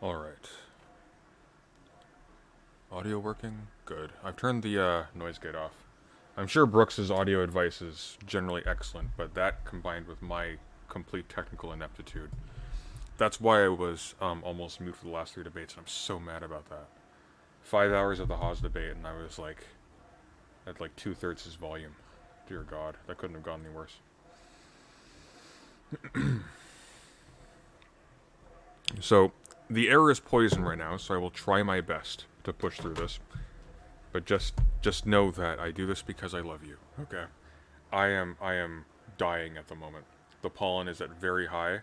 Alright. Audio working? Good. I've turned the noise gate off. I'm sure Brooks's audio advice is generally excellent, but that combined with my complete technical ineptitude, that's why I was almost mute for the last 3 debates, and I'm so mad about that. 5 hours of the Haas debate, and I was like, at like 2/3 his volume. Dear God, that couldn't have gone any worse. So, the air is poison right now, so I will try my best to push through this. But just know that I do this because I love you. Okay. I am dying at the moment. The pollen is at very high.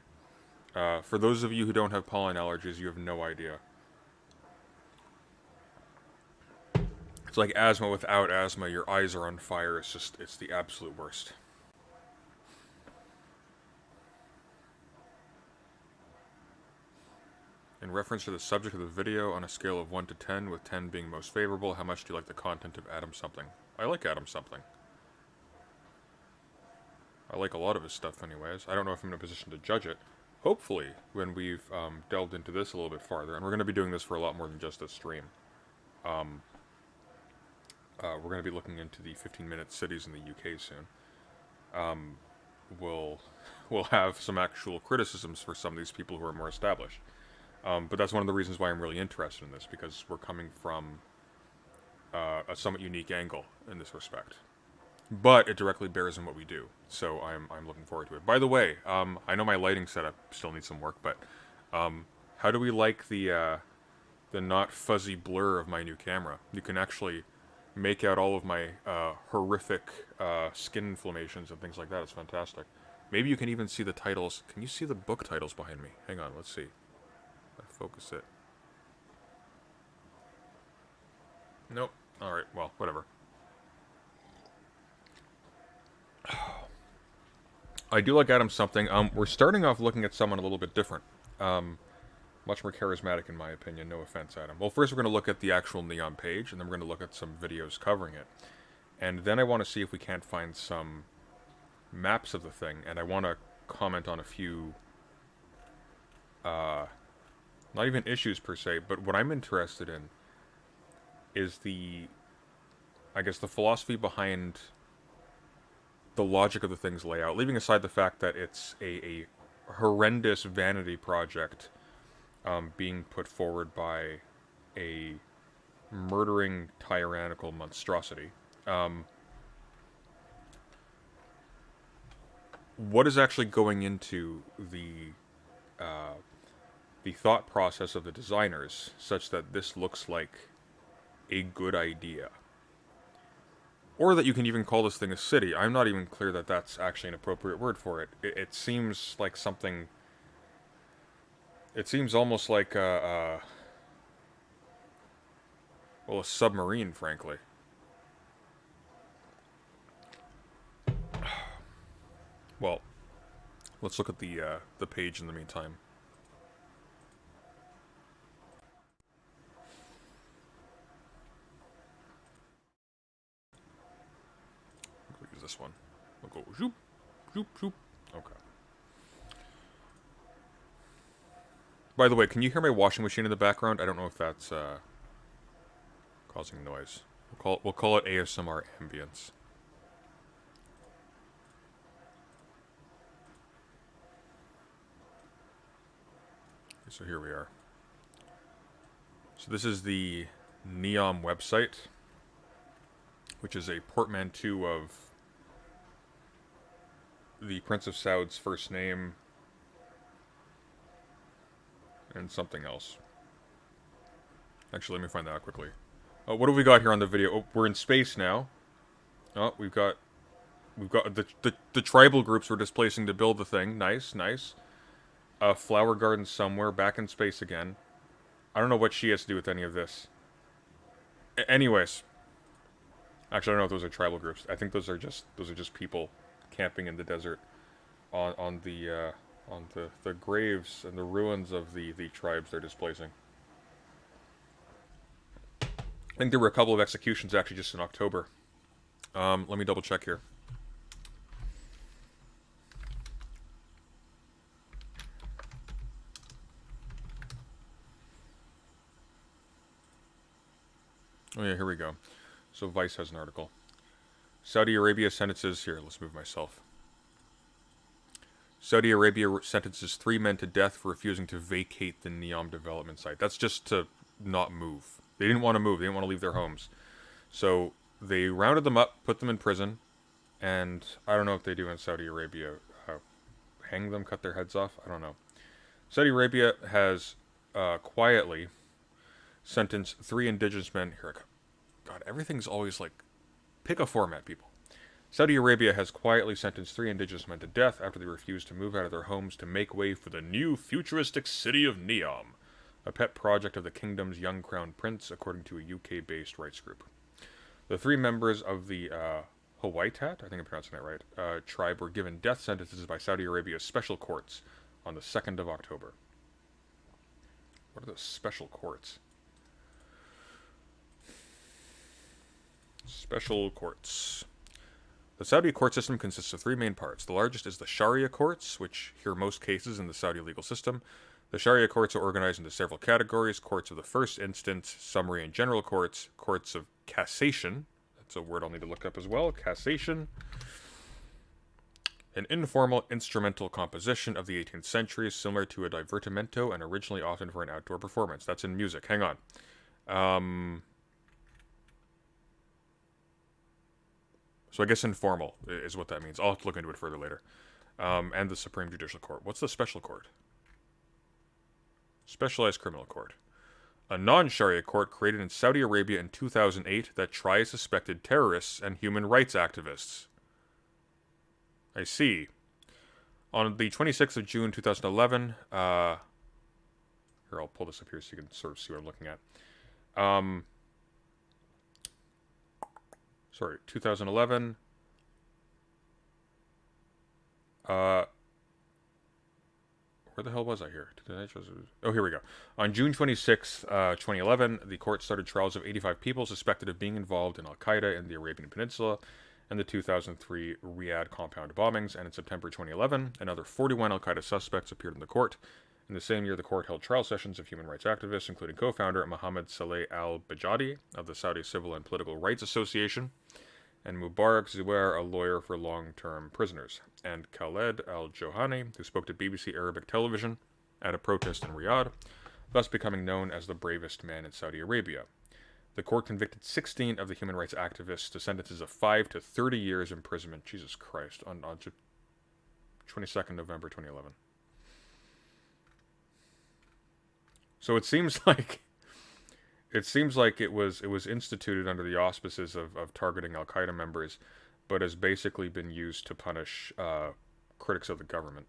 For those of you who don't have pollen allergies, you have no idea. It's like asthma without asthma. Your eyes are on fire. It's the absolute worst. In reference to the subject of the video, on a scale of 1 to 10, with 10 being most favorable, how much do you like the content of Adam Something? I like Adam Something. I like a lot of his stuff anyways. I don't know if I'm in a position to judge it. Hopefully, when we've delved into this a little bit farther, and we're going to be doing this for a lot more than just a stream. We're going to be looking into the 15-minute cities in the UK soon. We'll have some actual criticisms for some of these people who are more established. But that's one of the reasons why I'm really interested in this, because we're coming from a somewhat unique angle in this respect. But it directly bears on what we do, so I'm looking forward to it. By the way, I know my lighting setup still needs some work, but how do we like the not fuzzy blur of my new camera? You can actually make out all of my horrific skin inflammations and things like that. It's fantastic. Maybe you can even see the titles. Can you see the book titles behind me? Hang on, let's see. Focus it. Nope. Alright, well, whatever. I do like Adam Something. We're starting off looking at someone a little bit different. Much more charismatic in my opinion, no offense, Adam. Well, first we're going to look at the actual Neon page, and then we're going to look at some videos covering it. And then I want to see if we can't find some maps of the thing, and I want to comment on a few not even issues per se, but what I'm interested in is the philosophy behind the logic of the thing's layout, leaving aside the fact that it's a horrendous vanity project being put forward by a murdering tyrannical monstrosity. What is actually going into the thought process of the designers such that this looks like a good idea? Or that you can even call this thing a city. I'm not even clear that that's actually an appropriate word for it. It seems like something... It seems almost like a submarine, frankly. Well, let's look at the page in the meantime. This one. We'll go zoop, zoop, zoop. Okay. By the way, can you hear my washing machine in the background? I don't know if that's causing noise. We'll call it ASMR ambience. Okay, so here we are. So this is the Neon website, which is a portmanteau of the Prince of Saud's first name and something else. Actually, let me find that out quickly. What have we got here on the video? Oh, we're in space now. Oh, we've got the tribal groups we're displacing to build the thing. Nice, nice. A flower garden somewhere, back in space again. I don't know what she has to do with any of this. Anyways. Actually, I don't know if those are tribal groups. I think those are just people camping in the desert on the graves and the ruins of the tribes they're displacing. I think there were a couple of executions actually just in October. Let me double check here. Oh yeah, here we go. So Vice has an article. Saudi Arabia sentences here. Let's move myself. Saudi Arabia sentences 3 men to death for refusing to vacate the Neom development site. That's just to not move. They didn't want to move. They didn't want to leave their homes. So they rounded them up, put them in prison, and I don't know what they do in Saudi Arabia. Hang them, cut their heads off? I don't know. Saudi Arabia has quietly sentenced 3 indigenous men. Here, God, everything's always like, pick a format, people. Saudi Arabia has quietly sentenced 3 indigenous men to death after they refused to move out of their homes to make way for the new futuristic city of Neom, a pet project of the kingdom's young crown prince, according to a UK-based rights group. The 3 members of the Hawaiitat, I think I'm pronouncing that right, tribe were given death sentences by Saudi Arabia's special courts on the 2nd of October. What are the special courts? Special courts. The Saudi court system consists of 3 main parts. The largest is the Sharia courts, which hear most cases in the Saudi legal system. The Sharia courts are organized into several categories: courts of the first instance, summary and general courts, courts of cassation. That's a word I'll need to look up as well. Cassation. An informal instrumental composition of the 18th century, similar to a divertimento and originally often for an outdoor performance. That's in music. Hang on. So I guess informal is what that means. I'll have to look into it further later. And the Supreme Judicial Court. What's the special court? Specialized Criminal Court. A non-Sharia court created in Saudi Arabia in 2008 that tries suspected terrorists and human rights activists. I see. On the 26th of June 2011, here, I'll pull this up here so you can sort of see what I'm looking at. 2011. Where the hell was I here? Oh, here we go. On June 26, 2011, the court started trials of 85 people suspected of being involved in Al-Qaeda in the Arabian Peninsula and the 2003 Riyadh compound bombings, and in September 2011, another 41 Al-Qaeda suspects appeared in the court. In the same year, the court held trial sessions of human rights activists, including co-founder Mohammed Saleh al-Bajadi of the Saudi Civil and Political Rights Association, and Mubarak Zubair, a lawyer for long-term prisoners, and Khaled al-Johani, who spoke to BBC Arabic television at a protest in Riyadh, thus becoming known as the bravest man in Saudi Arabia. The court convicted 16 of the human rights activists to sentences of 5 to 30 years imprisonment. Jesus Christ, on 22nd November 2011. So it seems like it was instituted under the auspices of targeting Al-Qaeda members, but has basically been used to punish critics of the government.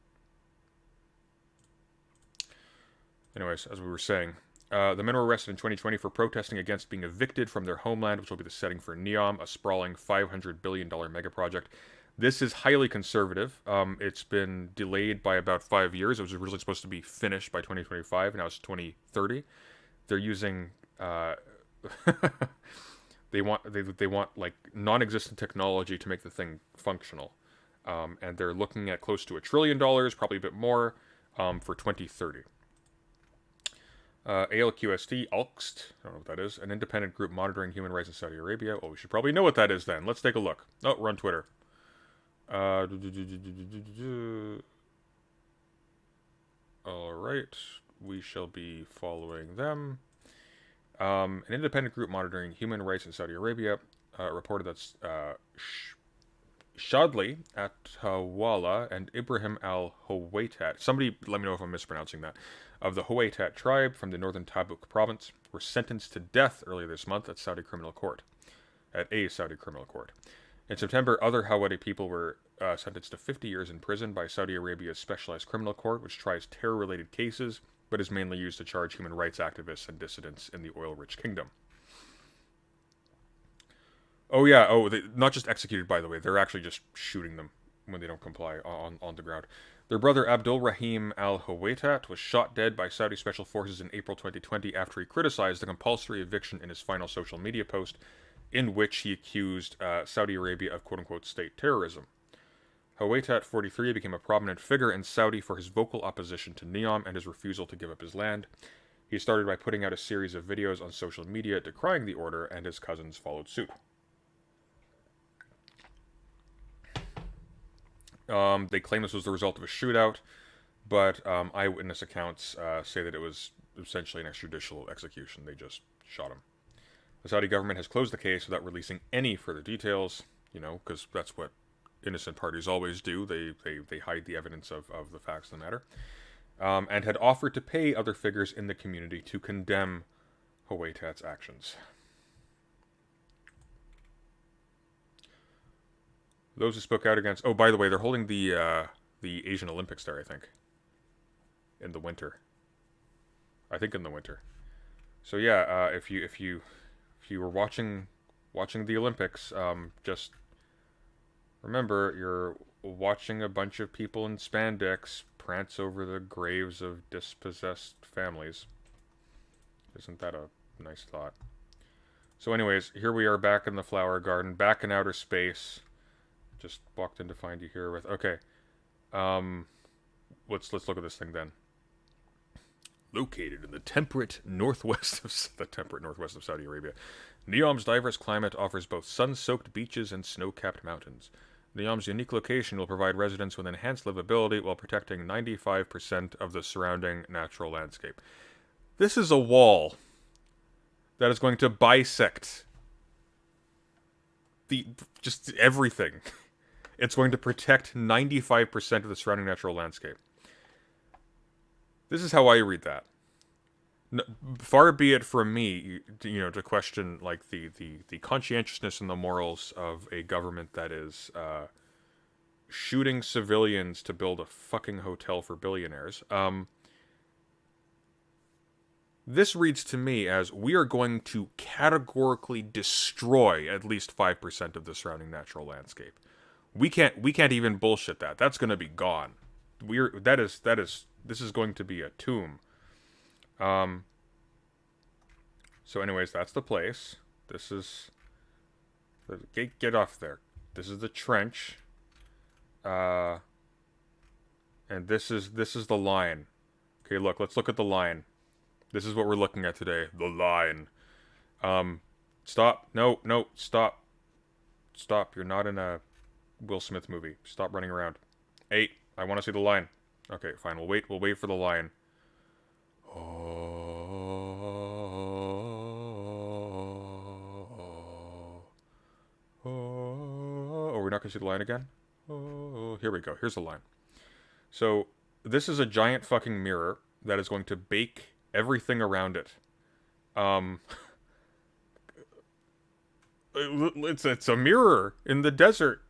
Anyways, as we were saying, the men were arrested in 2020 for protesting against being evicted from their homeland, which will be the setting for Neom, a sprawling $500 billion mega project. This is highly conservative. It's been delayed by about 5 years. It was originally supposed to be finished by 2025, now it's 2030. They're using they want like non-existent technology to make the thing functional, and they're looking at close to $1 trillion, probably a bit more, for 2030. ALQST, ALQST, I don't know what that is, an independent group monitoring human rights in Saudi Arabia. Well, we should probably know what that is then. Let's take a look. Oh, we're on Twitter. Alright, we shall be following them. An independent group monitoring human rights in Saudi Arabia reported that Shadli at-Tawala and Ibrahim al-Hawaitat, somebody let me know if I'm mispronouncing that, of the Hawaitat tribe from the northern Tabuk province, were sentenced to death earlier this month at a Saudi criminal court. In September, other Hawaiian people were sentenced to 50 years in prison by Saudi Arabia's specialized criminal court, which tries terror-related cases, but is mainly used to charge human rights activists and dissidents in the oil-rich kingdom. Oh yeah, not just executed, by the way, they're actually just shooting them when they don't comply on the ground. Their brother Abdul Rahim al-Hawaitat was shot dead by Saudi special forces in April 2020 after he criticized the compulsory eviction in his final social media post, in which he accused Saudi Arabia of quote-unquote state terrorism. Hawaitat, 43, became a prominent figure in Saudi for his vocal opposition to Neom and his refusal to give up his land. He started by putting out a series of videos on social media decrying the order, and his cousins followed suit. They claim this was the result of a shootout, but eyewitness accounts say that it was essentially an extrajudicial execution. They just shot him. The Saudi government has closed the case without releasing any further details, because that's what innocent parties always do. They hide the evidence of the facts of the matter. And had offered to pay other figures in the community to condemn Huwaitat's actions. Those who spoke out against... Oh, by the way, they're holding the Asian Olympics there, I think. In the winter. I think in the winter. So yeah, if you were watching the Olympics, just remember you're watching a bunch of people in spandex prance over the graves of dispossessed families. Isn't that a nice thought? So anyways, here we are back in the flower garden, back in outer space. Just walked in to find you here with... Okay. Let's look at this thing then. Located in the temperate northwest of Saudi Arabia, Neom's diverse climate offers both sun-soaked beaches and snow-capped mountains. Neom's unique location will provide residents with enhanced livability while protecting 95% of the surrounding natural landscape. This is a wall that is going to bisect just everything. It's going to protect 95% of the surrounding natural landscape. This is how I read that. Far be it from me, to question like the conscientiousness and the morals of a government that is shooting civilians to build a fucking hotel for billionaires. This reads to me as we are going to categorically destroy at least 5% of the surrounding natural landscape. We can't even bullshit that. That's going to be gone. This is going to be a tomb. So anyways, that's the place. This is... Get off there. This is the trench. And this is the line. Okay, look. Let's look at the line. This is what we're looking at today. The line. Stop. No, stop. Stop. You're not in a Will Smith movie. Stop running around. 8. I want to see the line. Okay, fine. We'll wait for the line. Oh, we're not going to see the line again? Oh, here we go. Here's the line. So, this is a giant fucking mirror that is going to bake everything around it. It's a mirror in the desert.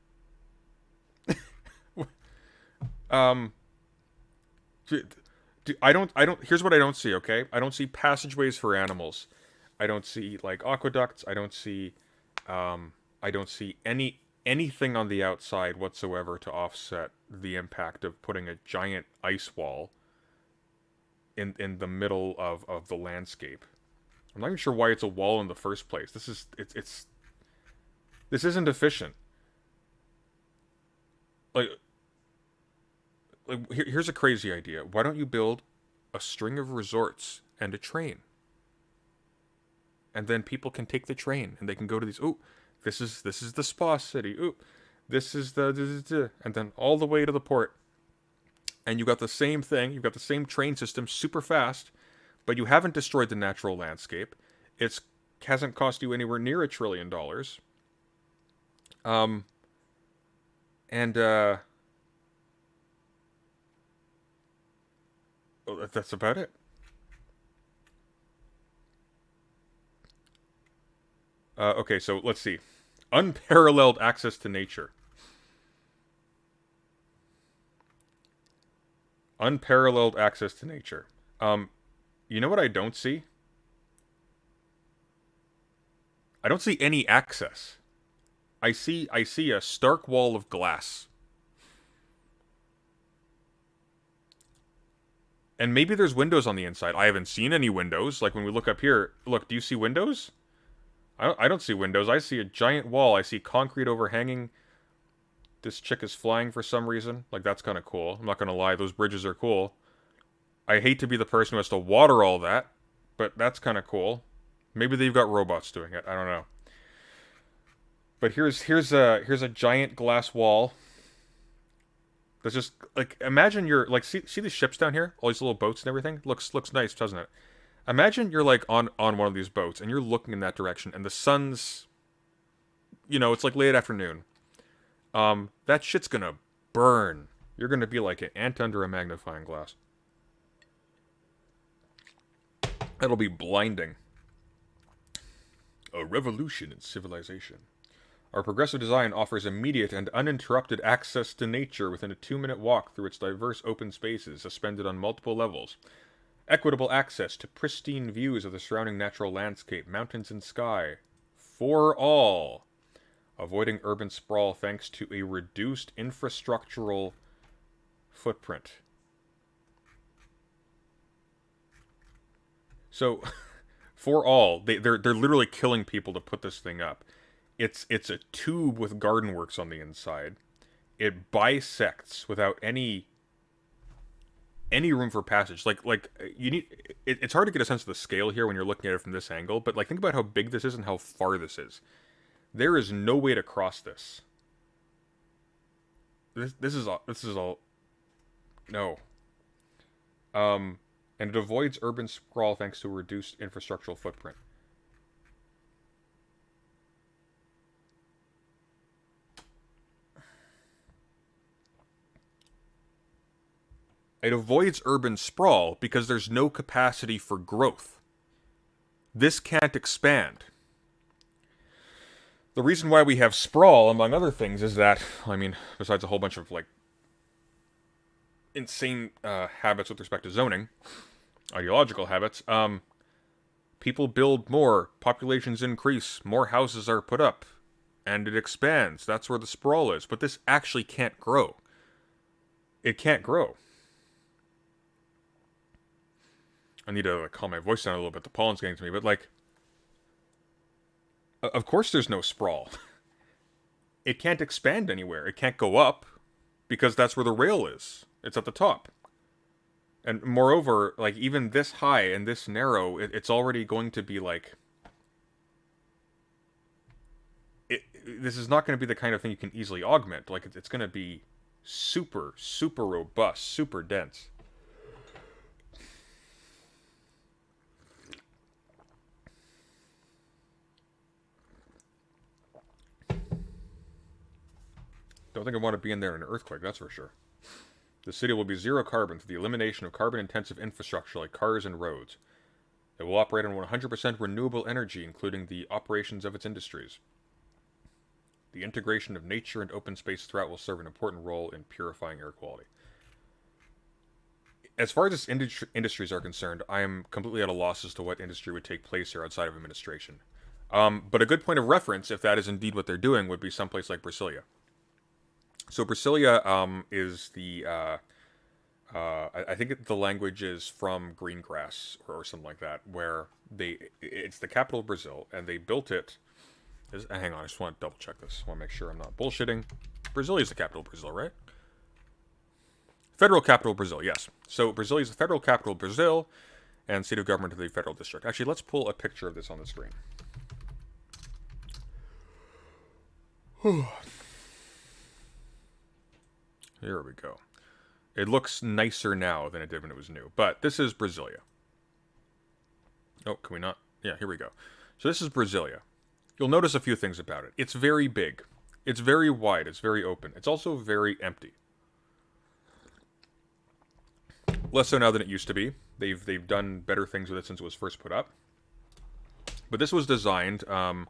Here's what I don't see, okay? I don't see passageways for animals. I don't see, like, aqueducts. I don't see anything on the outside whatsoever to offset the impact of putting a giant ice wall in the middle of the landscape. I'm not even sure why it's a wall in the first place. This isn't efficient. Here's a crazy idea. Why don't you build a string of resorts and a train? And then people can take the train and they can go to these. Ooh, this is the spa city. Ooh, this is and then all the way to the port. And you got the same thing. You've got the same train system, super fast, but you haven't destroyed the natural landscape. It hasn't cost you anywhere near $1 trillion. That's about it. Okay, so let's see. Unparalleled access to nature. Unparalleled access to nature. You know what I don't see? I don't see any access. I see a stark wall of glass. And maybe there's windows on the inside. I haven't seen any windows. Like when we look up here, look, do you see windows? I don't see windows. I see a giant wall. I see concrete overhanging. This chick is flying for some reason. Like, that's kind of cool. I'm not going to lie. Those bridges are cool. I hate to be the person who has to water all that. but that's kind of cool. Maybe they've got robots doing it. I don't know. But here's a giant glass wall. That's just like, imagine you're like, see the ships down here, all these little boats and everything. Looks nice, doesn't it? Imagine you're like on one of these boats and you're looking in that direction, and the sun's, it's like late afternoon. That shit's gonna burn. You're gonna be like an ant under a magnifying glass. It'll be blinding. A revolution in civilization. Our progressive design offers immediate and uninterrupted access to nature within a 2-minute walk through its diverse open spaces suspended on multiple levels. Equitable access to pristine views of the surrounding natural landscape, mountains and sky. For all. Avoiding urban sprawl thanks to a reduced infrastructural footprint. So, for all, they're literally killing people to put this thing up. It's a tube with garden works on the inside. It bisects without any room for passage. Like you need. It's hard to get a sense of the scale here when you're looking at it from this angle. But like, think about how big this is and how far this is. There is no way to cross this. This is all. No. And it avoids urban sprawl thanks to a reduced infrastructural footprint. It avoids urban sprawl because there's no capacity for growth. This can't expand. The reason why we have sprawl, among other things, is that, besides a whole bunch of, insane habits with respect to zoning, ideological habits, people build more, populations increase, more houses are put up, and it expands. That's where the sprawl is. But this actually can't grow. It can't grow. I need to calm my voice down a little bit. The pollen's getting to me. But, of course there's no sprawl. It can't expand anywhere. It can't go up because that's where the rail is. It's at the top. And moreover, even this high and this narrow, it's already going to be, this is not going to be the kind of thing you can easily augment. It's going to be super, super robust, super dense. Don't think I want to be in there in an earthquake, that's for sure. The city will be zero carbon through the elimination of carbon-intensive infrastructure like cars and roads. It will operate on 100% renewable energy, including the operations of its industries. The integration of nature and open space throughout will serve an important role in purifying air quality. As far as its industries are concerned, I am completely at a loss as to what industry would take place here outside of administration. But a good point of reference, if that is indeed what they're doing, would be someplace like Brasilia. So Brasilia is the, I think the language is from Greengrass or something like that, where it's the capital of Brazil, and they built it. Hang on, I just want to double check this. I want to make sure I'm not bullshitting. Brasilia is the capital of Brazil, right? Federal capital of Brazil, yes. So Brasilia is the federal capital of Brazil, and seat of government of the federal district. Actually, let's pull a picture of this on the screen. Here we go. It looks nicer now than it did when it was new. But this is Brasilia. Oh, can we not? Yeah, here we go. So this is Brasilia. You'll notice a few things about it. It's very big. It's very wide. It's very open. It's also very empty. Less so now than it used to be. They've done better things with it since it was first put up. But this was designed... was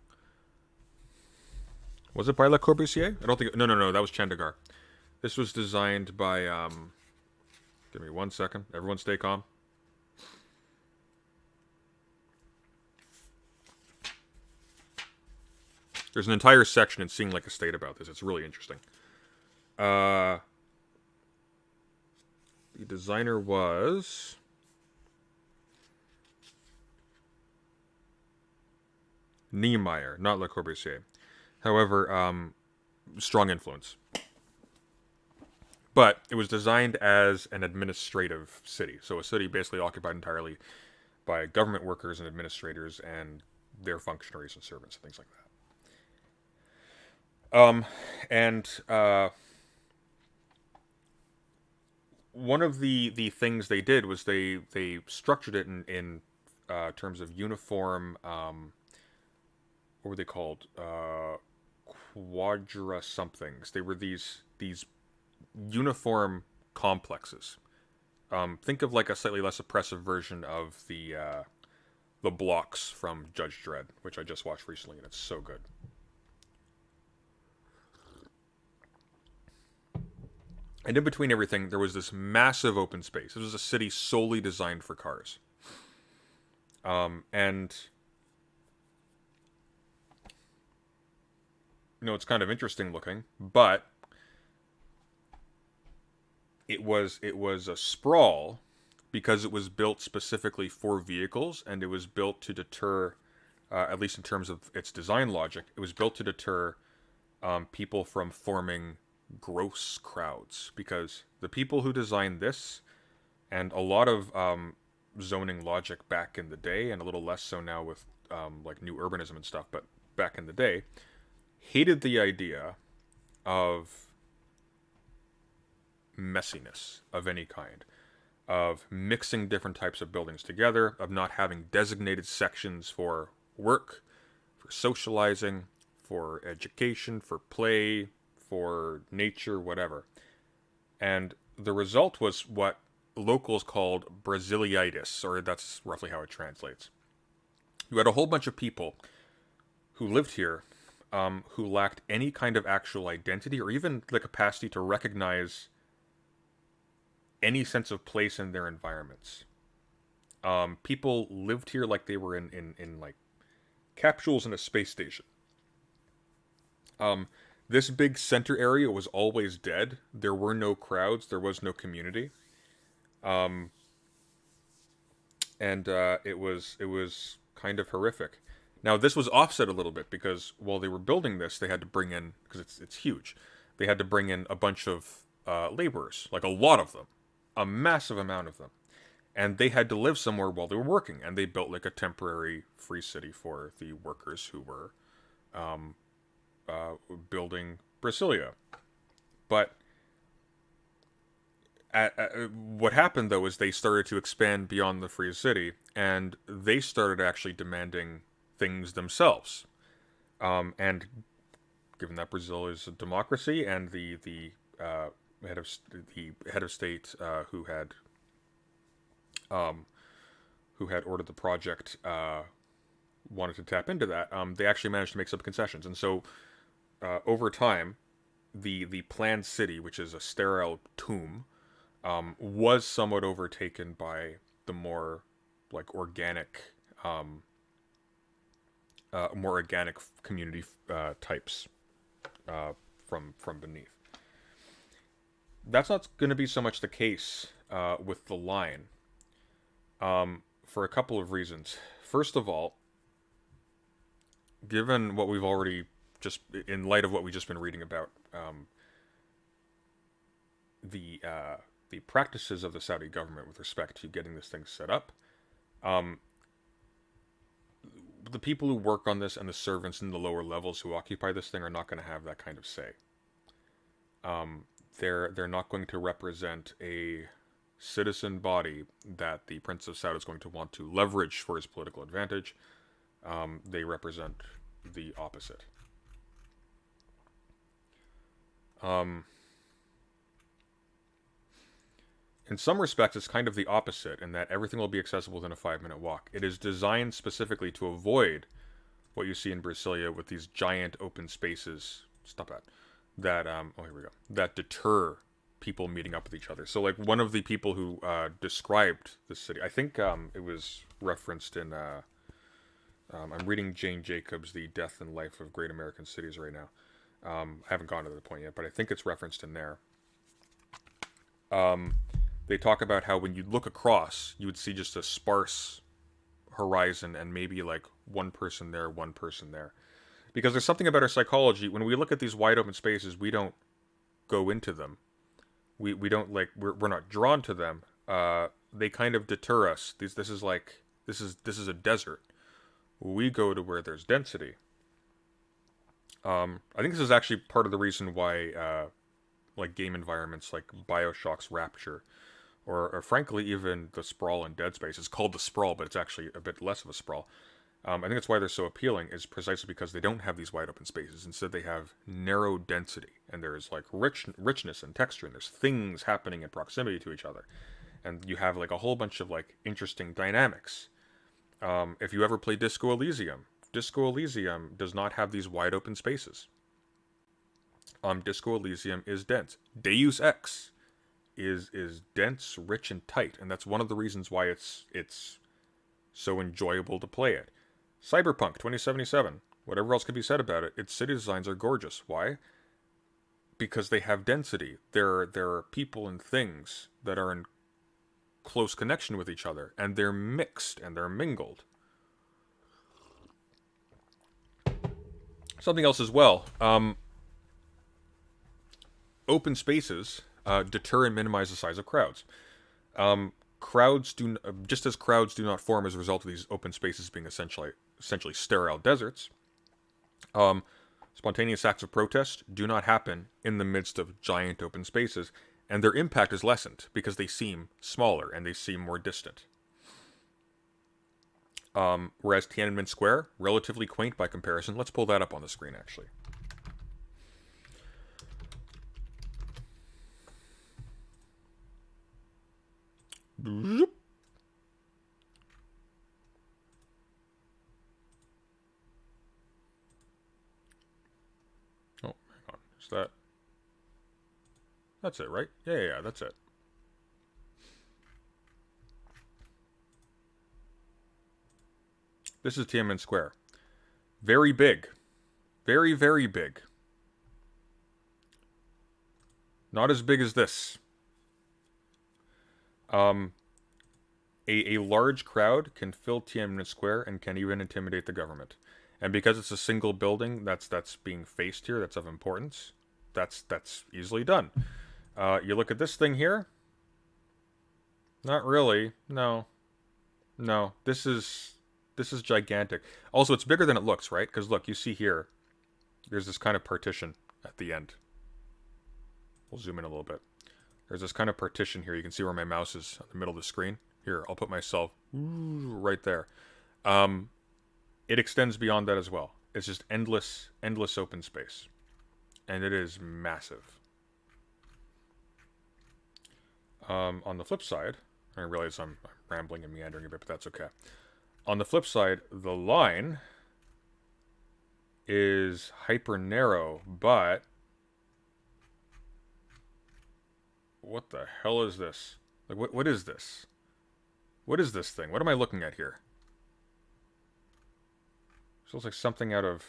it by Le Corbusier? I don't think... No. That was Chandigarh. This was designed by, give me 1 second. Everyone stay calm. There's an entire section in Seeing Like a State about this. It's really interesting. The designer was... Niemeyer, not Le Corbusier. However, strong influence. But it was designed as an administrative city. So a city basically occupied entirely by government workers and administrators and their functionaries and servants and things like that. And one of the things they did was they structured it in terms of uniform. What were they called? Quadra somethings. They were these uniform complexes. Think of like a slightly less oppressive version of the blocks from Judge Dredd, which I just watched recently, and it's so good. And in between everything, there was this massive open space. It was a city solely designed for cars. And it's kind of interesting looking, but it was a sprawl because it was built specifically for vehicles, and it was built to deter, at least in terms of its design logic, it was built to deter people from forming gross crowds, because the people who designed this, and a lot of zoning logic back in the day, and a little less so now with like new urbanism and stuff, but back in the day, hated the idea of messiness of any kind, of mixing different types of buildings together, of not having designated sections for work, for socializing, for education, for play, for nature, whatever. And the result was what locals called Braziliitis, or that's roughly how it translates. You had a whole bunch of people who lived here who lacked any kind of actual identity or even the capacity to recognize any sense of place in their environments. People lived here like they were in like capsules in a space station. This big center area was always dead. There were no crowds. There was no community. And it was kind of horrific. Now, this was offset a little bit because while they were building this, they had to bring in, because it's huge, they had to bring in a bunch of laborers, like a lot of them, a massive amount of them. And they had to live somewhere while they were working, and they built like a temporary free city for the workers who were building Brasilia. But what happened, though, is they started to expand beyond the free city, and they started actually demanding things themselves. And given that Brazil is a democracy, and the head of state who had ordered the project wanted to tap into that, they actually managed to make some concessions. And so over time, the planned city, which is a sterile tomb, was somewhat overtaken by the more like organic community types from beneath. That's not going to be so much the case with the line, for a couple of reasons. First of all, given what we've already just, in light of what we've just been reading about, the practices of the Saudi government with respect to getting this thing set up, the people who work on this and the servants in the lower levels who occupy this thing are not going to have that kind of say. They're not going to represent a citizen body that the Prince of Saud is going to want to leverage for his political advantage. They represent the opposite. In some respects, it's kind of the opposite in that everything will be accessible within a 5-minute walk. It is designed specifically to avoid what you see in Brasilia with these giant open spaces. Stop that. That, here we go. That deter people meeting up with each other. So, like, one of the people who described the city, I think it was referenced in, I'm reading Jane Jacobs' The Death and Life of Great American Cities right now. I haven't gone to the point yet, but I think it's referenced in there. They talk about how when you look across, you would see just a sparse horizon and maybe like one person there, one person there. Because there's something about our psychology. When we look at these wide open spaces, we don't go into them. We don't like, we're not drawn to them. They kind of deter us. This is like This is a desert. We go to where there's density. I think this is actually part of the reason why, like game environments like Bioshock's Rapture, or frankly even the sprawl in Dead Space, it's called the sprawl, but it's actually a bit less of a sprawl. I think that's why they're so appealing, is precisely because they don't have these wide open spaces. Instead, they have narrow density, and there's like richness and texture, and there's things happening in proximity to each other, and you have like a whole bunch of like interesting dynamics. If you ever play Disco Elysium does not have these wide open spaces. Disco Elysium is dense. Deus Ex is dense, rich, and tight, and that's one of the reasons why it's so enjoyable to play it. Cyberpunk 2077, whatever else can be said about it, its city designs are gorgeous. Why? Because they have density. There are people and things that are in close connection with each other, and they're mixed and they're mingled. Something else as well. Open spaces deter and minimize the size of crowds. Just as crowds do not form as a result of these open spaces being essentially sterile deserts, spontaneous acts of protest do not happen in the midst of giant open spaces, and their impact is lessened because they seem smaller and they seem more distant. Whereas Tiananmen Square, relatively quaint by comparison. Let's pull that up on the screen, actually. Oh, hang on. Is that... That's it, right? Yeah, that's it. This is Tiananmen Square. Very big. Very, very big. Not as big as this. A large crowd can fill Tiananmen Square and can even intimidate the government. And because it's a single building that's being faced here, that's of importance, that's easily done. You look at this thing here. Not really. No. This is gigantic. Also, it's bigger than it looks, right? Because look, you see here, there's this kind of partition at the end. We'll zoom in a little bit. There's this kind of partition here. You can see where my mouse is in the middle of the screen. Here, I'll put myself right there. It extends beyond that as well. It's just endless open space. And it is massive. On the flip side, I realize I'm rambling and meandering a bit, but that's okay. On the flip side, the line is hyper narrow, but what the hell is this? Like, what is this? What is this thing? What am I looking at here? This looks like something out of...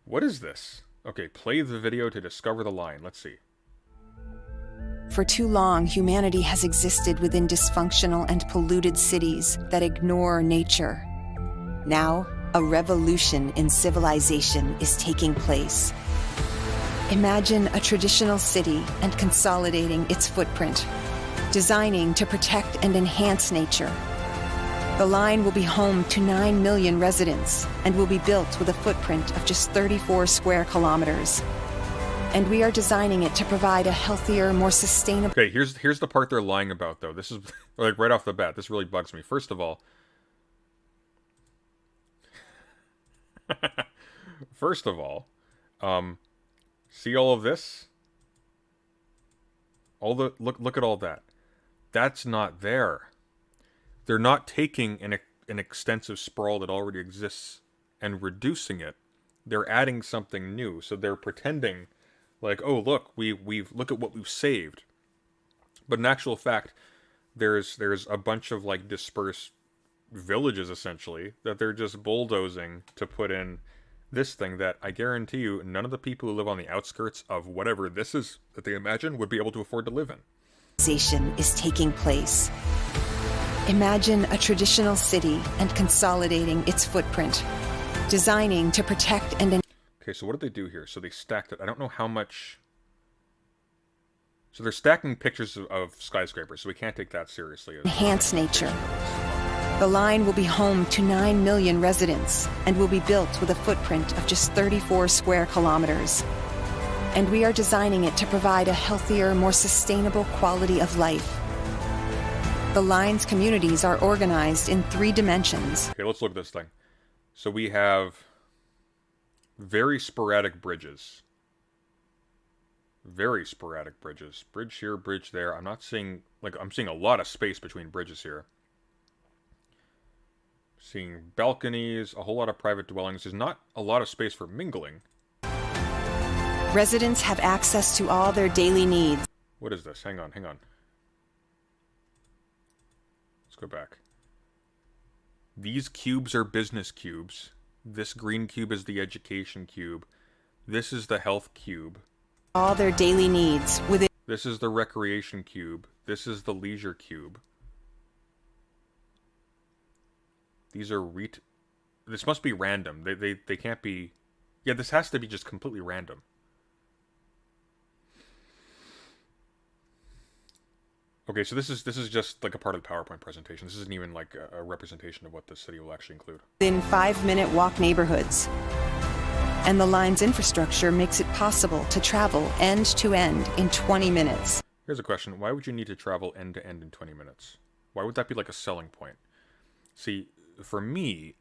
What is this? Okay, play the video to discover the line. Let's see. For too long, humanity has existed within dysfunctional and polluted cities that ignore nature. Now, a revolution in civilization is taking place. Imagine a traditional city and consolidating its footprint, designing to protect and enhance nature. The line will be home to 9 million residents and will be built with a footprint of just 34 square kilometers. And we are designing it to provide a healthier, more sustainable... Okay, here's the part they're lying about, though. This is, like, right off the bat, this really bugs me. First of all... see all of this? Look at all that. That's not there. They're not taking an extensive sprawl that already exists and reducing it. They're adding something new. So they're pretending... Like, oh, look, look at what we've saved. But in actual fact, there's a bunch of, like, dispersed villages, essentially, that they're just bulldozing to put in this thing that I guarantee you none of the people who live on the outskirts of whatever this is that they imagine would be able to afford to live in. Is taking place. Imagine a traditional city and consolidating its footprint, designing to protect and... Okay, so what did they do here? So they stacked it. I don't know how much... So they're stacking pictures of skyscrapers, so we can't take that seriously. Enhance nature. The line will be home to 9 million residents and will be built with a footprint of just 34 square kilometers. And we are designing it to provide a healthier, more sustainable quality of life. The line's communities are organized in 3 dimensions. Okay, let's look at this thing. So we have very sporadic bridges. Very sporadic bridges. Bridge here, bridge there. I'm not seeing, like, I'm seeing a lot of space between bridges here. Seeing balconies, a whole lot of private dwellings. There's not a lot of space for mingling. Residents have access to all their daily needs. What is this? Hang on, hang on. Let's go back. These cubes are business cubes. This green cube is the education cube. This is the health cube. All their daily needs within. This is the recreation cube. This is the leisure cube. These are this must be random. They can't be... Yeah, this has to be just completely random. Okay, so this is just like a part of the PowerPoint presentation. This isn't even like a representation of what the city will actually include. Within 5-minute walk neighborhoods. And the line's infrastructure makes it possible to travel end to end in 20 minutes. Here's a question. Why would you need to travel end to end in 20 minutes? Why would that be like a selling point? See, for me,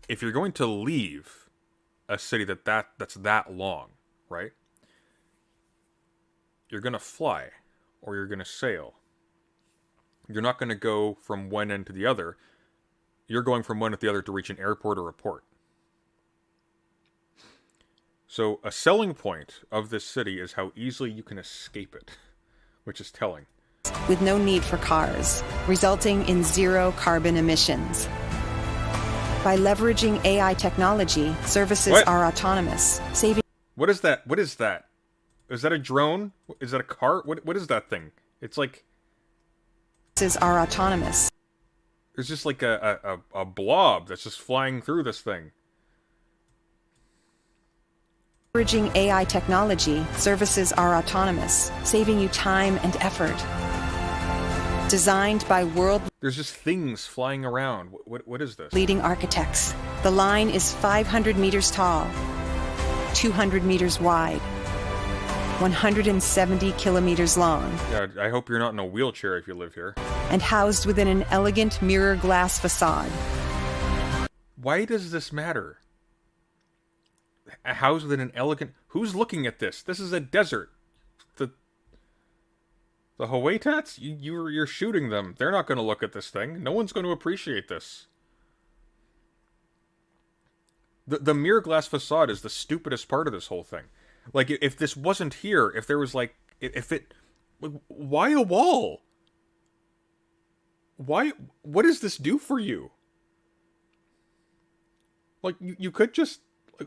if you're going to leave a city that's that long, right? You're going to fly or you're going to sail. You're not going to go from one end to the other. You're going from one to the other to reach an airport or a port. So a selling point of this city is how easily you can escape it, which is telling. With no need for cars, resulting in 0 carbon emissions. By leveraging AI technology, services are autonomous, saving... What is that? What is that? Is that a drone? Is that a car? What is that thing? It's like... Services are autonomous. There's just like a blob that's just flying through this thing. Leveraging AI technology, services are autonomous, saving you time and effort. Designed by There's just things flying around. What is this? leading architects. The line is 500 meters tall, 200 meters wide, 170 kilometers long. Yeah, I hope you're not in a wheelchair if you live here. And housed within an elegant mirror glass facade. Why does this matter? Housed within an elegant... Who's looking at this? This is a desert. The Hawaiitats? You're shooting them. They're not going to look at this thing. No one's going to appreciate this. The mirror glass facade is the stupidest part of this whole thing. Like, if this wasn't here, if there was like... Why a wall? Why... What does this do for you? Like, you could just...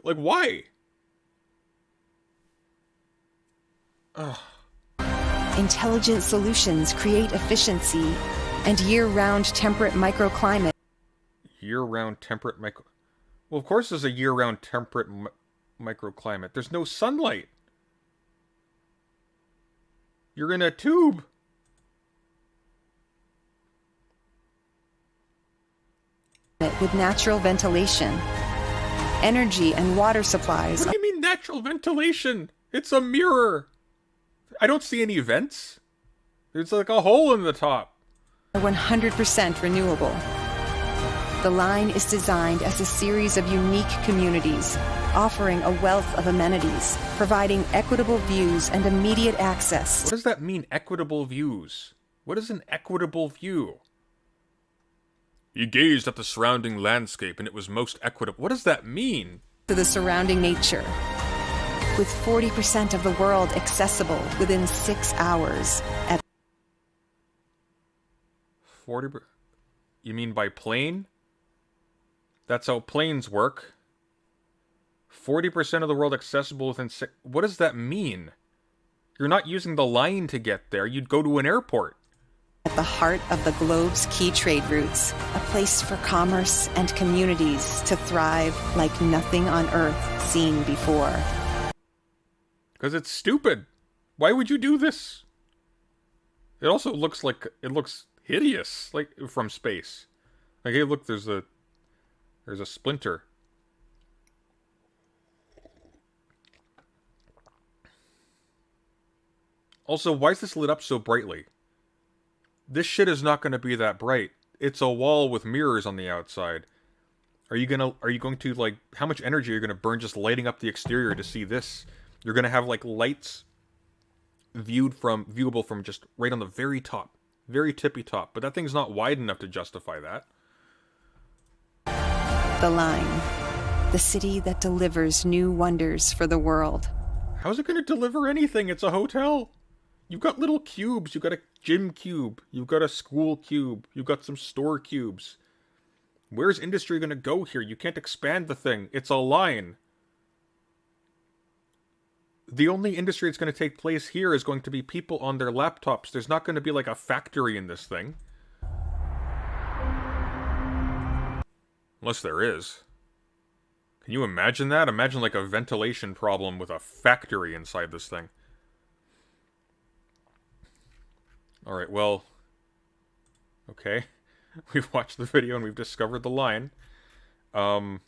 Like why? Ugh. Intelligent solutions create efficiency and year-round temperate microclimate. Year-round temperate micro... Well, of course there's a year-round temperate microclimate. There's no sunlight. You're in a tube. With natural ventilation, energy and water supplies. What do you mean natural ventilation? It's a mirror. I don't see any vents. There's like a hole in the top. Are 100% renewable. The line is designed as a series of unique communities, offering a wealth of amenities, providing equitable views and immediate access. What does that mean, equitable views? What is an equitable view? You gazed at the surrounding landscape and it was most equitable. What does that mean? To the surrounding nature. With 40% of the world accessible within 6 hours. At 40? You mean by plane? That's how planes work. 40% of the world accessible within 6... What does that mean? You're not using the line to get there. You'd go to an airport. At the heart of the globe's key trade routes, a place for commerce and communities to thrive like nothing on Earth seen before. Because it's stupid. Why would you do this? It also looks like it looks hideous, like from space. Like, hey, look, there's a splinter. Also, why is this lit up so brightly? This shit is not going to be that bright. It's a wall with mirrors on the outside. Are you going to like, how much energy are you going to burn just lighting up the exterior to see this? You're going to have like lights viewable from just right on the very top, very tippy top, but that thing's not wide enough to justify that. The Line, the city that delivers new wonders for the world. How's it going to deliver anything? It's a hotel. You've got little cubes. You've got a gym cube. You've got a school cube. You've got some store cubes. Where's industry going to go here? You can't expand the thing. It's a line. The only industry that's going to take place here is going to be people on their laptops. There's not going to be like a factory in this thing. Unless there is. Can you imagine that? Imagine like a ventilation problem with a factory inside this thing. Alright, well... Okay. We've watched the video and we've discovered the line. Damn.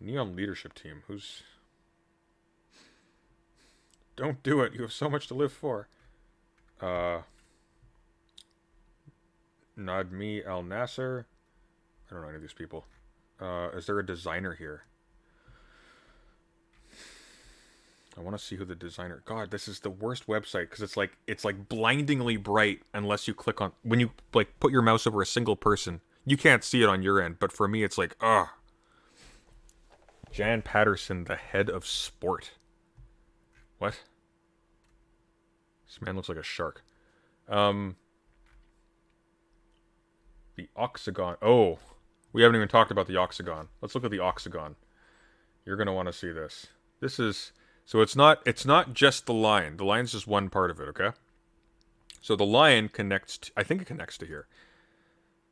Neon leadership team. Who's... Don't do it. You have so much to live for. Nadmi Al Nasser. I don't know any of these people. Is there a designer here? I want to see who the designer... God, this is the worst website because it's like blindingly bright unless you click on... When you like put your mouse over a single person, you can't see it on your end, but for me it's like, ugh. Jan Patterson, the head of sport. What? This man looks like a shark. The Oxagon. Oh, we haven't even talked about the Oxagon. Let's look at the Oxagon. You're going to want to see this. This is... So it's not just the line. The line's just one part of it, okay? So the line connects to, I think it connects to here.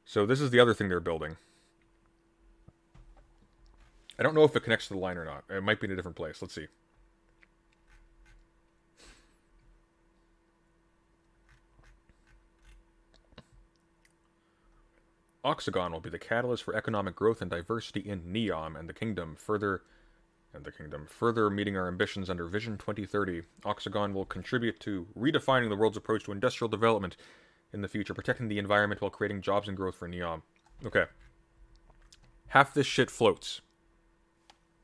So this is the other thing they're building. I don't know if it connects to the line or not. It might be in a different place. Let's see. Oxagon will be the catalyst for economic growth and diversity in Neom and the Kingdom, further meeting our ambitions under Vision 2030. Oxagon will contribute to redefining the world's approach to industrial development in the future, protecting the environment while creating jobs and growth for Neom. Okay. Half this shit floats.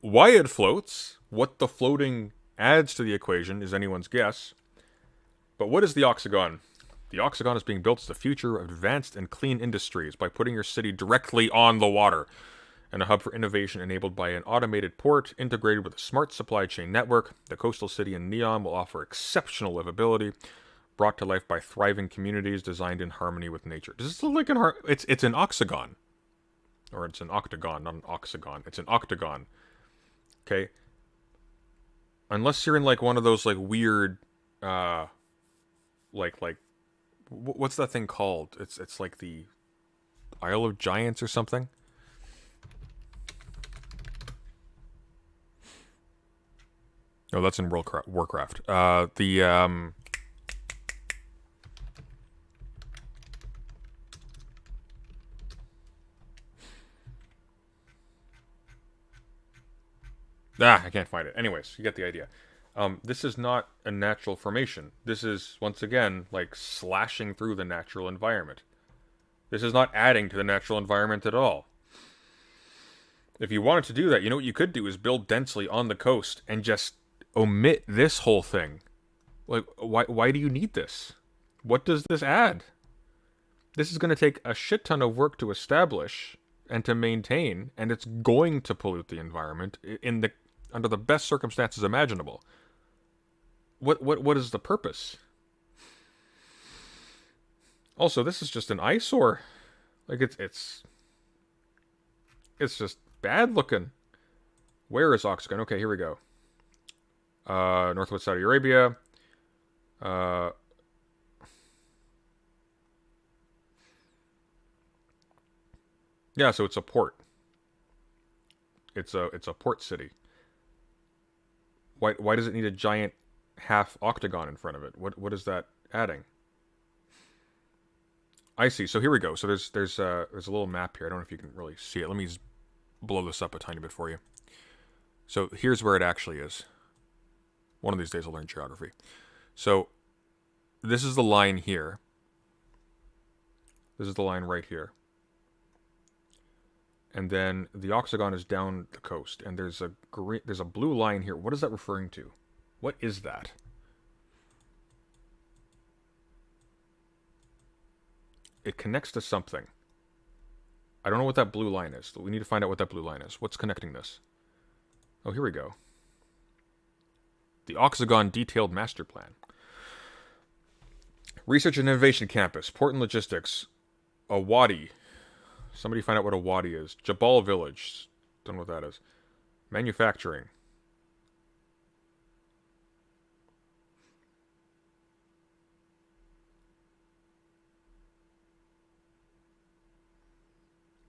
Why it floats, what the floating adds to the equation is anyone's guess. But what is the Oxagon? The Oxagon is being built as the future of advanced and clean industries by putting your city directly on the water, and a hub for innovation enabled by an automated port integrated with a smart supply chain network. The coastal city in Neom will offer exceptional livability, brought to life by thriving communities designed in harmony with nature. Does this look like it's an Oxagon? Or it's an octagon, not an Oxagon. It's an octagon. Okay? Unless you're in like one of those like weird, what's that thing called? It's like the Isle of Giants or something. Oh, that's in Warcraft. I can't find it. Anyways, you get the idea. This is not a natural formation. This is, once again, like slashing through the natural environment. This is not adding to the natural environment at all. If you wanted to do that, you know what you could do is build densely on the coast and just omit this whole thing. Like, why do you need this? What does this add? This is going to take a shit ton of work to establish and to maintain, and it's going to pollute the environment under the best circumstances imaginable. What is the purpose? Also, this is just an eyesore. Like it's just bad looking. Where is Oxagon? Okay, here we go. Northwest Saudi Arabia. Yeah, so it's a port. It's a port city. Why does it need a giant half octagon in front of it? What is that adding? I see. So here we go. So there's a little map here. I don't know if you can really see it. Let me just blow this up a tiny bit for you. So here's where it actually is. One of these days I'll learn geography. So this is the line here. This is the line right here. And then the octagon is down the coast, and there's a blue line here. What is that referring to? What is that? It connects to something. I don't know what that blue line is. We need to find out what that blue line is. What's connecting this? Oh, here we go. The Octagon Detailed Master Plan. Research and Innovation Campus. Port and Logistics. A wadi. Somebody find out what a wadi is. Jabal Village. Don't know what that is. Manufacturing.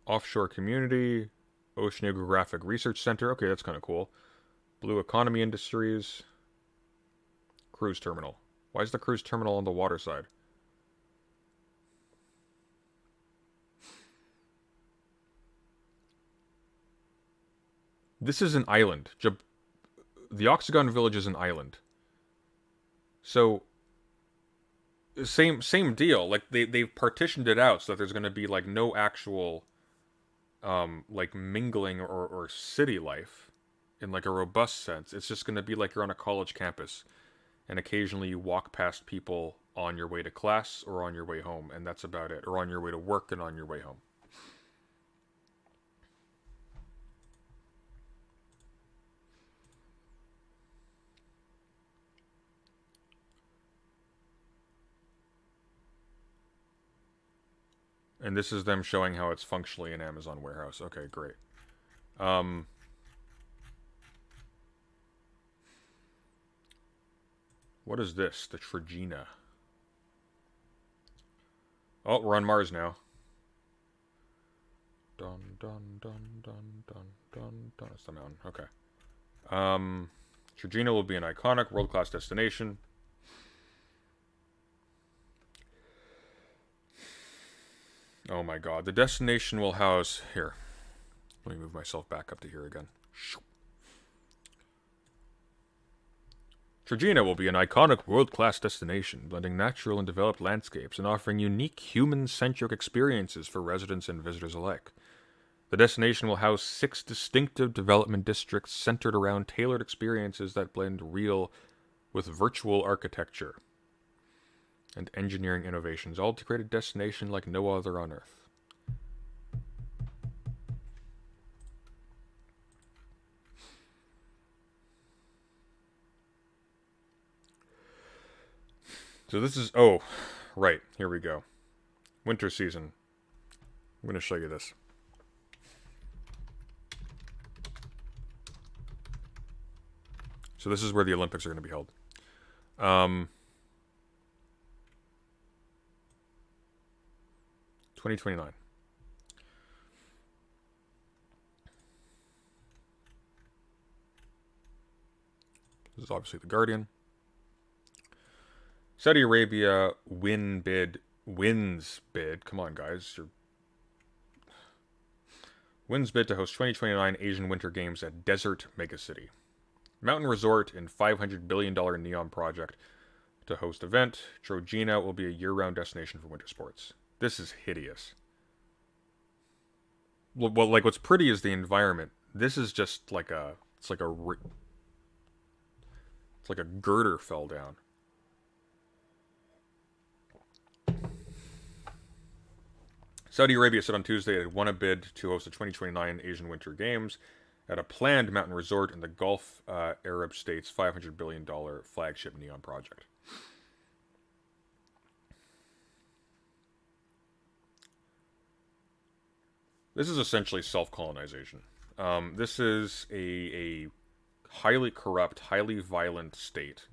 Offshore Community. Oceanographic Research Center. Okay, that's kind of cool. Blue Economy Industries. Cruise Terminal. Why is the cruise terminal on the water side? This is an island. The Octagon Village is an island. So, same deal. Like, they've partitioned it out so that there's going to be, like, no actual, like, mingling or city life in, like, a robust sense. It's just going to be like you're on a college campus, and occasionally you walk past people on your way to class or on your way home, and that's about it. Or on your way to work and on your way home. And this is them showing how it's functionally an Amazon warehouse. Okay, great. What is this? The Trigina. Oh, we're on Mars now. Dun dun dun dun dun dun dun. That's the mountain. Okay. Trigina will be an iconic world-class destination. Oh my god. The destination will house... Here. Let me move myself back up to here again. Trigina will be an iconic world-class destination, blending natural and developed landscapes and offering unique human-centric experiences for residents and visitors alike. The destination will house 6 distinctive development districts centered around tailored experiences that blend real with virtual architecture and engineering innovations, all to create a destination like no other on Earth. So this is... Oh, right. Here we go. Winter season. I'm going to show you this. So this is where the Olympics are going to be held. 2029. This is obviously the Guardian. Saudi Arabia wins bid. Come on, guys. Wins bid to host 2029 Asian Winter Games at Desert Megacity. Mountain Resort and $500 billion neon project to host event. Trojena will be a year-round destination for winter sports. This is hideous. Well, like, what's pretty is the environment. This is just like it's like a girder fell down. Saudi Arabia said on Tuesday it had won a bid to host the 2029 Asian Winter Games at a planned mountain resort in the Gulf Arab state's $500 billion flagship neon project. This is essentially self-colonization. This is a highly corrupt, highly violent state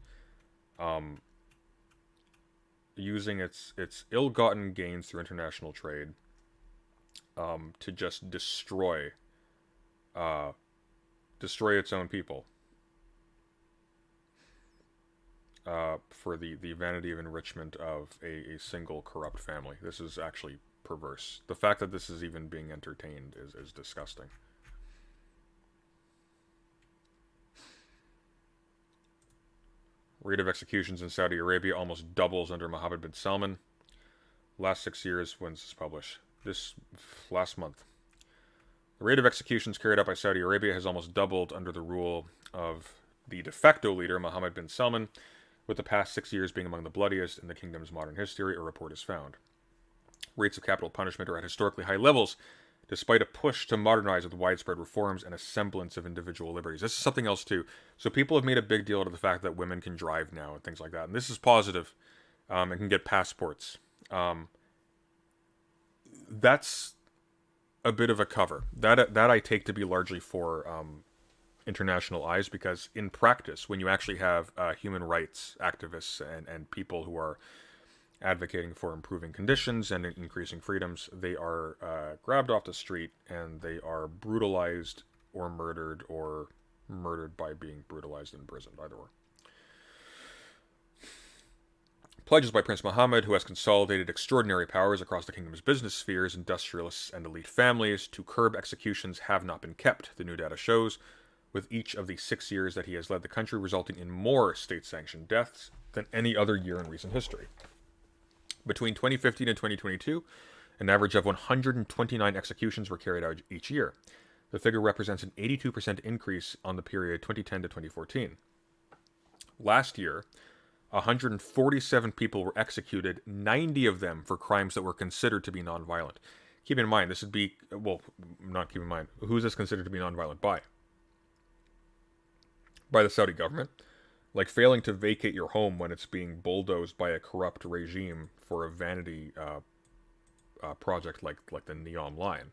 using its ill-gotten gains through international trade to just destroy its own people. for the vanity of enrichment of a single corrupt family. This is actually perverse. The fact that this is even being entertained is disgusting. Rate of executions in Saudi Arabia almost doubles under Mohammed bin Salman. Last 6 years, when's this published? This last month. The rate of executions carried out by Saudi Arabia has almost doubled under the rule of the de facto leader, Mohammed bin Salman, with the past 6 years being among the bloodiest in the kingdom's modern history, a report has found. Rates of capital punishment are at historically high levels, despite a push to modernize with widespread reforms and a semblance of individual liberties. This is something else, too. So people have made a big deal out of the fact that women can drive now and things like that. And this is positive. And can get passports. That's a bit of a cover. That I take to be largely for international eyes, because in practice, when you actually have human rights activists and people who are advocating for improving conditions and increasing freedoms, they are grabbed off the street and they are brutalized or murdered by being brutalized and imprisoned, either or. Pledges by Prince Mohammed, who has consolidated extraordinary powers across the kingdom's business spheres, industrialists, and elite families, to curb executions have not been kept, the new data shows, with each of the 6 years that he has led the country resulting in more state-sanctioned deaths than any other year in recent history. Between 2015 and 2022, an average of 129 executions were carried out each year. The figure represents an 82% increase on the period 2010 to 2014. Last year, 147 people were executed, 90 of them for crimes that were considered to be nonviolent. Keep in mind, this would be, well, not keep in mind, who's this considered to be nonviolent by? By the Saudi government. Like failing to vacate your home when it's being bulldozed by a corrupt regime for a vanity project like the Neon Lion.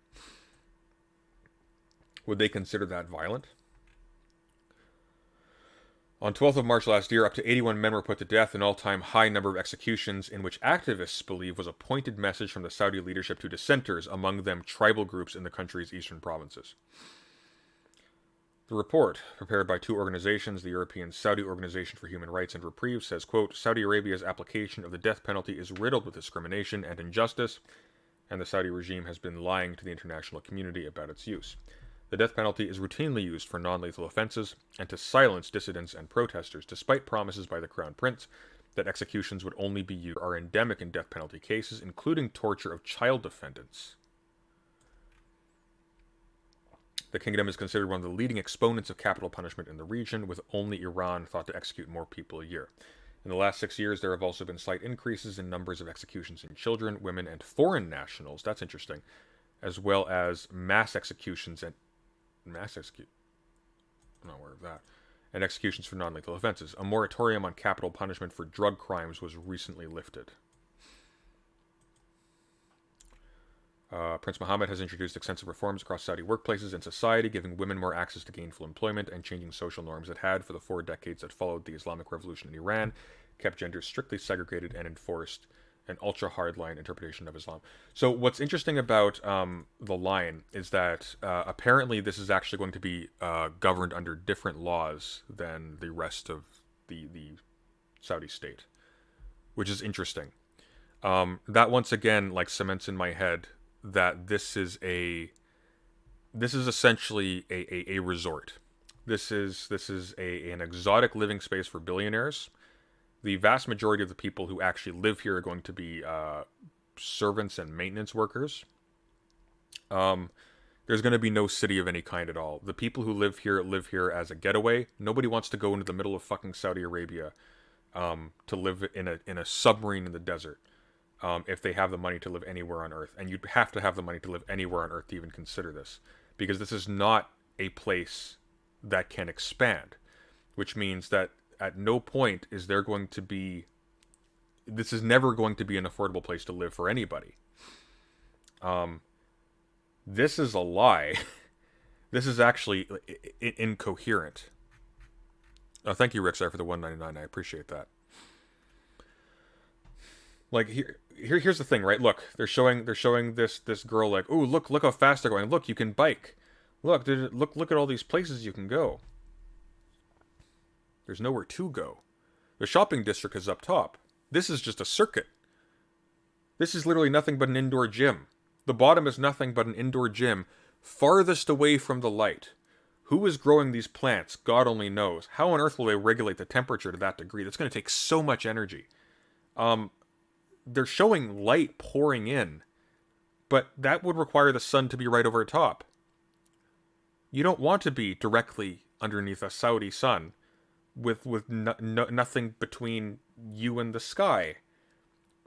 Would they consider that violent? On 12th of March last year, up to 81 men were put to death, an all-time high number of executions in which activists believe was a pointed message from the Saudi leadership to dissenters, among them tribal groups in the country's eastern provinces. The report, prepared by two organizations, the European Saudi Organization for Human Rights and Reprieve, says, quote, Saudi Arabia's application of the death penalty is riddled with discrimination and injustice, and the Saudi regime has been lying to the international community about its use. The death penalty is routinely used for non-lethal offenses and to silence dissidents and protesters, despite promises by the Crown Prince that executions would only be used are endemic in death penalty cases, including torture of child defendants. The kingdom is considered one of the leading exponents of capital punishment in the region, with only Iran thought to execute more people a year. In the last 6 years, there have also been slight increases in numbers of executions in children, women, and foreign nationals. That's interesting. As well as mass executions and I'm not aware of that. And executions for non-lethal offenses. A moratorium on capital punishment for drug crimes was recently lifted. Prince Mohammed has introduced extensive reforms across Saudi workplaces and society, giving women more access to gainful employment and changing social norms that had, for the 4 decades that followed the Islamic Revolution in Iran, kept gender strictly segregated and enforced an ultra-hardline interpretation of Islam. So what's interesting about the line is that apparently this is actually going to be governed under different laws than the rest of the Saudi state, which is interesting. That once again like cements in my head that this is essentially a resort. This is an exotic living space for billionaires. The vast majority of the people who actually live here are going to be servants and maintenance workers. There's going to be no city of any kind at all. The people who live here as a getaway. Nobody wants to go into the middle of fucking Saudi Arabia to live in a submarine in the desert if they have the money to live anywhere on Earth. And you'd have to have the money to live anywhere on Earth to even consider this. Because this is not a place that can expand. Which means that at no point is there going to be... This is never going to be an affordable place to live for anybody. This is a lie. This is actually incoherent. Thank you, Rick, sorry for the $1.99. I appreciate that. Like here's the thing, right? Look, they're showing this girl like, ooh, look how fast they're going. Look, you can bike. Look at all these places you can go. There's nowhere to go. The shopping district is up top. This is just a circuit. This is literally nothing but an indoor gym. The bottom is nothing but an indoor gym, farthest away from the light. Who is growing these plants? God only knows. How on earth will they regulate the temperature to that degree? That's going to take so much energy. They're showing light pouring in, but that would require the sun to be right over top. You don't want to be directly underneath a Saudi sun with nothing between you and the sky.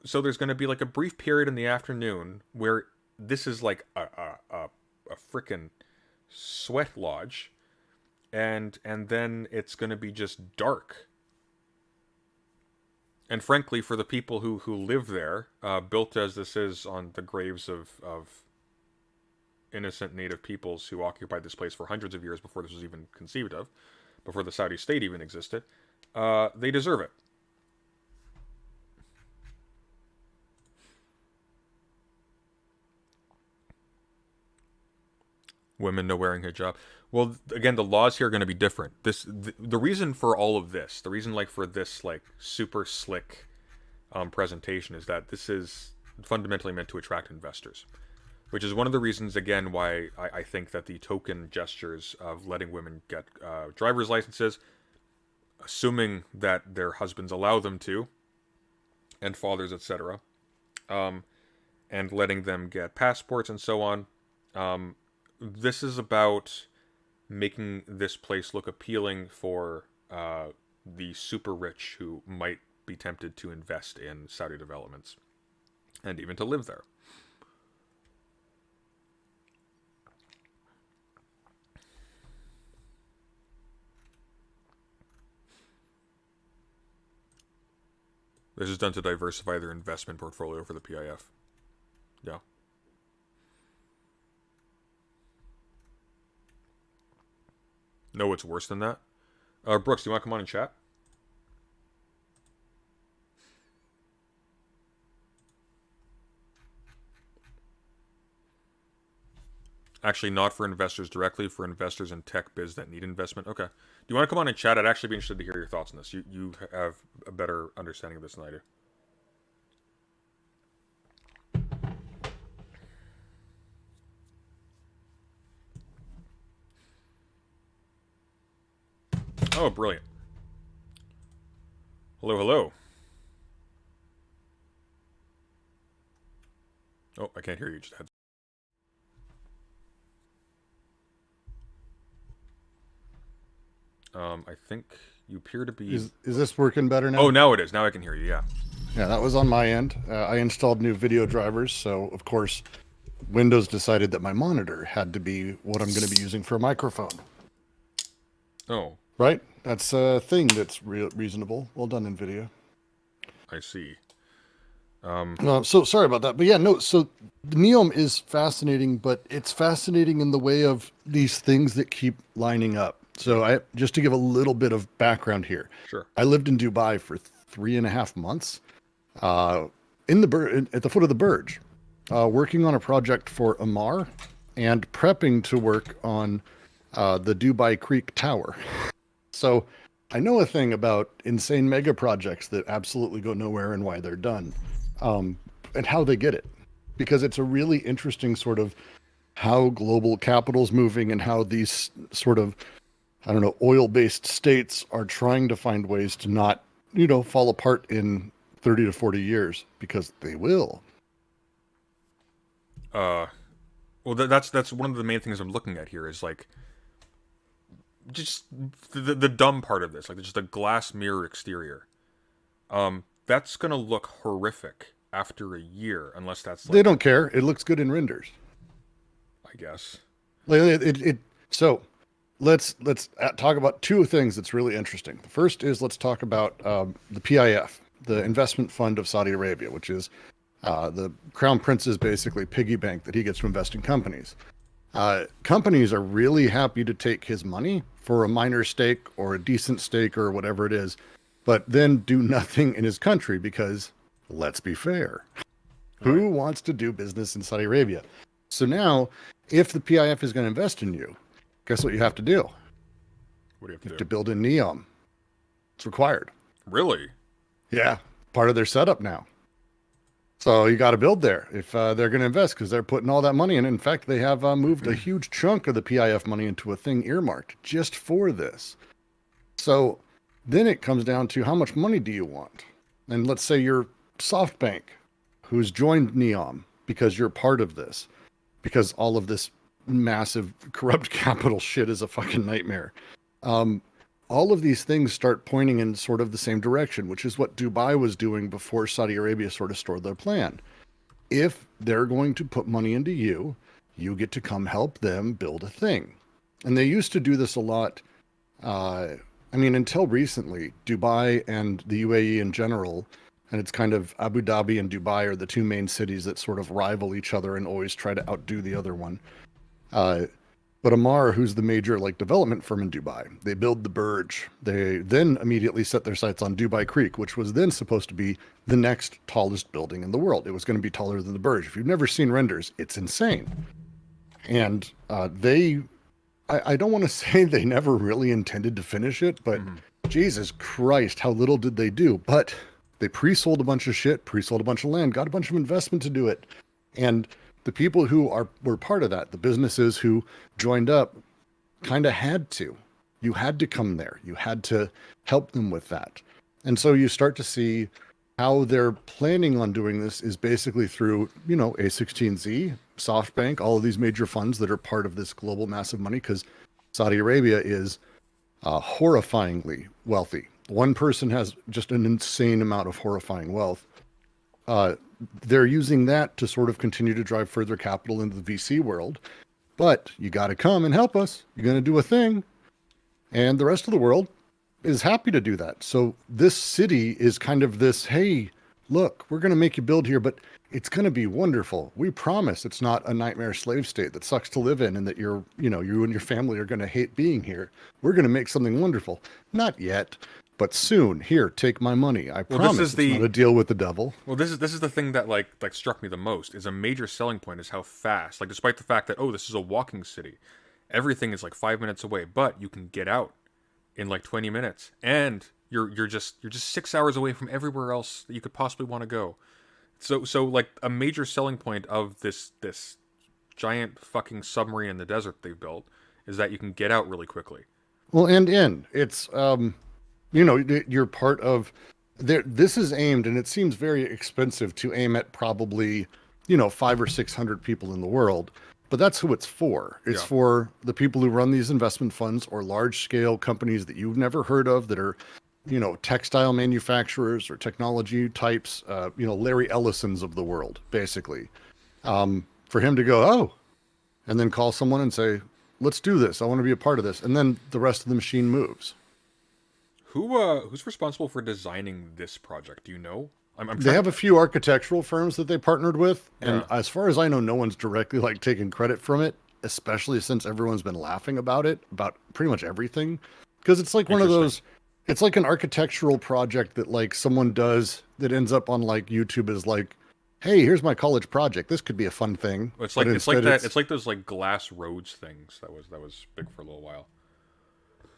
So there's going to be like a brief period in the afternoon where this is like a frickin' sweat lodge, and then it's going to be just dark. And frankly, for the people who live there, built as this is on the graves of innocent native peoples who occupied this place for hundreds of years before this was even conceived of, before the Saudi state even existed, they deserve it. Women no wearing hijab. Well, again, the laws here are going to be different. The reason for all of this, the reason for this super slick presentation is that this is fundamentally meant to attract investors, which is one of the reasons, again, why I think that the token gestures of letting women get driver's licenses, assuming that their husbands allow them to, and fathers, etc., and letting them get passports and so on. This is about making this place look appealing for the super rich who might be tempted to invest in Saudi developments and even to live there. This is done to diversify their investment portfolio for the PIF. Yeah. No, it's worse than that. Brooks, do you want to come on and chat? Actually, not for investors directly, for investors in tech biz that need investment. Okay. Do you want to come on and chat? I'd actually be interested to hear your thoughts on this. You have a better understanding of this than I do. Oh, brilliant. Hello, hello. Oh, I can't hear you. Just heads. I think you appear to be... Is this working better now? Oh, now it is. Now I can hear you, yeah. Yeah, that was on my end. I installed new video drivers, so of course, Windows decided that my monitor had to be what I'm going to be using for a microphone. Oh. Right? That's a thing that's reasonable. Well done, NVIDIA. I see. So sorry about that. But yeah, no, so the Neom is fascinating, but it's fascinating in the way of these things that keep lining up. So just to give a little bit of background here. Sure. I lived in Dubai for 3.5 months, at the foot of the Burj, working on a project for Amar and prepping to work on the Dubai Creek Tower. So I know a thing about insane mega projects that absolutely go nowhere and why they're done, and how they get it, because it's a really interesting sort of how global capital's moving and how these sort of, I don't know, oil-based states are trying to find ways to not, fall apart in 30 to 40 years, because they will. Well, that's one of the main things I'm looking at here is just the dumb part of this, just a glass mirror exterior. That's gonna look horrific after a year, unless that's they don't care. It looks good in renders, I guess. So let's talk about two things that's really interesting. The first is let's talk about the PIF, the investment fund of Saudi Arabia, which is the crown prince's basically piggy bank that he gets to invest in companies. Companies are really happy to take his money for a minor stake or a decent stake or whatever it is, but then do nothing in his country because, let's be fair, who wants to do business in Saudi Arabia? So now, if the PIF is going to invest in you, guess what you have to do? What do you have You to have do? to build a NEOM. It's required. Really? Yeah, part of their setup now. So you got to build there if they're going to invest because they're putting all that money in. In fact, they have moved a huge chunk of the PIF money into a thing earmarked just for this. So then it comes down to how much money do you want? And let's say you're SoftBank, who's joined NEOM because you're part of this, because all of this massive corrupt capital shit is a fucking nightmare. All of these things start pointing in sort of the same direction, which is what Dubai was doing before Saudi Arabia sort of stored their plan. If they're going to put money into you, you get to come help them build a thing. And they used to do this a lot. Until recently, Dubai and the UAE in general, and it's kind of Abu Dhabi and Dubai are the two main cities that sort of rival each other and always try to outdo the other one. But Amar, who's the major development firm in Dubai, they build the Burj. They then immediately set their sights on Dubai Creek, which was then supposed to be the next tallest building in the world. It was going to be taller than the Burj. If you've never seen renders, it's insane. And I don't want to say they never really intended to finish it, but Jesus Christ, how little did they do? But they pre-sold a bunch of shit, pre-sold a bunch of land, got a bunch of investment to do it. And the people who were part of that, the businesses who joined up, kind of had to. You had to come there. You had to help them with that. And so you start to see how they're planning on doing this is basically through, A16Z, SoftBank, all of these major funds that are part of this global massive money, because Saudi Arabia is horrifyingly wealthy. One person has just an insane amount of horrifying wealth. They're using that to sort of continue to drive further capital into the VC world. But you got to come and help us. You're going to do a thing. And the rest of the world is happy to do that. So this city is kind of this, hey, look, we're going to make you build here, but it's going to be wonderful. We promise it's not a nightmare slave state that sucks to live in and that you and your family are going to hate being here. We're going to make something wonderful. Not yet. But soon, here, take my money. I promise it's not a deal with the devil. Well, this is the thing that like struck me the most. Is a major selling point is how fast. Like, despite the fact that this is a walking city, everything is 5 minutes away, but you can get out in 20 minutes, and you're just 6 hours away from everywhere else that you could possibly want to go. So a major selling point of this giant fucking submarine in the desert they've built is that you can get out really quickly. Well, it's you're part of there. This is aimed, and it seems very expensive to aim at probably, 500 or 600 people in the world, but that's who it's for. It's for the people who run these investment funds or large scale companies that you've never heard of that are, textile manufacturers or technology types, Larry Ellisons of the world, basically, for him to go, and then call someone and say, let's do this. I want to be a part of this. And then the rest of the machine moves. Who's responsible for designing this project? Do you know? They have a few architectural firms that they partnered with, and as far as I know, no one's directly taking credit from it, especially since everyone's been laughing about it, about pretty much everything, because it's one of those. It's like an architectural project that someone does that ends up on YouTube as hey, here's my college project. This could be a fun thing. It's like that. It's like those glass roads things that was big for a little while.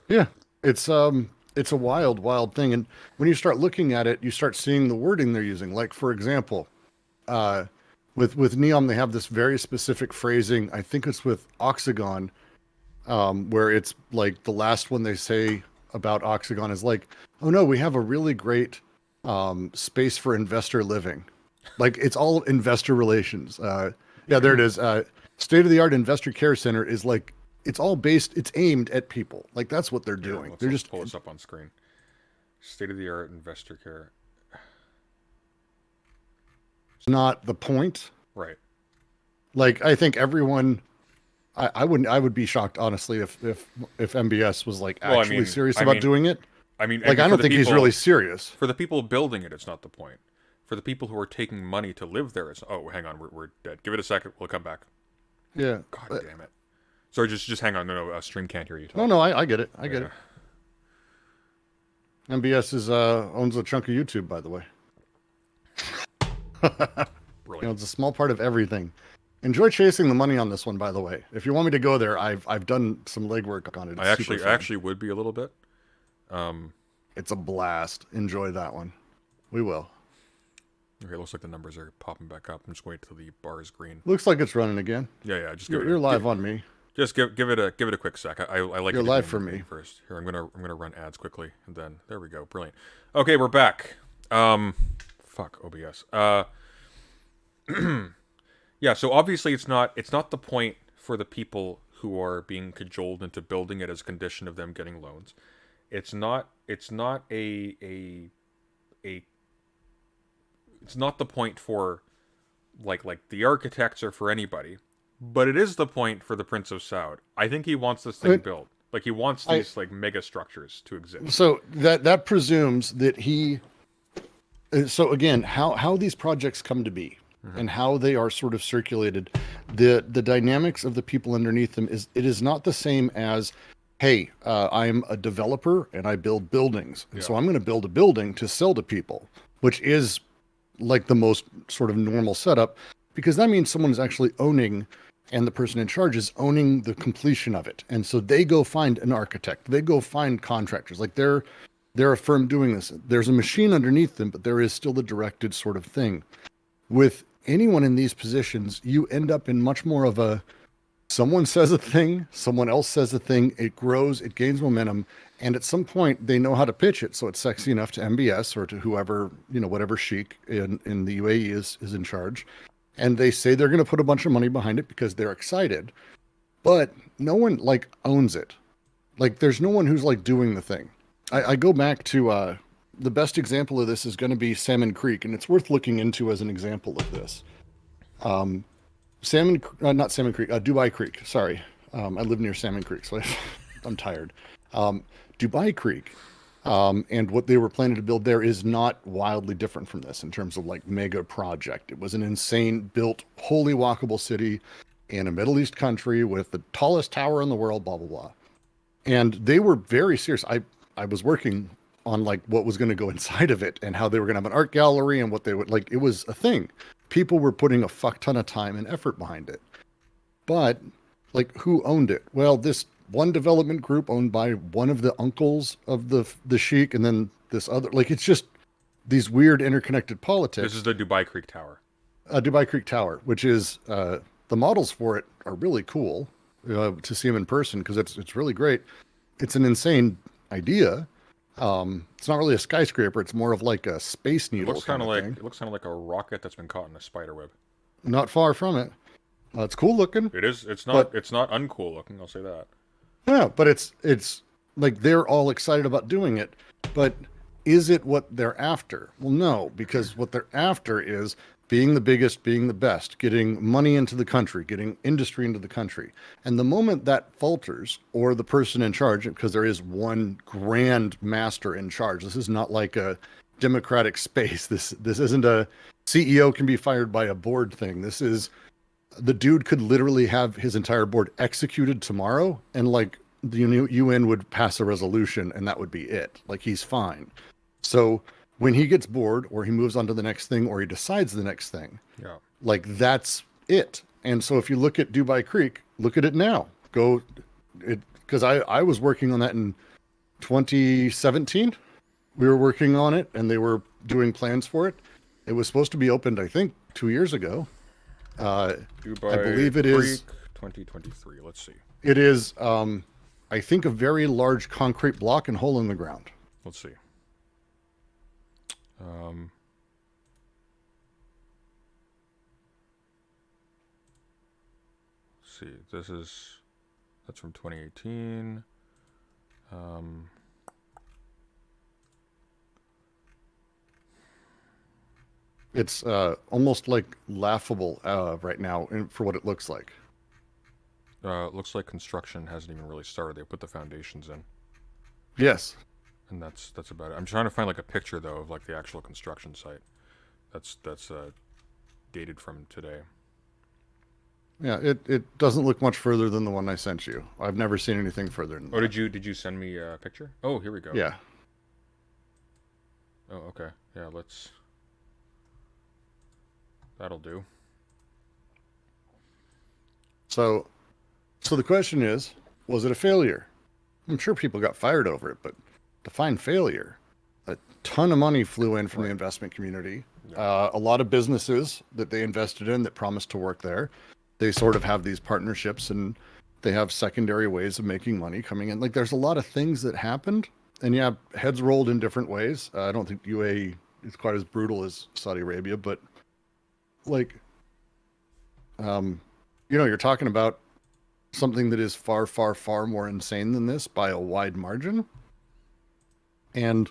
Yeah, it's a wild thing. And when you start looking at it, you start seeing the wording they're using. For example, with NEOM, they have this very specific phrasing. I think it's with Oxagon, where it's the last one they say about Oxagon is oh no, we have a really great space for investor living. It's all investor relations. Yeah, there it is. State-of-the-art investor care center is it's aimed at people. That's what they're doing. They're just pull this up on screen. State-of-the-art investor care. It's not the point. Right. I think everyone, I would be shocked, honestly, if MBS was actually serious about doing it. I don't think he's really serious. For the people building it, it's not the point. For the people who are taking money to live there, it's hang on, we're dead. Give it a second, we'll come back. Yeah. God damn it. Sorry, just hang on. No, stream can't hear you talk. No, I get it. I get it. MBS owns a chunk of YouTube, by the way. Brilliant. It's a small part of everything. Enjoy chasing the money on this one, by the way. If you want me to go there, I've done some legwork on it. I actually would be a little bit. It's a blast. Enjoy that one. We will. Okay, looks like the numbers are popping back up. I'm just waiting till the bar is green. Looks like it's running again. Yeah. Just You're live on me. Just give it a quick sec. I like You're it to live be for in me. green first. Here, I'm gonna run ads quickly, and then there we go. Brilliant. Okay, we're back. Fuck OBS. Yeah. So obviously, it's not the point for the people who are being cajoled into building it as a condition of them getting loans. It's not it's not the point for like the architects or for anybody, but it is the point for the Prince of Saud. I think he wants this thing built. Like he wants these like mega structures to exist. So that presumes that he. So again, how these projects come to be and how they are sort of circulated, the dynamics of the people underneath them is not the same as, hey, I'm a developer and I build buildings, and so I'm going to build a building to sell to people, which is like the most sort of normal setup, because that means someone's actually owning, and the person in charge is owning the completion of it. And so they go find an architect, they go find contractors, like they're a firm doing this. There's a machine underneath them, but there is still the directed sort of thing. With anyone in these positions, you end up in much more of a, someone says a thing, someone else says a thing, it grows, it gains momentum, and at some point they know how to pitch it so it's sexy enough to MBS or to whoever, whatever sheik in the UAE is in charge. And they say they're going to put a bunch of money behind it because they're excited, but no one like owns it. Like there's no one who's like doing the thing. I go back to the best example of this is going to be Salmon Creek, and it's worth looking into as an example of this. Not Salmon Creek, Dubai Creek. Sorry, I live near Salmon Creek, so I'm tired. Dubai Creek, and what they were planning to build there is not wildly different from this in terms of like mega project. It was an insane built, wholly walkable city in a Middle East country with the tallest tower in the world, blah, blah, blah. And they were very serious. I was working on like what was going to go inside of it and how they were going to have an art gallery and what they would like. It was a thing. People were putting a fuck ton of time and effort behind it. But like who owned it? Well, this one development group owned by one of the uncles of the sheik, and then this other, like it's just these weird interconnected politics. This is the Dubai Creek Tower. Dubai Creek Tower, which is the models for it are really cool to see them in person because it's really great. It's an insane idea. It's not really a skyscraper. It's more of like a space needle. It looks kind of like a rocket that's been caught in a spider web. Not far from it. It's cool looking. It is. It's not uncool looking. I'll say that. Yeah, but it's like they're all excited about doing it. But is it what they're after? Well, no, because what they're after is being the biggest, being the best, getting money into the country, getting industry into the country. And the moment that falters, or the person in charge, because there is one grand master in charge, this is not like a democratic space. This isn't a CEO can be fired by a board thing. This is, the dude could literally have his entire board executed tomorrow, and like the UN would pass a resolution and that would be it. Like he's fine. So when he gets bored, or he moves on to the next thing, or he decides the next thing, like that's it. And so if you look at Dubai Creek, look at it now. Because I was working on that in 2017. We were working on it, and they were doing plans for it. It was supposed to be opened, I think, 2 years ago. Dubai I believe it Creek, is 2023. Let's see. It is, I think, a very large concrete block and hole in the ground. Let's see. See, that's from 2018. It's almost like laughable right now for what it looks like. It looks like construction hasn't even really started. They put the foundations in. Yes. And that's about it. I'm trying to find like a picture though of like the actual construction site. That's dated from today. Yeah, it doesn't look much further than the one I sent you. I've never seen anything further than that. Oh, did you send me a picture? Oh, here we go. Yeah. Oh, okay. Yeah, that'll do. So the question is, was it a failure? I'm sure people got fired over it, but define failure. a ton of money flew in from the investment community. A lot of businesses that they invested in that promised to work there, they sort of have these partnerships and they have secondary ways of making money coming in. Like there's a lot of things that happened, and yeah, heads rolled in different ways. I don't think UAE is quite as brutal as Saudi Arabia, but like, you're talking about something that is far, far, far more insane than this by a wide margin. And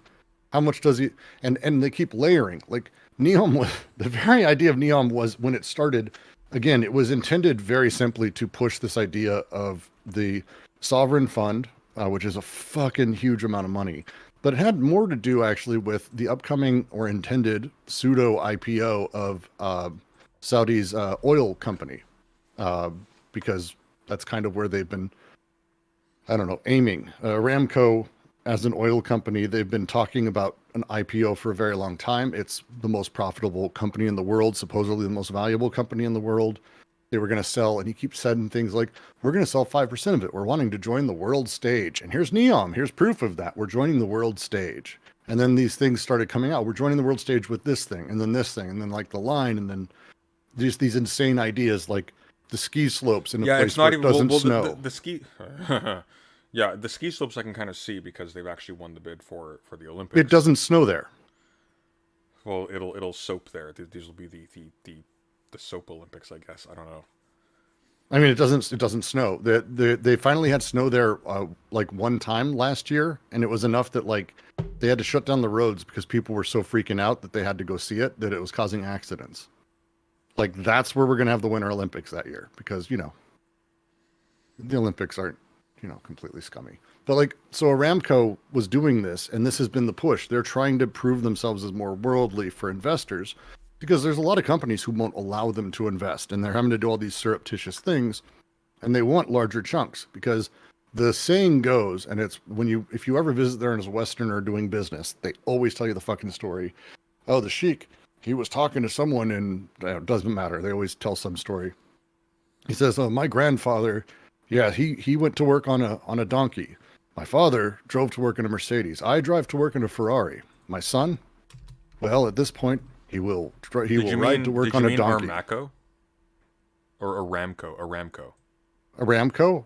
how much does he, and they keep layering. Like Neom was, the very idea of Neom was, when it started, again, it was intended very simply to push this idea of the sovereign fund, which is a fucking huge amount of money. But it had more to do actually with the upcoming or intended pseudo IPO of Saudi's oil company, because that's kind of where they've been, I don't know, aiming. Aramco, as an oil company, they've been talking about an IPO for a very long time. It's the most profitable company in the world, supposedly the most valuable company in the world. They were going to sell, and he keeps saying things like, we're going to sell 5% of it. We're wanting to join the world stage. And here's Neom. Here's proof of that. We're joining the world stage. And then these things started coming out. We're joining the world stage with this thing, and then this thing, and then like the line, and then just these insane ideas like the ski slopes in a place where it doesn't snow. The ski... Yeah, the ski slopes I can kind of see because they've actually won the bid for the Olympics. It doesn't snow there. Well, it'll soap there. These will be the soap Olympics, I guess. I don't know. I mean, it doesn't snow. They finally had snow there like one time last year, and it was enough that like they had to shut down the roads because people were so freaking out that they had to go see it, that it was causing accidents. Like that's where we're gonna have the Winter Olympics that year, because the Olympics aren't completely scummy. But like, so Aramco was doing this, and this has been the push. They're trying to prove themselves as more worldly for investors, because there's a lot of companies who won't allow them to invest, and they're having to do all these surreptitious things, and they want larger chunks, because the saying goes, and it's if you ever visit there as a Westerner doing business, they always tell you the fucking story. Oh, the sheik, he was talking to someone, and it doesn't matter. They always tell some story. He says, oh, my grandfather, yeah, he went to work on a donkey. My father drove to work in a Mercedes. I drive to work in a Ferrari. My son, well, at this point, he will ride to work on a donkey. Aramco? Or Aramco? Aramco?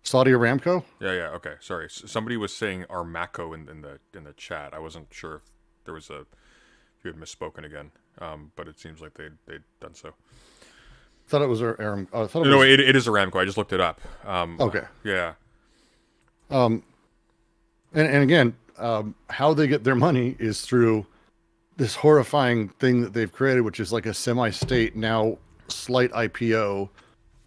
Saudi Aramco? Yeah. Okay, sorry. Somebody was saying Armaco in the chat. I wasn't sure if there was if you had misspoken again. But it seems like they'd done so. I thought it was Aramco. No, it is Aramco. I just looked it up. Okay. Yeah. And again, how they get their money is through this horrifying thing that they've created, which is like a semi-state now slight IPO.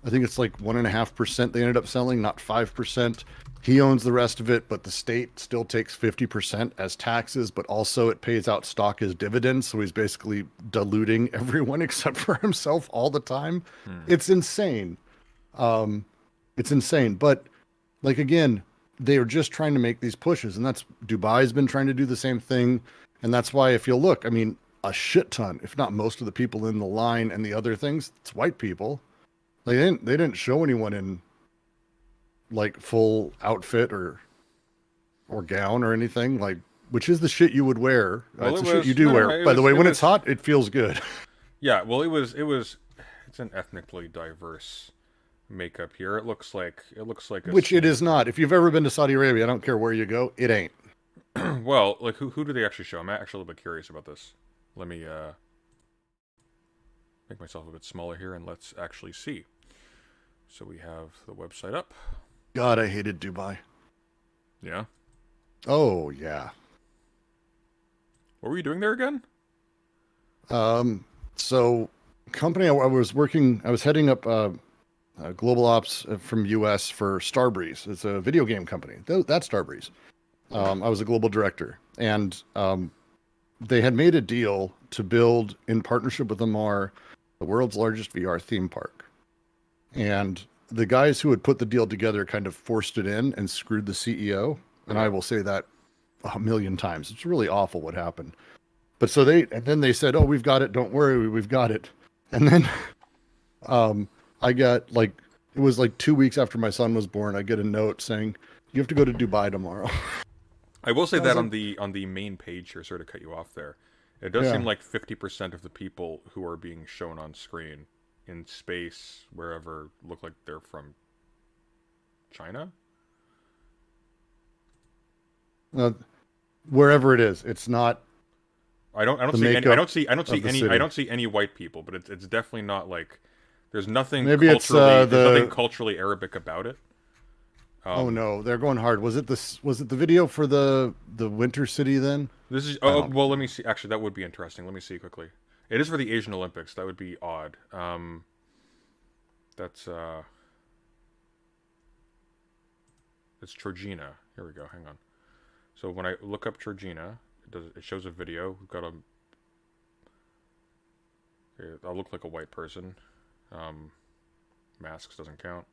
I think it's like 1.5% they ended up selling, not 5%. He owns the rest of it, but the state still takes 50% as taxes, but also it pays out stock as dividends. So he's basically diluting everyone except for himself all the time. It's insane. It's insane. But like, again, they are just trying to make these pushes, and that's Dubai's been trying to do the same thing. And that's why, if you look, I mean, a shit ton, if not most of the people in the line and the other things, it's white people. They didn't show anyone in like full outfit or gown or anything, like, which is the shit you would wear. Well, it's the shit you do wear. By the way, when it's hot, it feels good. Yeah, well, it's an ethnically diverse makeup here. It looks like which it is not. If you've ever been to Saudi Arabia, I don't care where you go, it ain't. Well, like who do they actually show? I'm actually a little bit curious about this. Let me make myself a bit smaller here, and let's actually see. So we have the website up. God, I hated Dubai. Yeah. Oh yeah. What were you doing there again? So company I was heading up global ops from US for Starbreeze. It's a video game company. That's Starbreeze. I was a global director, and they had made a deal to build, in partnership with Amar, the world's largest VR theme park. And the guys who had put the deal together kind of forced it in and screwed the CEO. And I will say that 1,000,000 times. It's really awful what happened. But then they said, oh, we've got it. Don't worry. We've got it. And then I got it was like 2 weeks after my son was born. I get a note saying, you have to go to Dubai tomorrow. I will say I was that like, on the main page here, sorry to cut you off there, it does yeah. seem like 50% of the people who are being shown on screen in space, wherever, look like they're from China. Uh, Wherever it is, it's not I don't the see any makeup I don't of see the any I city. don't see any white people, but it's definitely not like Maybe it's there's nothing the. culturally Arabic about it. Oh Um, no, they're going hard. Was it this? Was it the video for the Winter City? Then this is I oh don't. well, let me see. Actually, that would be interesting. Let me see quickly. It is for the Asian Olympics. That would be odd. That's it's Georgina. Here we go. Hang on. So when I look up Georgina, it shows a video. We've got a okay, I look like a white person. Um, Masks doesn't count.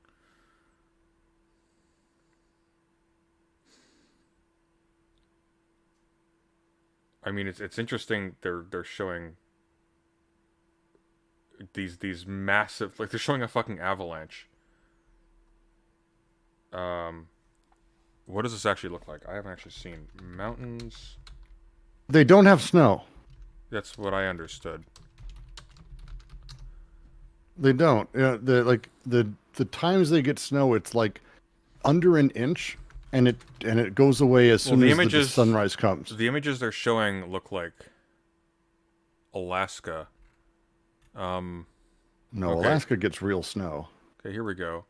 I mean, it's interesting. They're showing these massive, like they're showing a fucking avalanche. Um, what does this actually look like? I haven't actually seen mountains. They don't have snow. That's what I understood. They don't. The times they get snow, it's like under an inch, and it goes away as Well, soon the as the images sunrise comes. the images they're showing look like Alaska. No, okay. Alaska gets real snow. Okay, here we go.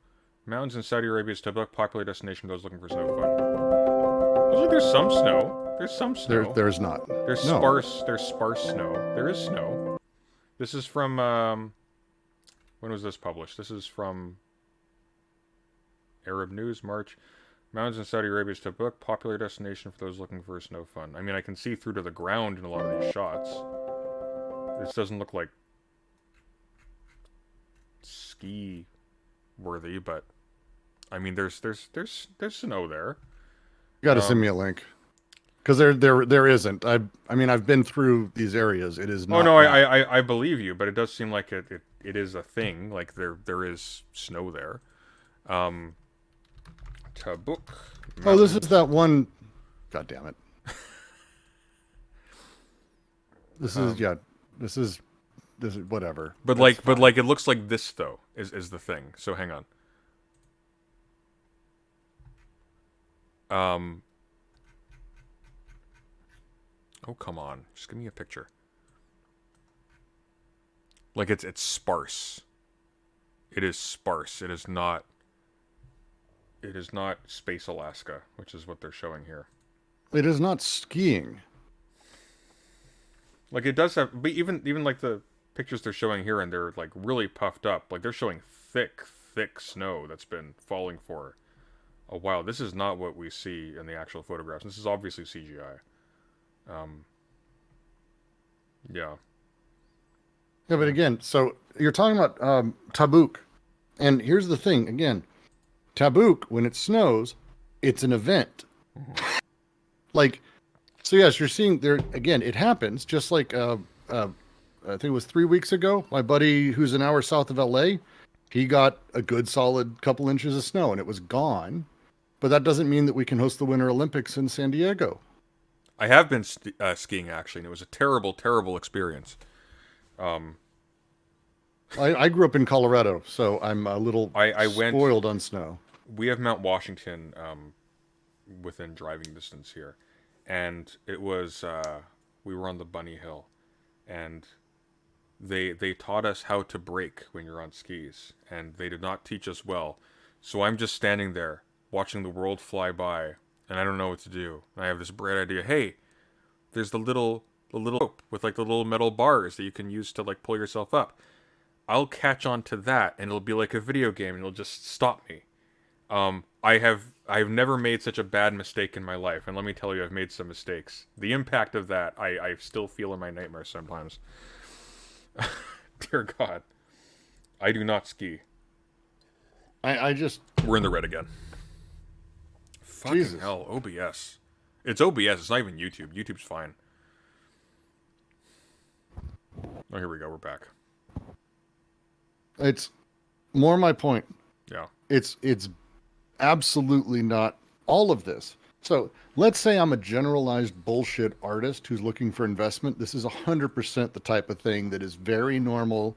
Mountains in Saudi Arabia's Tabuk, popular destination for those looking for snow fun. Looks like there's some snow. There's some snow. There's not. There's No. sparse snow. There is snow. This is from when was this published? This is from Arab News, March. Mountains in Saudi Arabia's Tabuk, popular destination for those looking for snow fun. I mean, I can see through to the ground in a lot of these shots. This doesn't look like ski worthy, but I mean, there's snow there. You got to send me a link, because there isn't. I mean, I've been through these areas. It is not. Oh no, that. I believe you, but it does seem like it is a thing. Like there is snow there. Tabuk. Oh, this is that one. God damn it. This is yeah. This is whatever. But That's like it looks like this though is the thing. So hang on. Oh come on, just give me a picture. Like it's sparse. It is sparse. It is not. It is not Space Alaska, which is what they're showing here. It is not skiing. Like it does have, but even like the pictures they're showing here, and they're like really puffed up. Like they're showing thick snow that's been falling for a while. This is not what we see in the actual photographs. This is obviously CGI. Yeah. Yeah, but again, so you're talking about Tabuk, and here's the thing. Again, Tabuk, when it snows, it's an event. Like, so yes, you're seeing there again. It happens just like I think it was 3 weeks ago. My buddy, who's an hour south of LA, he got a good solid couple inches of snow, and it was gone. But that doesn't mean that we can host the Winter Olympics in San Diego. I have been skiing actually, and it was a terrible experience. I grew up in Colorado, so I'm a little I went. spoiled on snow. We have Mount Washington within driving distance here, and it was we were on the Bunny Hill, and they taught us how to brake when you're on skis, and they did not teach us well. So I'm just standing there watching the world fly by, and I don't know what to do. And I have this bright idea. Hey, there's the little rope with like the little metal bars that you can use to like pull yourself up. I'll catch on to that, and it'll be like a video game, and it'll just stop me. I've never made such a bad mistake in my life, and let me tell you, I've made some mistakes. The impact of that, I still feel in my nightmares sometimes. Dear God, I do not ski. I just We're in the red again. Fucking Jesus. hell, OBS. It's OBS. It's not even YouTube. YouTube's fine. Oh, here we go. We're back. It's more my point. Yeah. It's absolutely not all of this. So let's say I'm a generalized bullshit artist who's looking for investment. This is 100% the type of thing that is very normal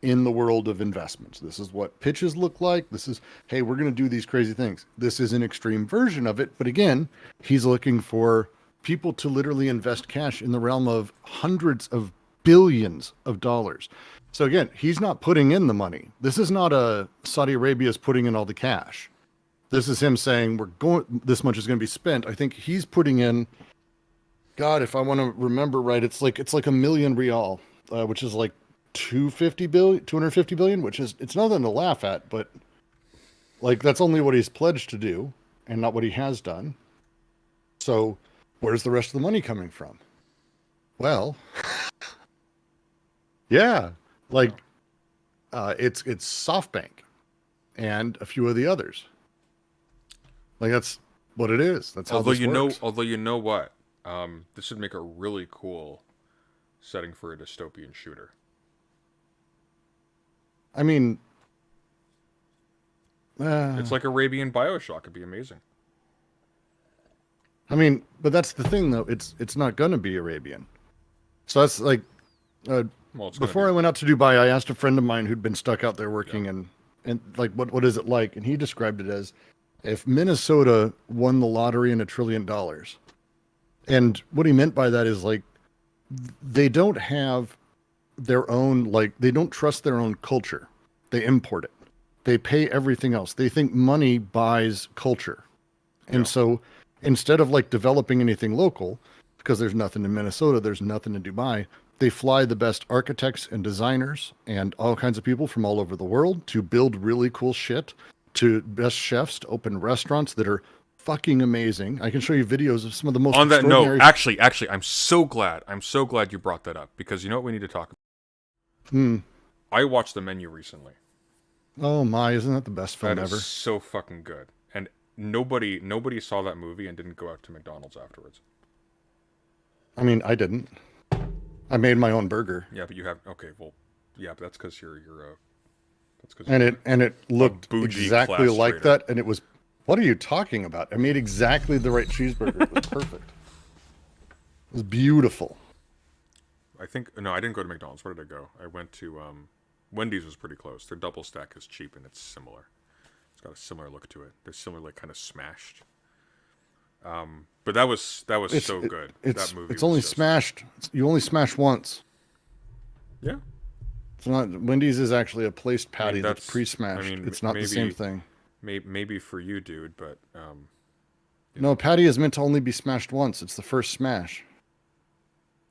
in the world of investments. This is what pitches look like. This is, hey, we're going to do these crazy things. This is an extreme version of it. But again, he's looking for people to literally invest cash in the realm of hundreds of billions of dollars. So again, he's not putting in the money. This is not a Saudi Arabia's putting in all the cash. This is him saying this much is going to be spent. I think he's putting in, God, if I want to remember right, it's like a million real, which is like 250 billion, which is, it's nothing to laugh at, but like that's only what he's pledged to do and not what he has done. So where's the rest of the money coming from? Well, yeah, like it's SoftBank and a few of the others. Like that's what it is. That's how although this works. Although you know what, this would make a really cool setting for a dystopian shooter. I mean, It's like Arabian BioShock. It'd be amazing. I mean, but that's the thing though. It's not going to be Arabian. So that's like, Well, it's gonna before be- I went out to Dubai, I asked a friend of mine who'd been stuck out there working and like, what is it like? And he described it as if Minnesota won the lottery in $1 trillion. And what he meant by that is like, they don't have their own, like, they don't trust their own culture. They import it. They pay everything else. They think money buys culture. And so instead of like developing anything local, because there's nothing in Minnesota, there's nothing in Dubai, they fly the best architects and designers and all kinds of people from all over the world to build really cool shit, to best chefs to open restaurants that are fucking amazing. I can show you videos of some of the most On that note, extraordinary... actually, I'm so glad you brought that up, because you know what we need to talk about? I watched The Menu recently. Oh my, isn't that the best film That is ever? so fucking good. And nobody saw that movie and didn't go out to McDonald's afterwards. I mean, I didn't. I made my own burger. Yeah, but you have okay. Well, yeah, but that's because you're that's because And it looked bougie exactly class like trader. that, and it was... What are you talking about? I made exactly the right cheeseburger. It was perfect. It was beautiful. I think no, I didn't go to McDonald's. Where did I go? I went to Wendy's. Was pretty close. Their double stack is cheap and it's similar. It's got a similar look to it. They're similarly kind of smashed. But that was so good. That movie. It's only was just- smashed. You only smash once. Yeah. It's not... Wendy's is actually a placed patty mean, that's that's- pre-smashed. I mean, it's not the same maybe- thing. Maybe for you, dude, but No, patty is meant to only be smashed once. It's the first smash.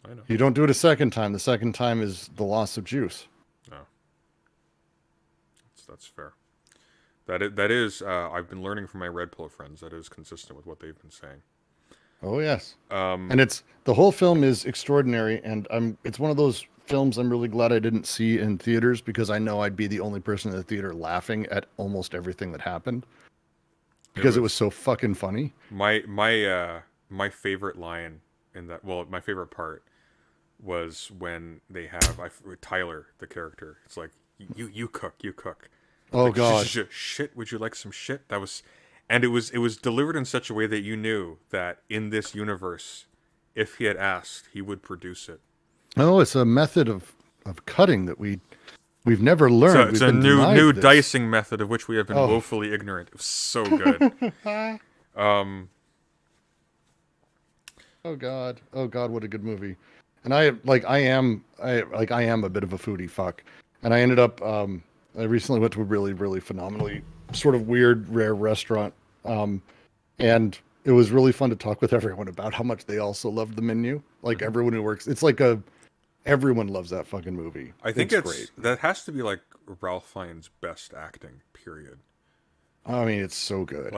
I know. You don't do it a second time. The second time is the loss of juice. No. That's fair. That is I've been learning from my Red Pill friends. That is consistent with what they've been saying. Oh yes. And it's... the whole film is extraordinary, and it's one of those films I'm really glad I didn't see in theaters, because I know I'd be the only person in the theater laughing at almost everything that happened, because it was so fucking funny. My favorite line in that, well, my favorite part was when they have Tyler, the character. It's like you cook. Oh like, god. Shit, would you like some shit? That was, and it was delivered in such a way that you knew that in this universe, if he had asked, he would produce it. Oh, it's a method of cutting that we've never learned. So it's We've a been new denied this. dicing method of which we have been Oh. woefully ignorant. It was so good. Oh god, what a good movie. And I am a bit of a foodie fuck, and I ended up I recently went to a really, really phenomenally sort of weird, rare restaurant, and it was really fun to talk with everyone about how much they also loved The Menu. Like everyone who works, it's like everyone loves that fucking movie. I think it's great. great. That has to be like Ralph Fiennes' best acting. Period. I mean, it's so good.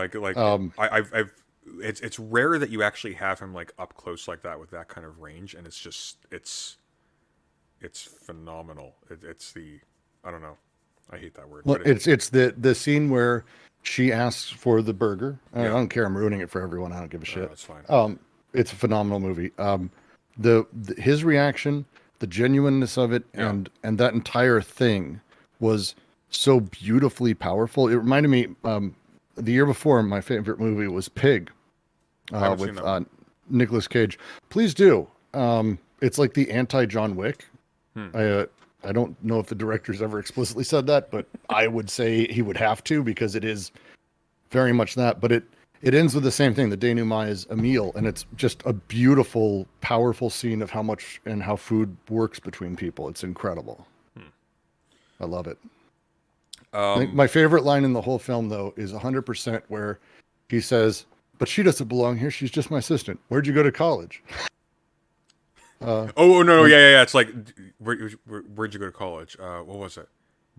It's rare that you actually have him like up close like that with that kind of range, and it's phenomenal. It's the, I don't know, I hate that word. Well, but it's the scene where she asks for the burger. I don't care. I'm ruining it for everyone. I don't give a shit. That's fine. It's a phenomenal movie. His reaction, the genuineness of it, and that entire thing was so beautifully powerful. It reminded me, the year before, my favorite movie was Pig, I haven't seen with that one. Nicolas Cage. Please do. It's like the anti John Wick. Hmm. I don't know if the director's ever explicitly said that, but I would say he would have to because it is very much that. But it ends with the same thing. The denouement is a meal, and it's just a beautiful, powerful scene of how much and how food works between people. It's incredible. Hmm. I love it. I think Um, my favorite line in the whole film, though, is 100% where he says, "But she doesn't belong here. She's just my assistant. Where'd you go to college?" oh no, When yeah. It's like, where'd you go to college? What was it?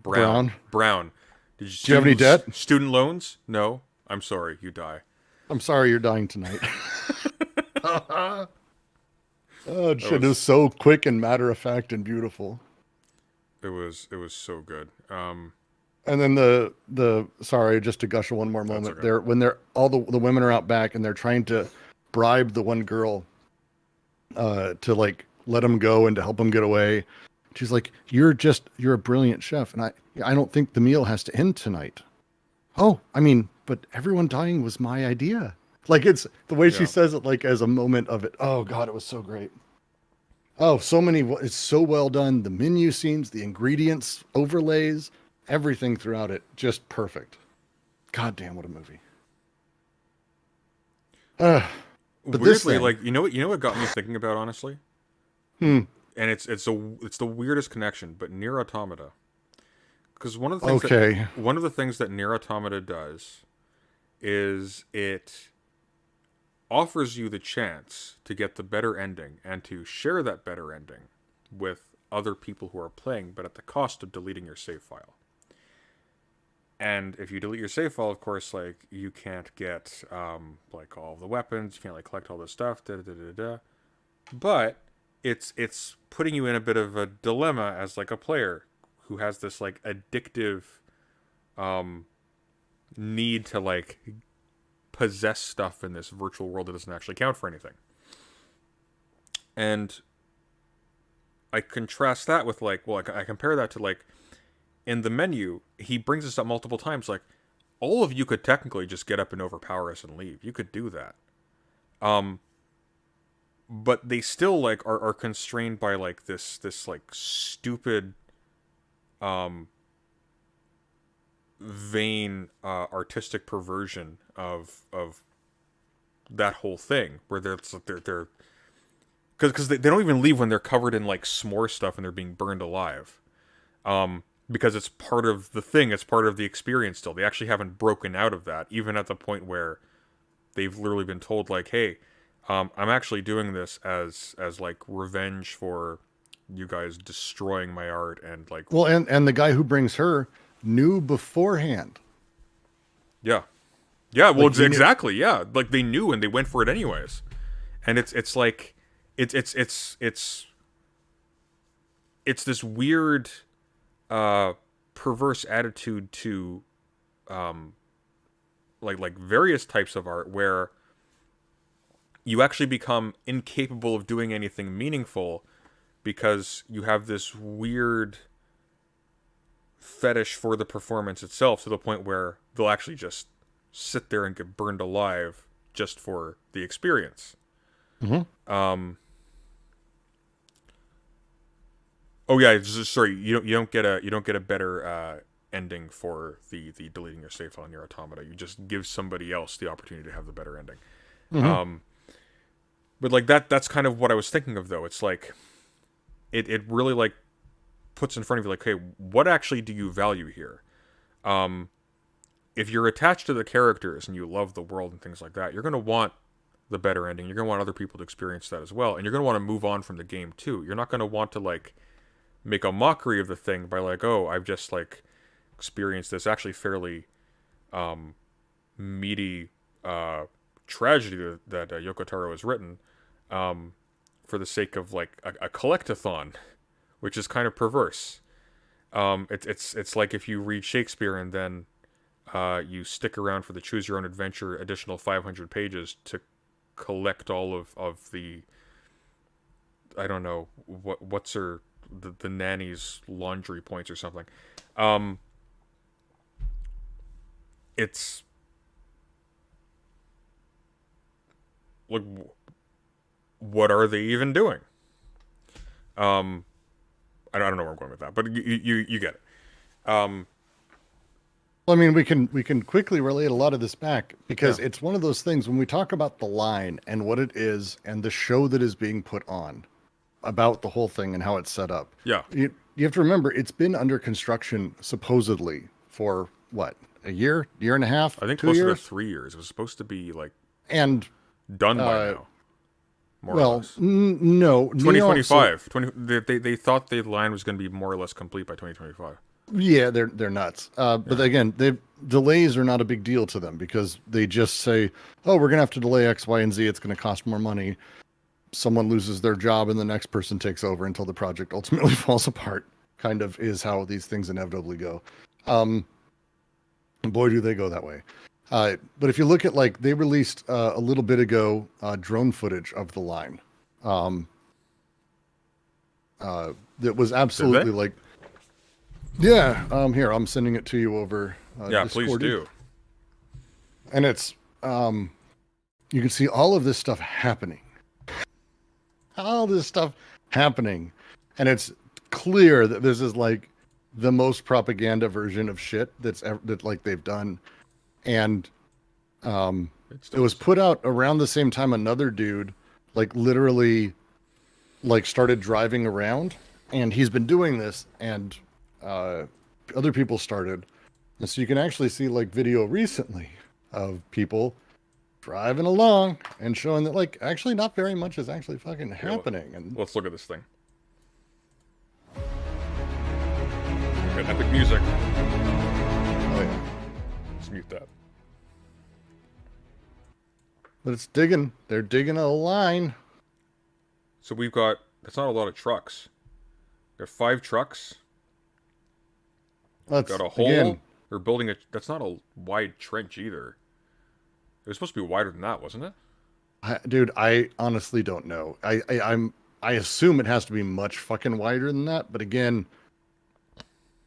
Brown. Brown, Brown. Did you do you have any debt? student loans? No. I'm sorry, you die. I'm sorry you're dying tonight. Oh, That shit. It was was so quick and matter of fact and beautiful. it was so good. And then the sorry, just to gush one more That's moment. okay. They're when they're all the women are out back and they're trying to bribe the one girl to like let him go and to help him get away. She's like, you're a brilliant chef, and I don't think the meal has to end tonight. Oh, I mean, but everyone dying was my idea. Like it's the way she Yeah. says it, like as a moment of it. Oh God, it was so great. Oh, so many. It's so well done. The menu scenes, the ingredients, overlays, everything throughout it, just perfect. God damn, what a movie. Uh, but this Weirdly, thing, like you know what got me thinking about honestly, hmm, and it's the weirdest connection, but Near Automata, because okay, one of the things that Near Automata does is it offers you the chance to get the better ending and to share that better ending with other people who are playing, but at the cost of deleting your save file. And if you delete your save file, of course, like you can't get like all the weapons, you can't like collect all this stuff, da da da da. But it's putting you in a bit of a dilemma as like a player who has this like addictive um, need to like possess stuff in this virtual world that doesn't actually count for anything. And I contrast that with like, well, I compare that to like in the menu, he brings us up multiple times. Like, all of you could technically just get up and overpower us and leave. You could do that. Um, but they still like are constrained by like this like stupid, um, vain artistic perversion of that whole thing where they're because they don't even leave when they're covered in like s'more stuff and they're being burned alive. Because it's part of the thing, it's part of the experience still. They actually haven't broken out of that, even at the point where they've literally been told, like, hey, I'm actually doing this as like revenge for you guys destroying my art and like well, and the guy who brings her knew beforehand. yeah. Yeah, well Like he knew. exactly, yeah. Like they knew and they went for it anyways. And it's like it's this weird perverse attitude to um like various types of art where you actually become incapable of doing anything meaningful because you have this weird fetish for the performance itself to the point where they'll actually just sit there and get burned alive just for the experience. Mhm. Um oh yeah, sorry, you don't get a better ending for the deleting your save file in your automata. You just give somebody else the opportunity to have the better ending. Mhm. Um but like that's kind of what I was thinking of though. It's like it really like puts in front of you like, hey, what actually do you value here? Um, if you're attached to the characters and you love the world and things like that, you're gonna want the better ending. You're gonna want other people to experience that as well, and you're gonna want to move on from the game too. You're not gonna want to like make a mockery of the thing by like, oh, I've just like experienced this actually fairly meaty tragedy that Yoko Taro has written for the sake of like a collectathon, which is kind of perverse. It's like if you read Shakespeare and then you stick around for the Choose Your Own Adventure additional 500 pages to collect all of the I don't know what's her the nanny's laundry points or something. Um, it's like, what are they even doing? I don't know where I'm going with that, but you get it. Well, I mean, we can quickly relate a lot of this back because Yeah. it's one of those things when we talk about the line and what it is and the show that is being put on about the whole thing and how it's set up. Yeah. You have to remember it's been under construction supposedly for what, a year and a half, I think 2 closer years, to 3 years. It was supposed to be like and done by now, more or well, less. no, Neon, so 2025. They thought the line was going to be more or less complete by 2025. yeah, they're nuts. But again, delays are not a big deal to them because they just say, "Oh, we're gonna have to delay X, Y, and Z. It's gonna cost more money." Someone loses their job, and the next person takes over until the project ultimately falls apart. Kind of is how these things inevitably go. And boy, do they go that way. But if you look at like they released a little bit ago drone footage of the line, that was absolutely like. Yeah, here I'm sending it to you over. Yeah, please Discord. do. And it's you can see all of this stuff happening, and it's clear that this is like the most propaganda version of shit that like they've done, and it was put out around the same time another dude like literally like started driving around, and he's been doing this and. Other people started, and so you can actually see like video recently of people driving along and showing that like actually not very much is actually fucking happening. And Let's look at this thing. Got epic music. oh yeah, Let's mute that. but it's digging. They're digging a line. So we've got, that's not a lot of trucks. We've got 5 trucks. That's Got a hole. again. They're building that's not a wide trench either. It was supposed to be wider than that, wasn't it? Dude, I honestly don't know. I assume it has to be much fucking wider than that. But again,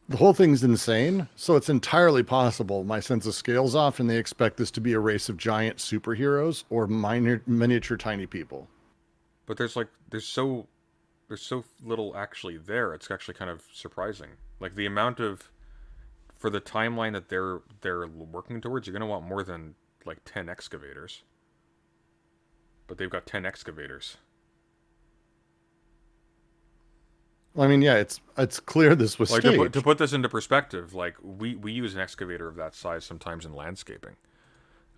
the whole thing's insane. So it's entirely possible my sense of scale's off, and they expect this to be a race of giant superheroes or miniature tiny people. But there's so little actually there. It's actually kind of surprising. Like the amount of, for the timeline that they're working towards, you're gonna want more than like 10 excavators. But they've got 10 excavators. Well, I mean, yeah, it's clear this was Like staged. to put this into perspective, like we use an excavator of that size sometimes in landscaping,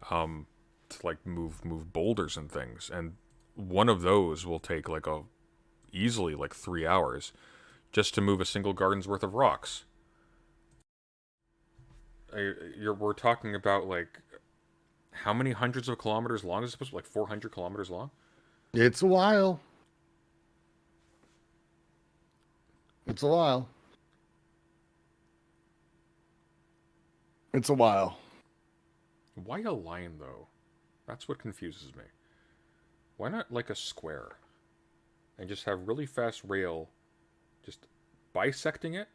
to like move boulders and things, and one of those will take like easily like 3 hours, just to move a single garden's worth of rocks. We're talking about like how many hundreds of kilometers long is it supposed to be? Like 400 kilometers long? It's a while. It's a while. It's a while. Why a line though? That's what confuses me. Why not like a square? And just have really fast rail just bisecting it?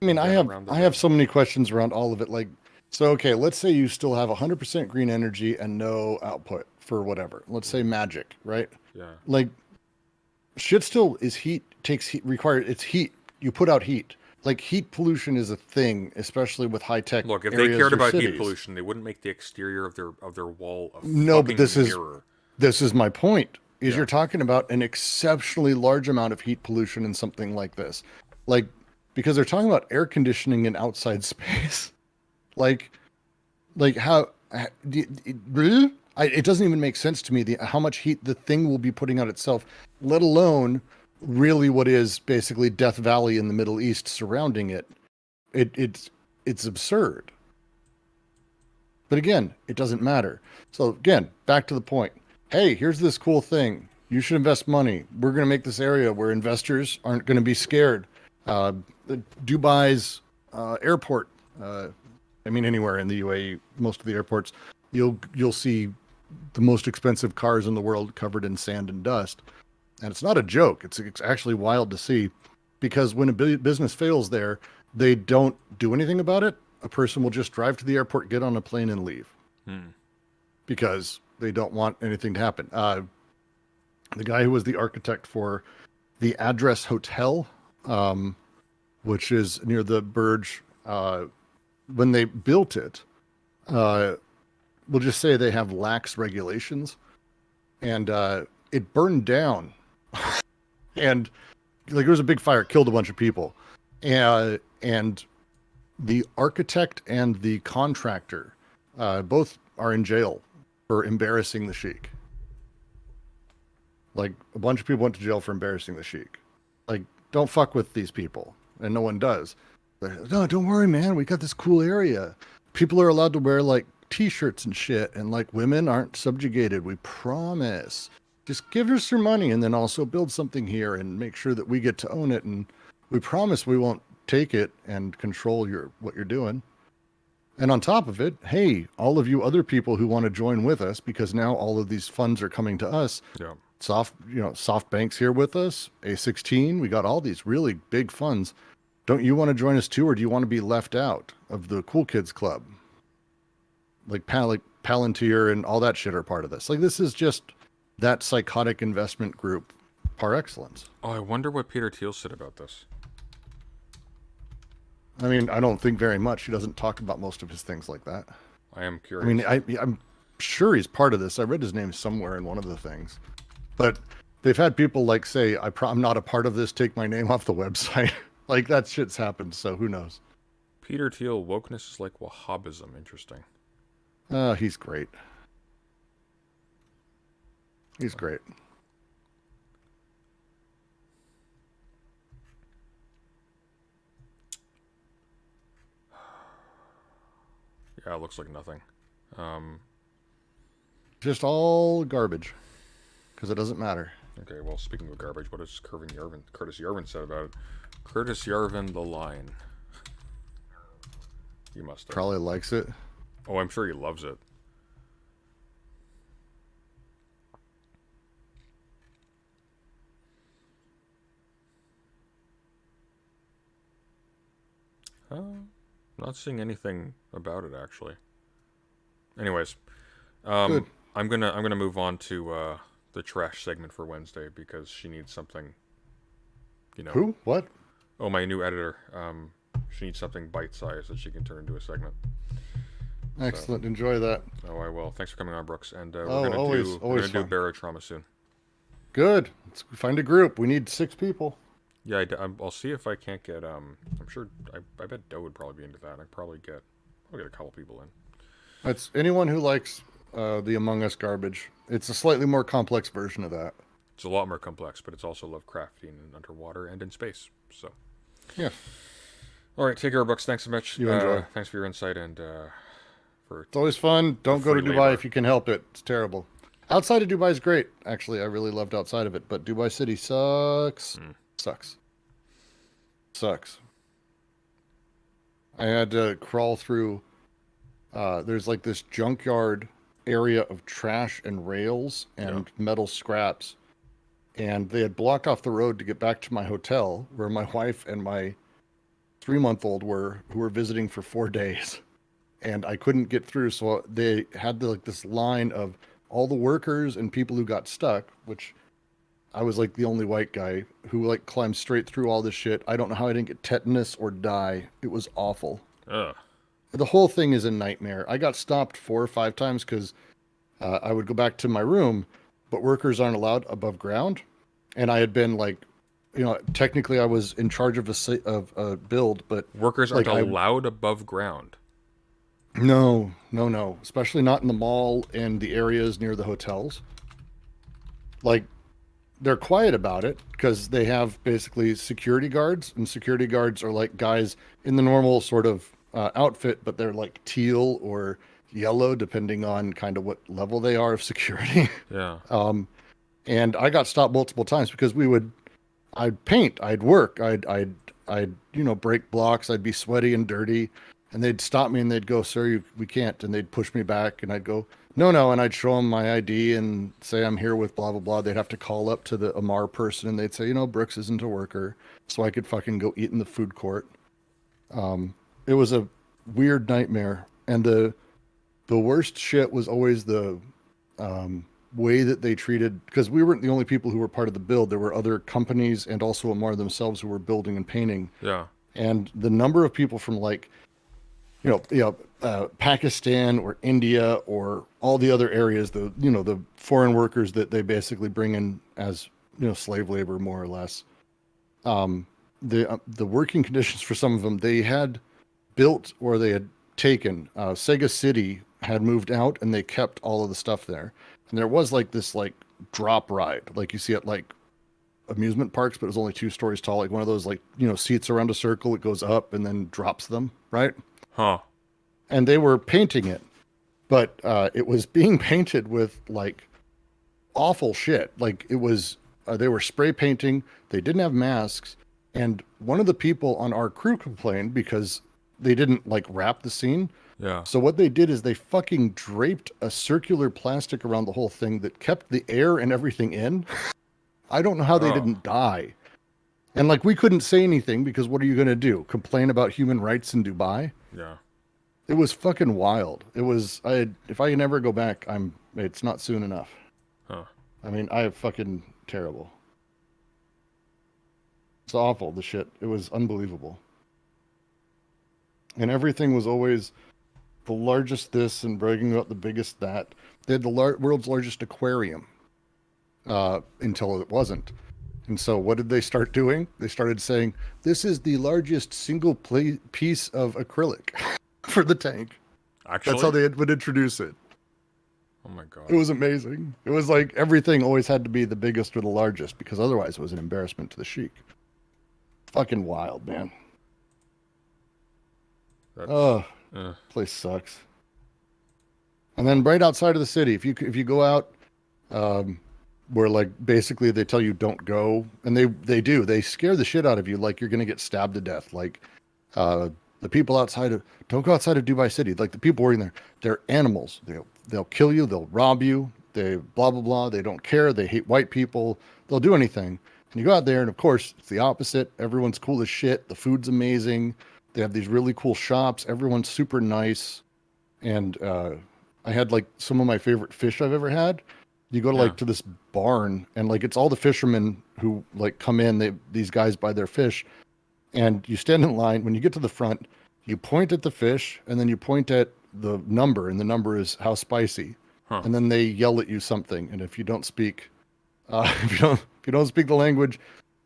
I mean, Then around the I have rim. so many questions around all of it. Like, so okay, let's say you still have 100% green energy and no output for whatever. Let's say magic, right? Yeah. Like, shit still is heat, takes heat, required. It's heat. You put out heat. Like, heat pollution is a thing, especially with high tech. Look, if they cared about heat pollution, they wouldn't make the exterior of their wall a No, but fucking this is mirror. this is my point. Is Yeah. you're talking about an exceptionally large amount of heat pollution in something like this, like because they're talking about air conditioning in outside space, like how it doesn't even make sense to me how much heat the thing will be putting out itself, let alone really what is basically Death Valley in the Middle East surrounding it. It's absurd. But again, it doesn't matter. So again, back to the point. Hey, here's this cool thing. You should invest money. We're going to make this area where investors aren't going to be scared. Dubai's airport. I mean, anywhere in the UAE, most of the airports, you'll see the most expensive cars in the world covered in sand and dust. And it's not a joke. It's actually wild to see, because when a business fails there, they don't do anything about it. A person will just drive to the airport, get on a plane, and leave. Because They don't want anything to happen. The guy who was the architect for the Address Hotel, which is near the Burge, when they built it, we'll just say they have lax regulations, and it burned down, and like there was a big fire, killed a bunch of people, and the architect and the contractor both are in jail for embarrassing the sheik. Like a bunch of people went to jail for embarrassing the sheik. Like, don't fuck with these people, and no one does. No, don't worry, man. We got this cool area. People are allowed to wear like t-shirts and shit, and like women aren't subjugated. We promise. Just give us your money, and then also build something here, and make sure that we get to own it. And we promise we won't take it and control what you're doing. And on top of it, hey, all of you other people who want to join with us, because now all of these funds are coming to us. Yeah. SoftBank's here with us. A16, we got all these really big funds. Don't you want to join us too, or do you want to be left out of the cool kids club? Like Palantir and all that shit are part of this. Like, this is just that psychotic investment group par excellence. Oh, I wonder what Peter Thiel said about this. I mean, I don't think very much. He doesn't talk about most of his things like that. I am curious. I mean, I'm sure he's part of this. I read his name somewhere in one of the things. But they've had people like say, I'm not a part of this, take my name off the website. Like, that shit's happened, so who knows? Peter Thiel, wokeness is like Wahhabism. Interesting. He's great. He's great. Yeah, it looks like nothing. Just all garbage. Because it doesn't matter. Okay, well, speaking of garbage, what has Curtis Yarvin said about it? Curtis Yarvin, the Line. You must have. Probably likes it. Oh, I'm sure he loves it. Not seeing anything about it, actually. Anyways, Good. I'm gonna move on to the trash segment for Wednesday, because she needs something. Who? What? Oh, my new editor. She needs something bite-sized that she can turn into a segment. Excellent. So, enjoy that. Oh, I will. Thanks for coming on, Brooks. And we're always gonna do barotrauma soon. Good. Let's find a group. We need 6 people. Yeah, I'll see if I can't get. I'm sure. I bet Doe would probably be into that. I'll get a couple people in. That's anyone who likes the Among Us garbage. It's a slightly more complex version of that. It's a lot more complex, but it's also Lovecraftian and underwater and in space. So. Yeah. All right, take care, Brooks. Thanks so much. You enjoy. Thanks for your insight and for. It's always fun. Don't go to Dubai labor. if you can help it. It's terrible. Outside of Dubai is great. Actually, I really loved outside of it, but Dubai City sucks. Sucks. I had to crawl through. There's like this junkyard area of trash and rails and metal scraps, and they had blocked off the road to get back to my hotel where my wife and my 3-month-old who were visiting for 4 days, and I couldn't get through. So they had this line of all the workers and people who got stuck, which I was like the only white guy who like climbed straight through all this shit. I don't know how I didn't get tetanus or die. It was awful. Ugh. The whole thing is a nightmare. I got stopped 4 or 5 times because I would go back to my room, but workers aren't allowed above ground. And I had been like, technically I was in charge of a build, but workers aren't allowed above ground. No. Especially not in the mall and the areas near the hotels. Like, they're quiet about it because they have basically security guards, and security guards are like guys in the normal sort of outfit, but they're like teal or yellow depending on kind of what level they are of security. Yeah. And I got stopped multiple times because I'd paint, I'd work, I'd break blocks, I'd be sweaty and dirty, and they'd stop me and they'd go, "Sir, we can't," and they'd push me back, and I'd go, No, and I'd show them my ID and say I'm here with blah, blah, blah. They'd have to call up to the Amar person, and they'd say, Brooks isn't a worker, so I could fucking go eat in the food court. It was a weird nightmare, and the worst shit was always the way that they treated, because we weren't the only people who were part of the build. There were other companies and also Amar themselves who were building and painting. Yeah. And the number of people from like, Pakistan or India or all the other areas, the foreign workers that they basically bring in as, slave labor, more or less. The working conditions for some of them, they had built or they had taken. Sega City had moved out and they kept all of the stuff there. And there was like this like drop ride, like you see at like amusement parks, but it was only 2 stories tall, like one of those like, seats around a circle. It goes up and then drops them, right? Huh. And they were painting it, but it was being painted with like awful shit. Like it was, they were spray painting. They didn't have masks. And one of the people on our crew complained because they didn't like wrap the scene. Yeah. So what they did is they fucking draped a circular plastic around the whole thing that kept the air and everything in. I don't know how they didn't die. And like, we couldn't say anything because what are you going to do? Complain about human rights in Dubai? Yeah. It was fucking wild. It was, if I can ever go back, it's not soon enough. Huh. I mean, I have fucking terrible. It's awful, the shit. It was unbelievable. And everything was always the largest this and bragging about the biggest that. They had the world's largest aquarium until it wasn't. And so what did they start doing? They started saying, this is the largest single piece of acrylic for the tank. Actually? That's how they would introduce it. Oh my god. It was amazing. It was like everything always had to be the biggest or the largest because otherwise it was an embarrassment to the sheik. Fucking wild, man. Place sucks. And then right outside of the city, if you go out, where like basically they tell you don't go, and they scare the shit out of you like you're gonna get stabbed to death. Like the people don't go outside of Dubai City. Like the people working there, they're animals. They'll kill you. They'll rob you. They blah blah blah. They don't care. They hate white people. They'll do anything. And you go out there, and of course it's the opposite. Everyone's cool as shit. The food's amazing. They have these really cool shops. Everyone's super nice. And I had like some of my favorite fish I've ever had. You go to like to this barn, and like it's all the fishermen who like come in. These guys buy their fish, and you stand in line. When you get to the front, you point at the fish, and then you point at the number, and the number is how spicy. And then they yell at you something, and if you don't speak, if you don't speak the language,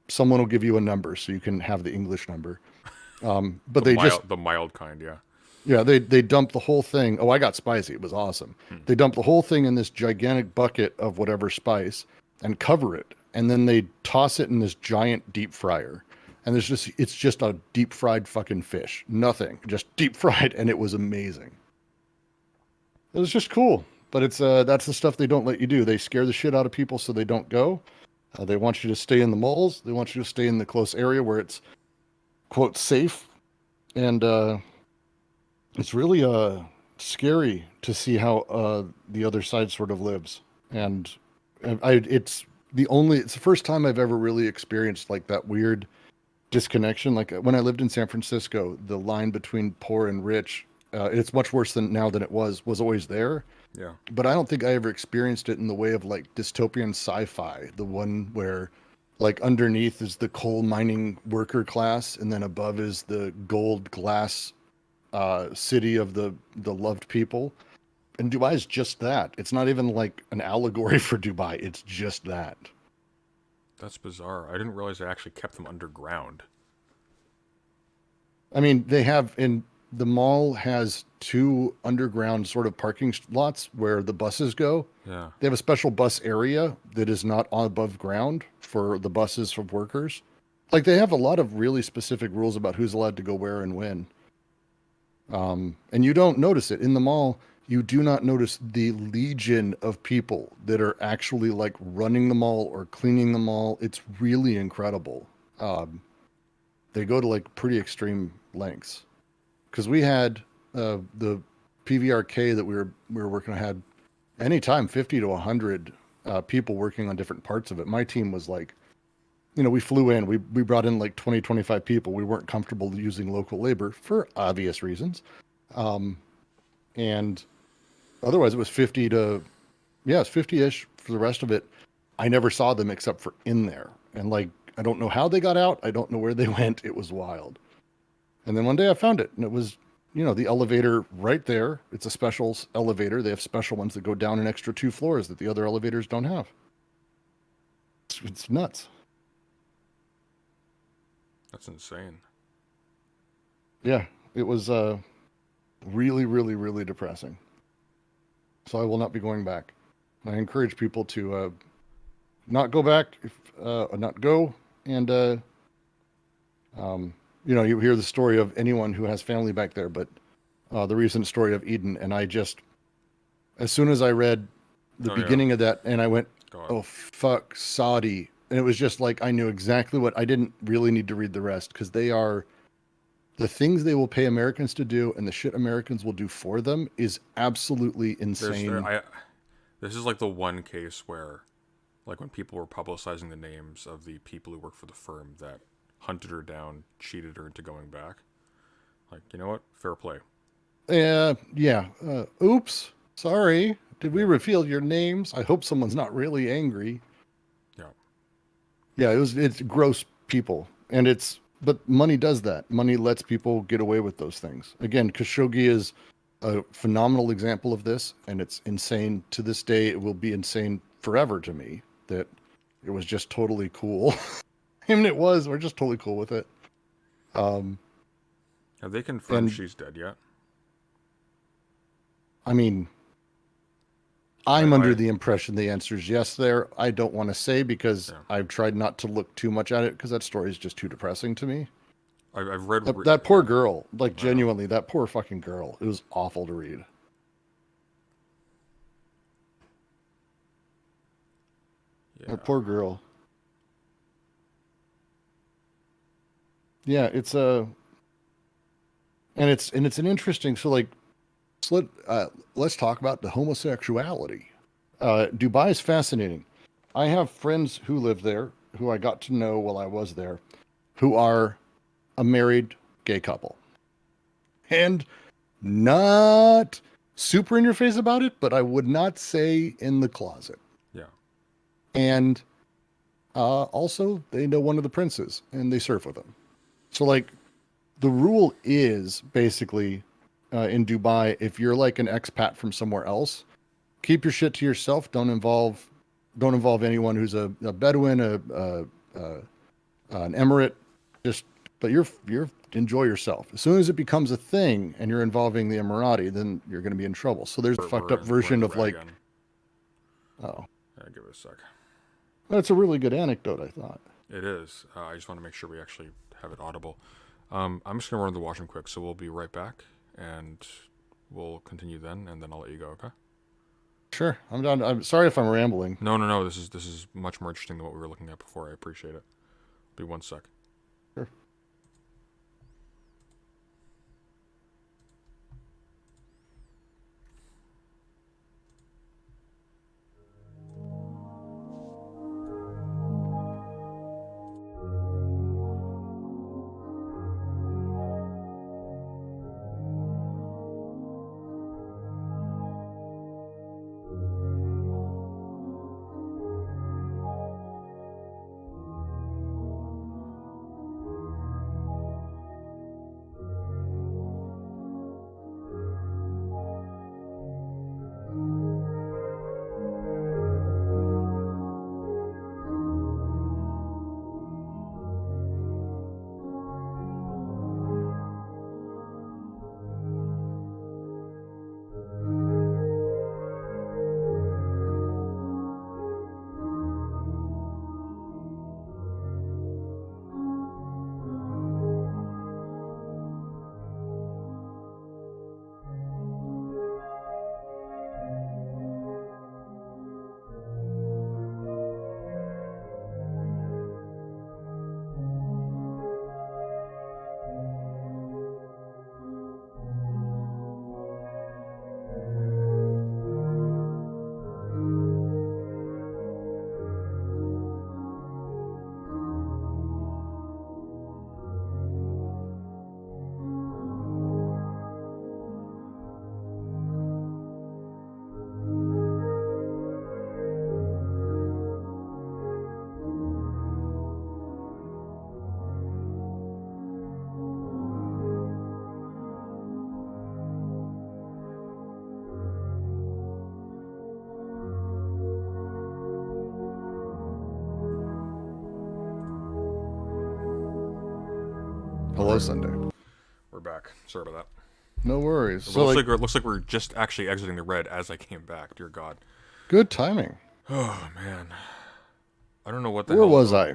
someone will give you a number so you can have the English number. But the mild kind, yeah. Yeah, they dump the whole thing. Oh, I got spicy. It was awesome. They dump the whole thing in this gigantic bucket of whatever spice and cover it. And then they toss it in this giant deep fryer. And it's just a deep fried fucking fish. Nothing. Just deep fried. And it was amazing. It was just cool. But that's the stuff they don't let you do. They scare the shit out of people so they don't go. They want you to stay in the malls. They want you to stay in the close area where it's, quote, safe. And it's really scary to see how the other side sort of lives. And it's the first time I've ever really experienced like that weird disconnection. Like when I lived in San Francisco, the line between poor and rich, it's much worse than it was always there. Yeah. But I don't think I ever experienced it in the way of like dystopian sci-fi, the one where like underneath is the coal mining worker class, and then above is the gold glass city of the loved people. And Dubai is just that. It's not even like an allegory for Dubai. It's just that. That's bizarre. I didn't realize they actually kept them underground. I mean, the mall has 2 underground sort of parking lots where the buses go. Yeah. They have a special bus area that is not above ground for the buses of workers. Like they have a lot of really specific rules about who's allowed to go where and when. And you don't notice it in the mall. You do not notice the legion of people that are actually like running the mall or cleaning the mall. It's really incredible. They go to like pretty extreme lengths. Because we had the PVRK that we were working on had anytime 50 to 100 people working on different parts of it. My team was like, we flew in, we brought in like 20, 25 people. We weren't comfortable using local labor for obvious reasons. And otherwise it was 50 to, Yeah, it's 50-ish. For the rest of it, I never saw them except for in there. And like, I don't know how they got out. I don't know where they went. It was wild. And then one day I found it, and it was, the elevator right there. It's a special elevator. They have special ones that go down an extra 2 floors that the other elevators don't have. It's nuts. That's insane. Yeah, it was really, really, really depressing. So I will not be going back. I encourage people to not go back, not go, and you hear the story of anyone who has family back there, but the recent story of Eden, and I just, as soon as I read the beginning of that, and I went, oh fuck, Saudi, and it was just like I knew exactly what I didn't really need to read the rest because they are. The things they will pay Americans to do and the shit Americans will do for them is absolutely insane. This is like the one case where, like, when people were publicizing the names of the people who work for the firm that hunted her down, cheated her into going back. Like, you know what? Fair play. Yeah. Oops. Sorry. Did we reveal your names? I hope someone's not really angry. Yeah. Yeah, it's gross people. But money does that. Money lets people get away with those things. Again, Khashoggi is a phenomenal example of this, and it's insane to this day. It will be insane forever to me that it was just totally cool. We're just totally cool with it. Have they confirmed she's dead yet? I mean, I'm under the impression the answer is yes there. I don't want to say because I've tried not to look too much at it because that story is just too depressing to me. I've read... That poor girl, like genuinely, that poor fucking girl. It was awful to read. Yeah. That poor girl. Yeah, it's and it's an interesting, so like, let's talk about the homosexuality. Dubai is fascinating. I have friends who live there, who I got to know while I was there, who are a married gay couple. And not super in your face about it, but I would not say in the closet. Yeah. And also, they know one of the princes, and they surf with him. So, like, the rule is basically in Dubai, if you're like an expat from somewhere else, keep your shit to yourself. Don't involve anyone who's a Bedouin, an Emirate. But you're enjoy yourself. As soon as it becomes a thing and you're involving the Emirati, then you're going to be in trouble. So there's a fucked up version of like, oh, yeah, give it a sec. That's a really good anecdote, I thought. It is. I just want to make sure we actually have it audible. I'm just going to run the washroom quick, so we'll be right back, and we'll continue then, and then I'll let you go, okay? Sure. I'm done. I'm sorry if I'm rambling. No. This is much more interesting than what we were looking at before. I appreciate it. Be 1 sec. Sure. Hello, Sunday. We're back. Sorry about that. No worries. It So, looks like we're just actually exiting the red as I came back. Dear God. good timing. Oh man. I don't know what the Where hell. was I?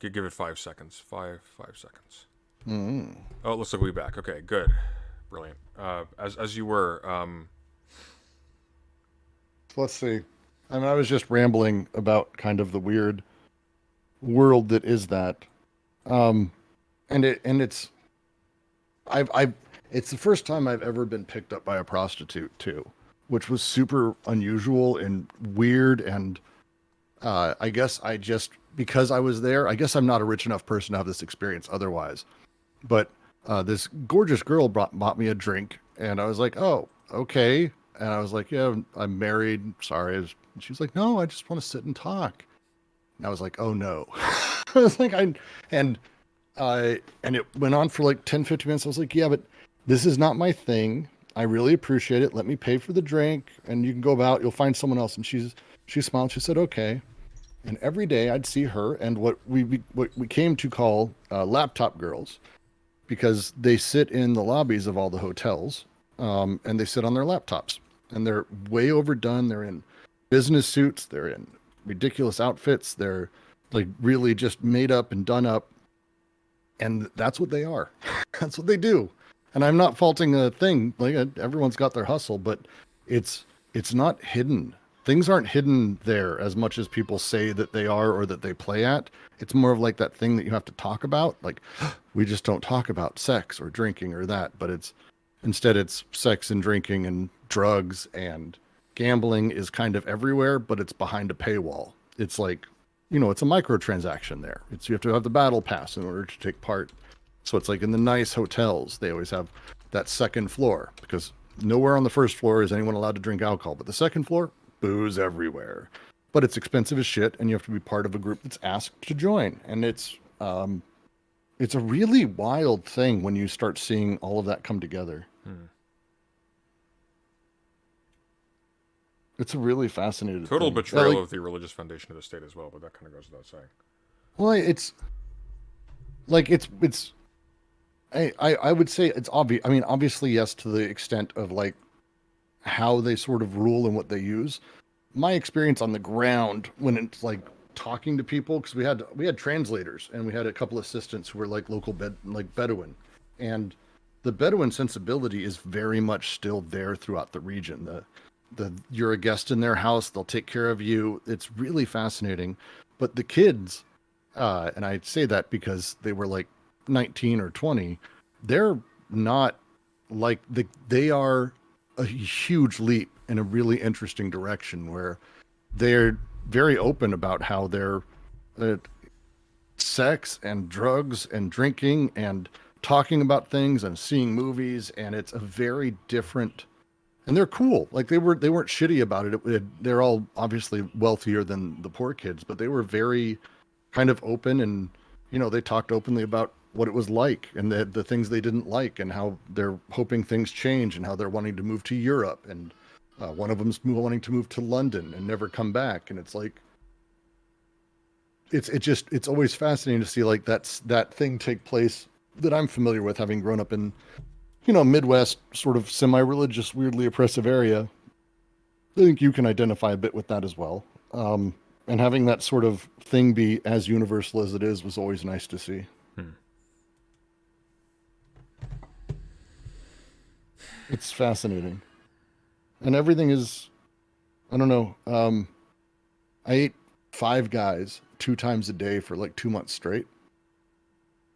Give it 5 seconds. Five seconds. Mm. Oh, it looks like we'll be back. Okay, good. Brilliant. As you were, Let's see. I mean, I was just rambling about kind of the weird world that is that. It's it's the first time I've ever been picked up by a prostitute too, which was super unusual and weird. And I guess because I was there, I guess I'm not a rich enough person to have this experience otherwise. But this gorgeous girl bought me a drink, and I was like, oh, okay. And I was like, yeah, I'm married. Sorry. She was like, no, I just want to sit and talk. And I was like, oh no. I was like, and it went on for like 10, 15 minutes. I was like, yeah, but this is not my thing. I really appreciate it. Let me pay for the drink and you can go about, you'll find someone else. And she smiled. She said, okay. And every day I'd see her and what we came to call laptop girls, because they sit in the lobbies of all the hotels, and they sit on their laptops, and they're way overdone. They're in business suits. They're in ridiculous outfits. They're like really just made up and done up. And that's what they are. That's what they do. And I'm not faulting a thing. Like everyone's got their hustle, but it's not hidden. Things aren't hidden there as much as people say that they are or that they play at. It's more of like that thing that you have to talk about. Like we just don't talk about sex or drinking or that, but instead it's sex and drinking and drugs and gambling is kind of everywhere, but it's behind a paywall. It's like, it's a microtransaction there. You have to have the battle pass in order to take part. So it's like in the nice hotels, they always have that second floor, because nowhere on the first floor is anyone allowed to drink alcohol, but the second floor, booze everywhere. But it's expensive as shit, and you have to be part of a group that's asked to join. And it's a really wild thing when you start seeing all of that come together. It's a really fascinating total thing. betrayal of the religious foundation of the state as well, but that kind of goes without saying. Well, it's like I would say it's obvious. I mean, obviously, yes, to the extent of like how they sort of rule and what they use. My experience on the ground when it's like talking to people, because we had translators and we had a couple assistants who were like local Bedouin, and the Bedouin sensibility is very much still there throughout the region. You're a guest in their house, they'll take care of you. It's really fascinating. But the kids, and I say that because they were like 19 or 20, they're not like they are a huge leap in a really interesting direction where they're very open about how their sex and drugs and drinking and talking about things and seeing movies, and it's a very different, and they're cool. Like they weren't shitty about it. They're all obviously wealthier than the poor kids, but they were very kind of open, and they talked openly about what it was like and the things they didn't like and how they're hoping things change and how they're wanting to move to Europe, and one of them's wanting to move to London and never come back. And it's like it's always fascinating to see like that thing take place that I'm familiar with, having grown up in Midwest sort of semi-religious, weirdly oppressive area. I think you can identify a bit with that as well. And having that sort of thing be as universal as it is was always nice to see. It's fascinating. And everything is, I don't know. I ate Five Guys 2 times a day for like 2 months straight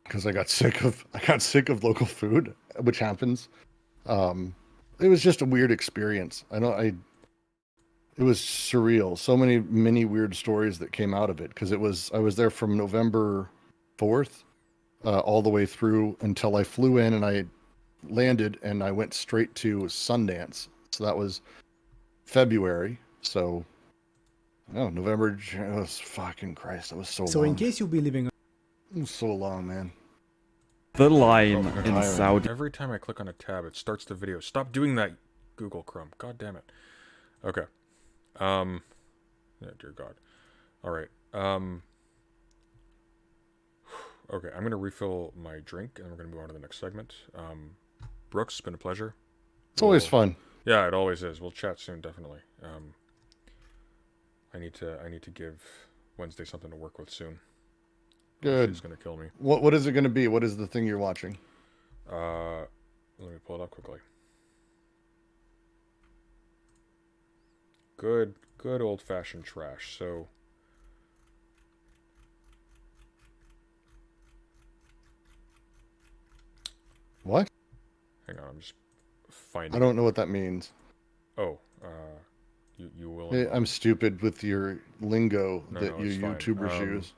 because I got sick of local food, which happens. It was just a weird experience. It was surreal. So many weird stories that came out of it, because I was there from November 4th all the way through until I flew in and I landed, and I went straight to Sundance. So that was February. So November, it was fucking Christ. That was so long. So in case you'll be living, It was so long, man. The line Oh, in tiring. Saudi. Every time I click on a tab, it starts the video. Stop doing that, Google Chrome. God damn it. Okay. Yeah, dear God. All right. Okay, I'm gonna refill my drink, and we're gonna move on to the next segment. Brooks, it's been a pleasure. It's always fun. Yeah, it always is. We'll chat soon, definitely. I need to give Wednesday something to work with soon. Good. She's gonna kill me. What is it going to be? What is the thing you're watching? Let me pull it up quickly. Good old-fashioned trash. So, What? hang on, I'm just finding. I don't know what that means. Oh, you will. I'm stupid with your lingo No, that no, you it's fine. YouTubers use.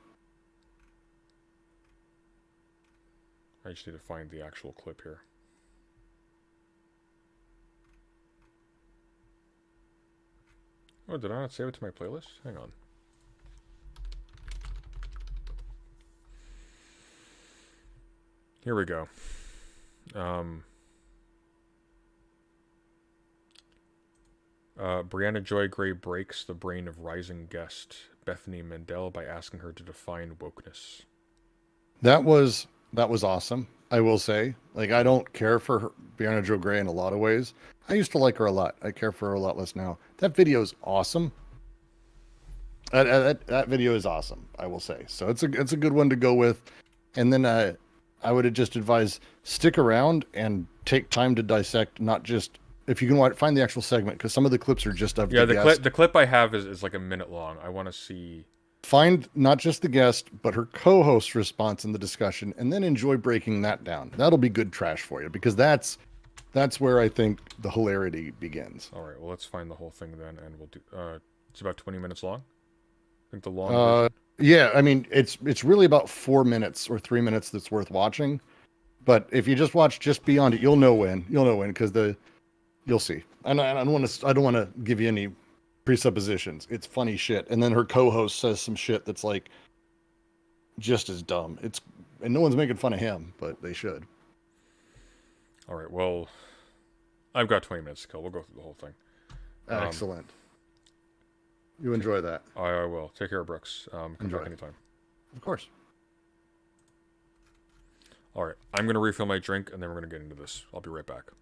I just need to find the actual clip here. Oh, did I not save it to my playlist? Hang on. Here we go. Brianna Joy Gray breaks the brain of rising guest Bethany Mandel by asking her to define wokeness. That was awesome. I will say, like, I don't care for her, Brianna Joe Gray in a lot of ways. I used to like her a lot. I care for her a lot less now. That video is awesome. That video is awesome. I will say. So it's a good one to go with. And then I would just advise stick around and take time to dissect, not just if you can find the actual segment, because some of the clips are just of the clip I have is like a minute long. I want to see. Find not just the guest, but her co-host's response in the discussion, and then enjoy breaking that down. That'll be good trash for you, because that's where I think the hilarity begins. All right, well, let's find the whole thing then, and we'll do. It's about 20 minutes long. I think the long version. Yeah, I mean it's really about 4 minutes or 3 minutes that's worth watching. But if you just watch just beyond it, you'll know when because you'll see. And I don't want to give you any presuppositions. It's funny shit. And then her co-host says some shit that's like just as dumb. And no one's making fun of him, but they should. All right, well, I've got 20 minutes to kill. We'll go through the whole thing. Excellent. You enjoy that. I will. Take care, Brooks. Come back anytime. Of course. All right, I'm going to refill my drink, and then we're going to get into this. I'll be right back.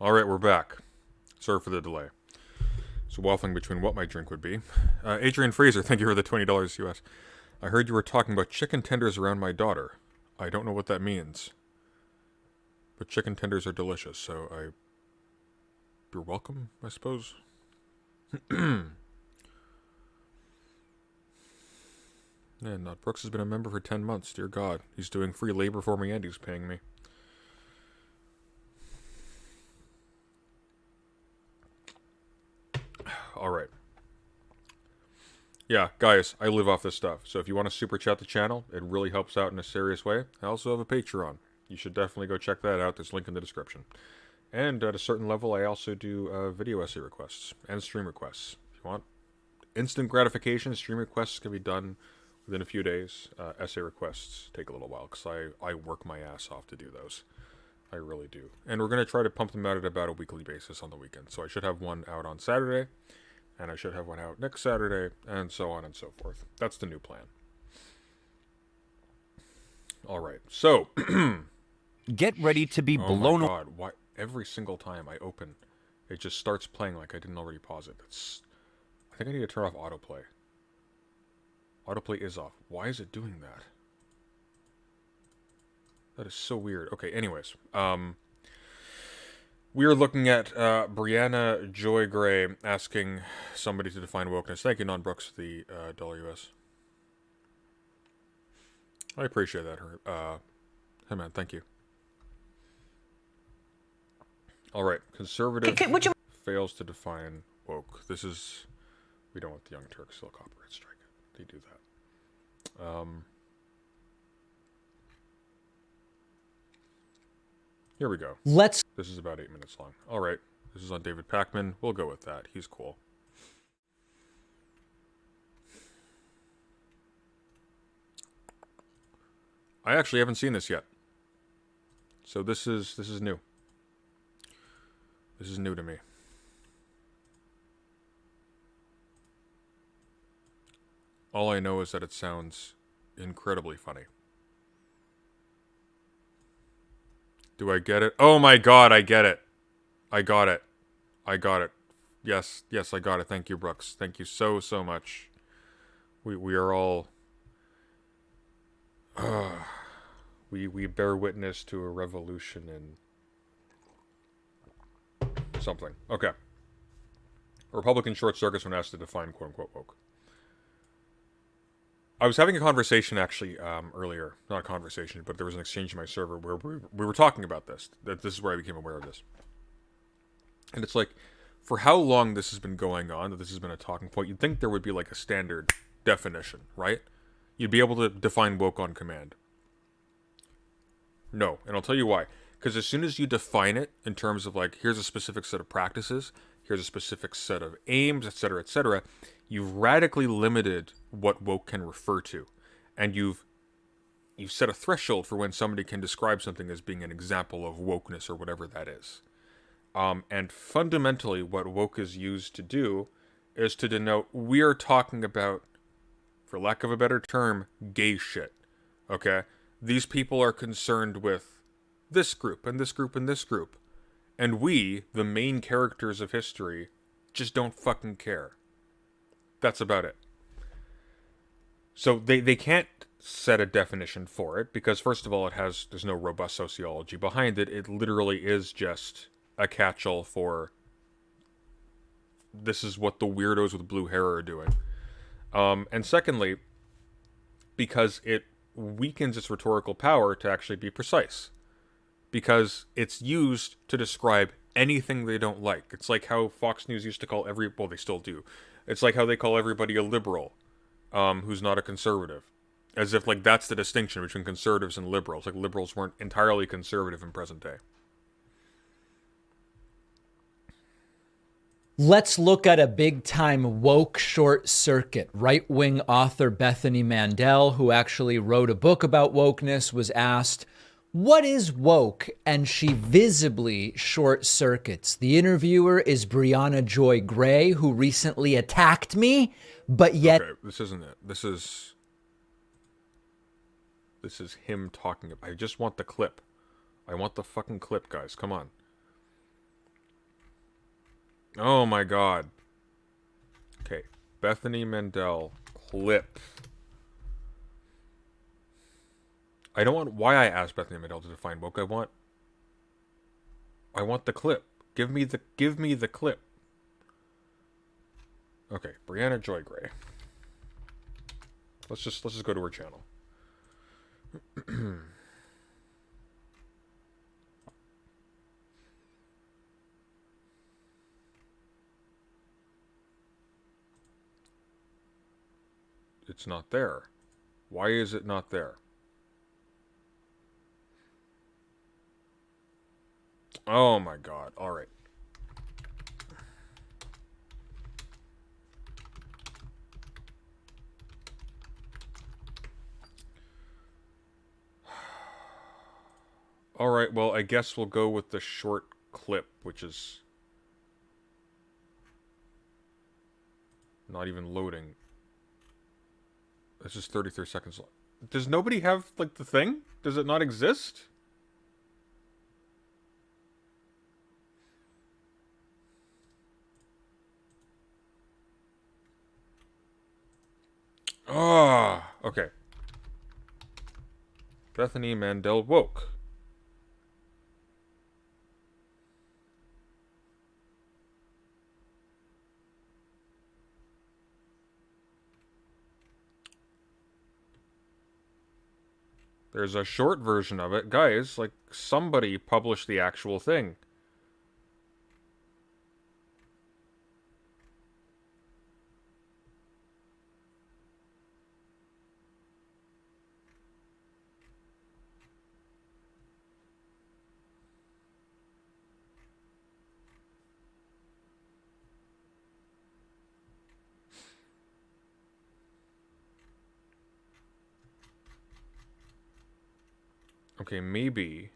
Alright, we're back. Sorry for the delay. So waffling between what my drink would be. Adrian Fraser, thank you for the $20 US. I heard you were talking about chicken tenders around my daughter. I don't know what that means. But chicken tenders are delicious, so you're welcome, I suppose. Yeah, Not Brooks has been a member for 10 months, dear God. He's doing free labor for me and he's paying me. Alright. Yeah, guys, I live off this stuff. So if you want to super chat the channel, it really helps out in a serious way. I also have a Patreon. You should definitely go check that out. There's a link in the description. And at a certain level, I also do video essay requests and stream requests. If you want instant gratification, stream requests can be done within a few days. Essay requests take a little while because I work my ass off to do those. I really do. And we're going to try to pump them out at about a weekly basis on the weekend. So I should have one out on Saturday, and I should have one out next Saturday, and so on and so forth. That's the new plan. Alright, so... Get ready to be blown away. Oh my god, why every single time I open, it just starts playing like I didn't already pause it. I think I need to turn off autoplay. Autoplay is off. Why is it doing that? That is so weird. Okay, anyways. We are looking at Brianna Joy Gray asking somebody to define wokeness. Thank you, Non Brooks, for the $US. I appreciate that. Hey, man, thank you. Alright, conservative fails to define woke. This is... We don't want the Young Turks. They'll copyright strike it. They do that. Here we go. This is about 8 minutes long. Alright, this is on David Pakman. We'll go with that. He's cool. I actually haven't seen this yet. So this is new. This is new to me. All I know is that it sounds incredibly funny. Do I get it? Oh my god, I get it. I got it. I got it. Yes, I got it. Thank you, Brooks. Thank you so much. We are all... we bear witness to a revolution in... something. Okay. A Republican short circuits when asked to define quote-unquote woke. I was having a conversation, actually, earlier. Not a conversation, but there was an exchange in my server where we were talking about this. This is where I became aware of this. And it's like, for how long this has been going on, that this has been a talking point, you'd think there would be like a standard definition, right? You'd be able to define woke on command. No, and I'll tell you why. Because as soon as you define it in terms of like, here's a specific set of practices, here's a specific set of aims, etc., you've radically limited what woke can refer to. And you've set a threshold for when somebody can describe something as being an example of wokeness or whatever that is. And fundamentally, what woke is used to do is to denote we are talking about, for lack of a better term, gay shit. Okay? These people are concerned with this group and this group and this group. And we, the main characters of history, just don't fucking care. That's about it. So they can't set a definition for it because, first of all, there's no robust sociology behind it. It literally is just a catch-all for this is what the weirdos with blue hair are doing. And secondly, because it weakens its rhetorical power to actually be precise. Because it's used to describe anything they don't like. It's like how Fox News used to call well, they still do. It's like how they call everybody a liberal, who's not a conservative. As if, like, that's the distinction between conservatives and liberals. Like, liberals weren't entirely conservative in present day. Let's look at a big-time woke short circuit. Right-wing author Bethany Mandel, who actually wrote a book about wokeness, was asked, "What is woke?" And she visibly short circuits. The interviewer is Brianna Joy Gray, who recently attacked me, but yet... Okay, this isn't it. This is him talking about... I just want the clip. I want the fucking clip, guys. Come on. Oh my god. Okay, Bethany Mandel clip. I don't want why I asked Bethany Mandel to define woke. I want the clip. Give me the clip. Okay, Brianna Joy Gray. Let's just go to her channel. It's not there. Why is it not there? Oh my god. All right. All right, well, I guess we'll go with the short clip, which is not even loading. This is 33 seconds long. Does nobody have, like, the thing? Does it not exist? Ah, okay. Bethany Mandel woke. There's a short version of it. Guys, like, somebody published the actual thing. Okay, maybe...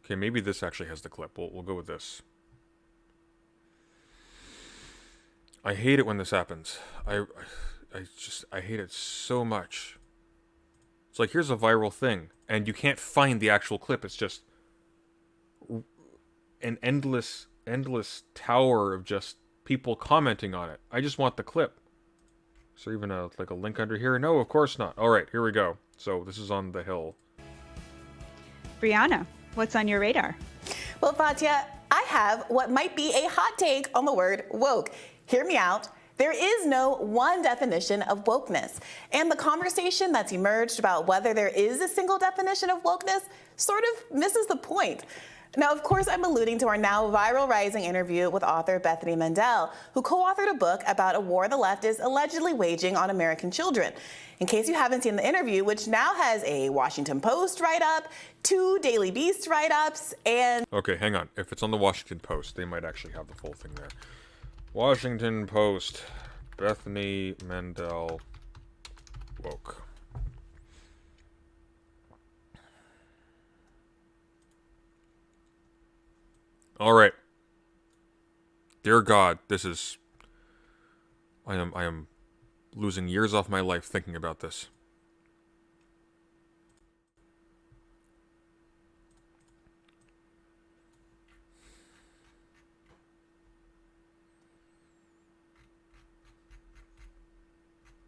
Okay, maybe this actually has the clip. We'll go with this. I hate it when this happens. I hate it so much. It's like, here's a viral thing, and you can't find the actual clip. It's just an endless tower of just people commenting on it. I just want the clip. Is there even a link under here? No, of course not. All right, here we go. So this is on the Hill. Brianna, what's on your radar? Well, Fatia, I have what might be a hot take on the word woke. Hear me out. There is no one definition of wokeness. And the conversation that's emerged about whether there is a single definition of wokeness sort of misses the point. Now, of course, I'm alluding to our now viral rising interview with author Bethany Mandel, who co-authored a book about a war the left is allegedly waging on American children. In case you haven't seen the interview, which now has a Washington Post write-up, 2 Daily Beast write-ups, and... Okay, hang on. If it's on the Washington Post, they might actually have the full thing there. Washington Post. Bethany Mandel woke. All right. Dear God, this is... I am losing years off my life thinking about this.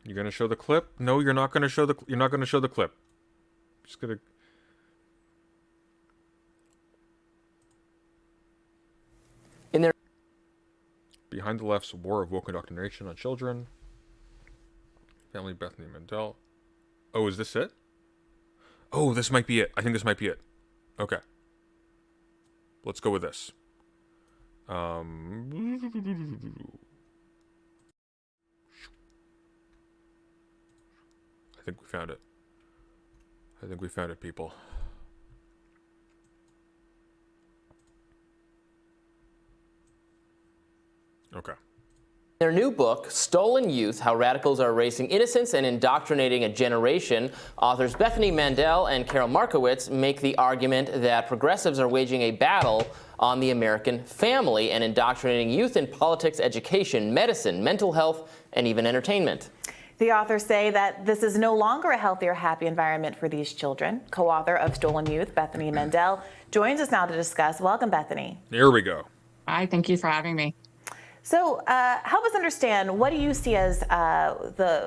You gonna show the clip? No, you're not gonna show the. You're not gonna show the clip. Just gonna. In their Behind the Left's War of Woke Indoctrination on Children. Family Bethany Mandel. Oh, is this it? Oh, this might be it. I think this might be it. Okay. Let's go with this. I think we found it. I think we found it, people. Okay. Their new book, Stolen Youth, How Radicals Are Erasing Innocence and Indoctrinating a Generation, authors Bethany Mandel and Carol Markowitz make the argument that progressives are waging a battle on the American family and indoctrinating youth in politics, education, medicine, mental health, and even entertainment. The authors say that this is no longer a healthy or happy environment for these children. Co-author of Stolen Youth, Bethany Mandel, joins us now to discuss. Welcome, Bethany. Here we go. Hi, thank you for having me. So help us understand, what do you see as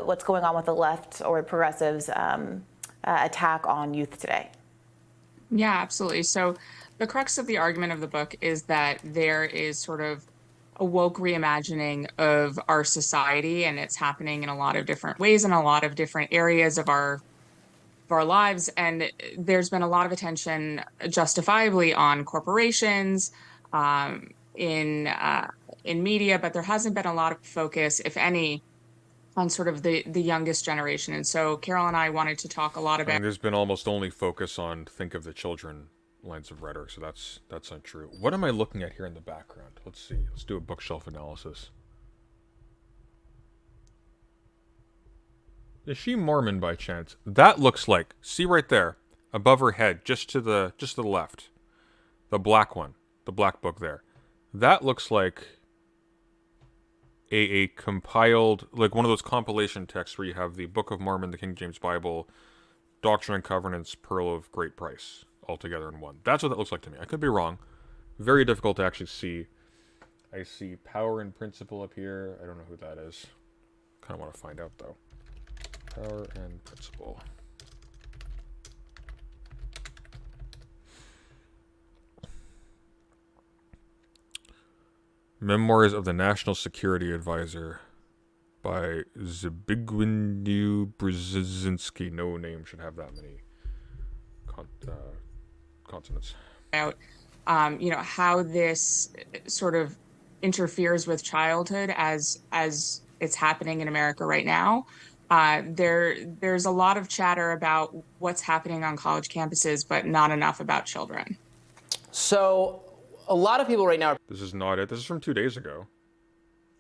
what's going on with the left or progressives' attack on youth today? Yeah, absolutely. So the crux of the argument of the book is that there is sort of a woke reimagining of our society, and it's happening in a lot of different ways in a lot of different areas of our lives. And there's been a lot of attention, justifiably, on corporations, in media, but there hasn't been a lot of focus, if any, on sort of the youngest generation. And so Carol and I wanted to talk a lot about. And there's been almost only focus on think of the children lines of rhetoric, so that's untrue. What am I looking at here in the background? Let's see. Let's do a bookshelf analysis. Is she Mormon by chance? That looks like, see right there, above her head, just to the left, the black one, the black book there. That looks like a compiled, like one of those compilation texts where you have the Book of Mormon, the King James Bible, Doctrine and Covenants, Pearl of Great Price, all together in one. That's what that looks like to me. I could be wrong. Very difficult to actually see. I see Power and Principle up here. I don't know who that is. Kind of want to find out, though. Power and Principle. Memoirs of the National Security Advisor by Zbigniew Brzezinski. No name should have that many consonants. About how this sort of interferes with childhood as it's happening in America right now. There's a lot of chatter about what's happening on college campuses, but not enough about children. So a lot of people right now are This is not it. This is from 2 days ago.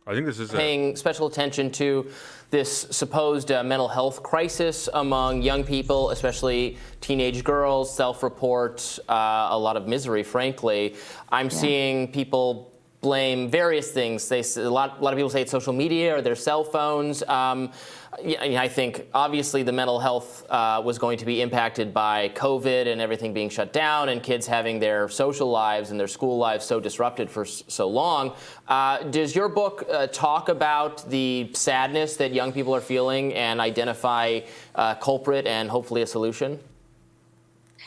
I think this is paying special attention to this supposed mental health crisis among young people, especially teenage girls, self-report, a lot of misery, frankly. I'm seeing people blame various things. A lot of people say it's social media or their cell phones. I think obviously the mental health was going to be impacted by COVID and everything being shut down and kids having their social lives and their school lives so disrupted for so long. Does your book talk about the sadness that young people are feeling and identify a culprit and hopefully a solution?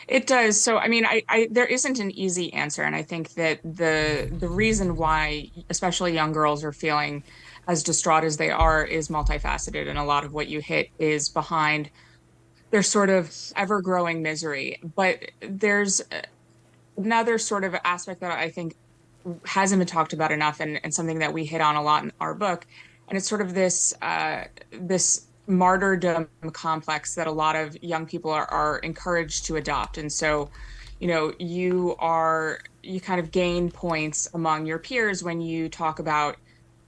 It does. So, I mean, there isn't an easy answer. And I think that the reason why, especially young girls, are feeling as distraught as they are is multifaceted. And a lot of what you hit is behind their sort of ever-growing misery. But there's another sort of aspect that I think hasn't been talked about enough, and something that we hit on a lot in our book. And it's sort of this martyrdom complex that a lot of young people are encouraged to adopt. And so, you kind of gain points among your peers when you talk about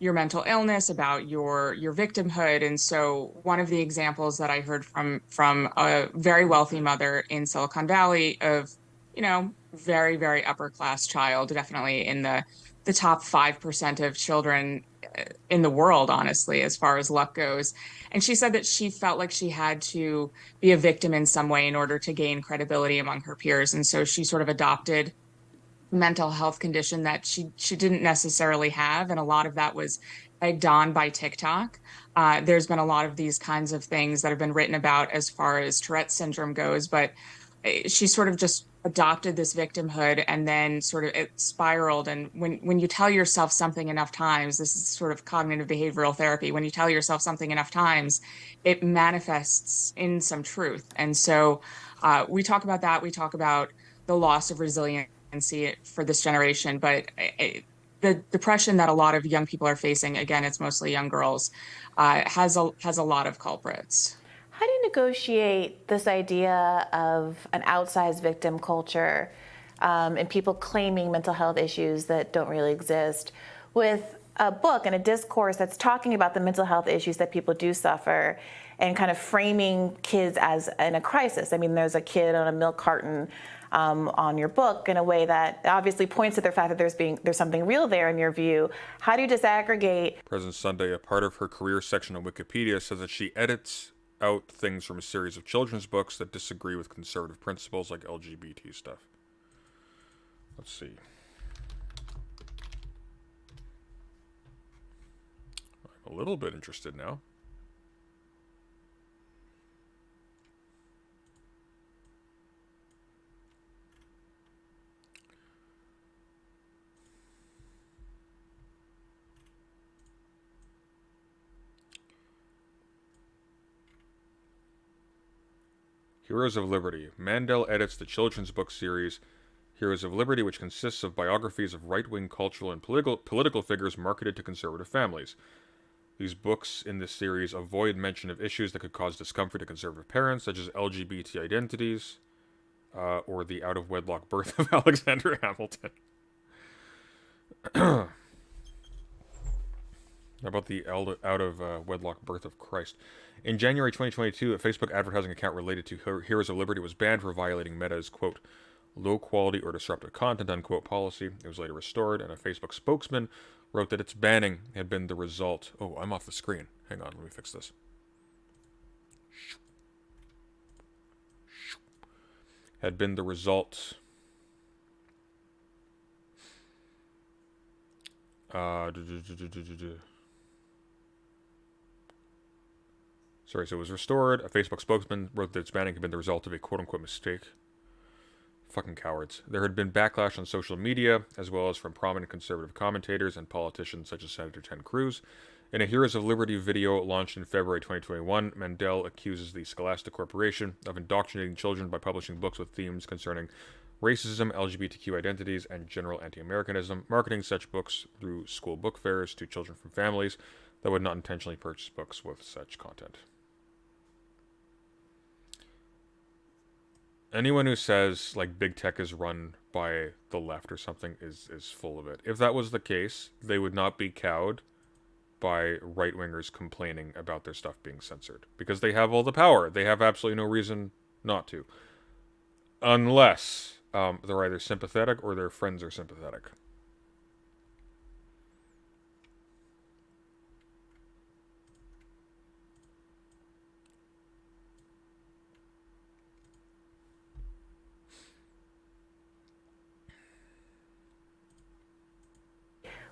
your mental illness, about your victimhood. And so one of the examples that I heard from a very wealthy mother in Silicon Valley of, very, very upper class child, definitely in the top 5% of children in the world, honestly, as far as luck goes. And she said that she felt like she had to be a victim in some way in order to gain credibility among her peers. And so she sort of adopted a mental health condition that she didn't necessarily have. And a lot of that was egged on by TikTok. There's been a lot of these kinds of things that have been written about as far as Tourette's syndrome goes, but she sort of just adopted this victimhood, and then sort of it spiraled. And when you tell yourself something enough times, this is sort of cognitive behavioral therapy, when you tell yourself something enough times, it manifests in some truth. And so we talk about that. We talk about the loss of resiliency for this generation, but the depression that a lot of young people are facing, again, it's mostly young girls, has a lot of culprits. How do you negotiate this idea of an outsized victim culture and people claiming mental health issues that don't really exist with a book and a discourse that's talking about the mental health issues that people do suffer and kind of framing kids as in a crisis. I mean, there's a kid on a milk carton on your book in a way that obviously points to the fact that there's something real there in your view. How do you disaggregate? Present Sunday, a part of her career section on Wikipedia says that she edits out things from a series of children's books that disagree with conservative principles like LGBT stuff. Let's see. I'm a little bit interested now. Heroes of Liberty. Mandel edits the children's book series Heroes of Liberty, which consists of biographies of right-wing cultural and political figures marketed to conservative families. These books in this series avoid mention of issues that could cause discomfort to conservative parents, such as LGBT identities, or the out-of-wedlock birth of Alexander Hamilton. How about the out-of-wedlock birth of Christ? In January 2022, a Facebook advertising account related to Heroes of Liberty was banned for violating Meta's, quote, low-quality or disruptive content, unquote, policy. It was later restored, and a Facebook spokesman wrote that its banning had been the result... Oh, I'm off the screen. Hang on, let me fix this. Had been the result... Sorry, so it was restored. A Facebook spokesman wrote that its banning had been the result of a quote-unquote mistake. Fucking cowards. There had been backlash on social media, as well as from prominent conservative commentators and politicians such as Senator Ted Cruz. In a Heroes of Liberty video launched in February 2021, Mandel accuses the Scholastic Corporation of indoctrinating children by publishing books with themes concerning racism, LGBTQ identities, and general anti-Americanism, marketing such books through school book fairs to children from families that would not intentionally purchase books with such content. Anyone who says, like, big tech is run by the left or something is full of it. If that was the case, they would not be cowed by right-wingers complaining about their stuff being censored. Because they have all the power. They have absolutely no reason not to. Unless they're either sympathetic or their friends are sympathetic.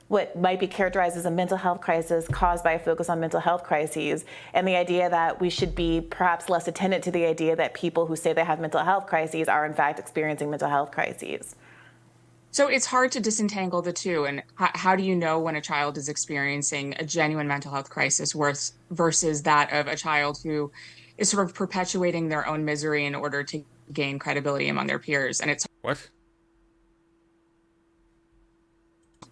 What might be characterized as a mental health crisis caused by a focus on mental health crises, and the idea that we should be perhaps less attentive to the idea that people who say they have mental health crises are in fact experiencing mental health crises. So it's hard to disentangle the two. And how do you know when a child is experiencing a genuine mental health crisis versus that of a child who is sort of perpetuating their own misery in order to gain credibility among their peers? And it's What?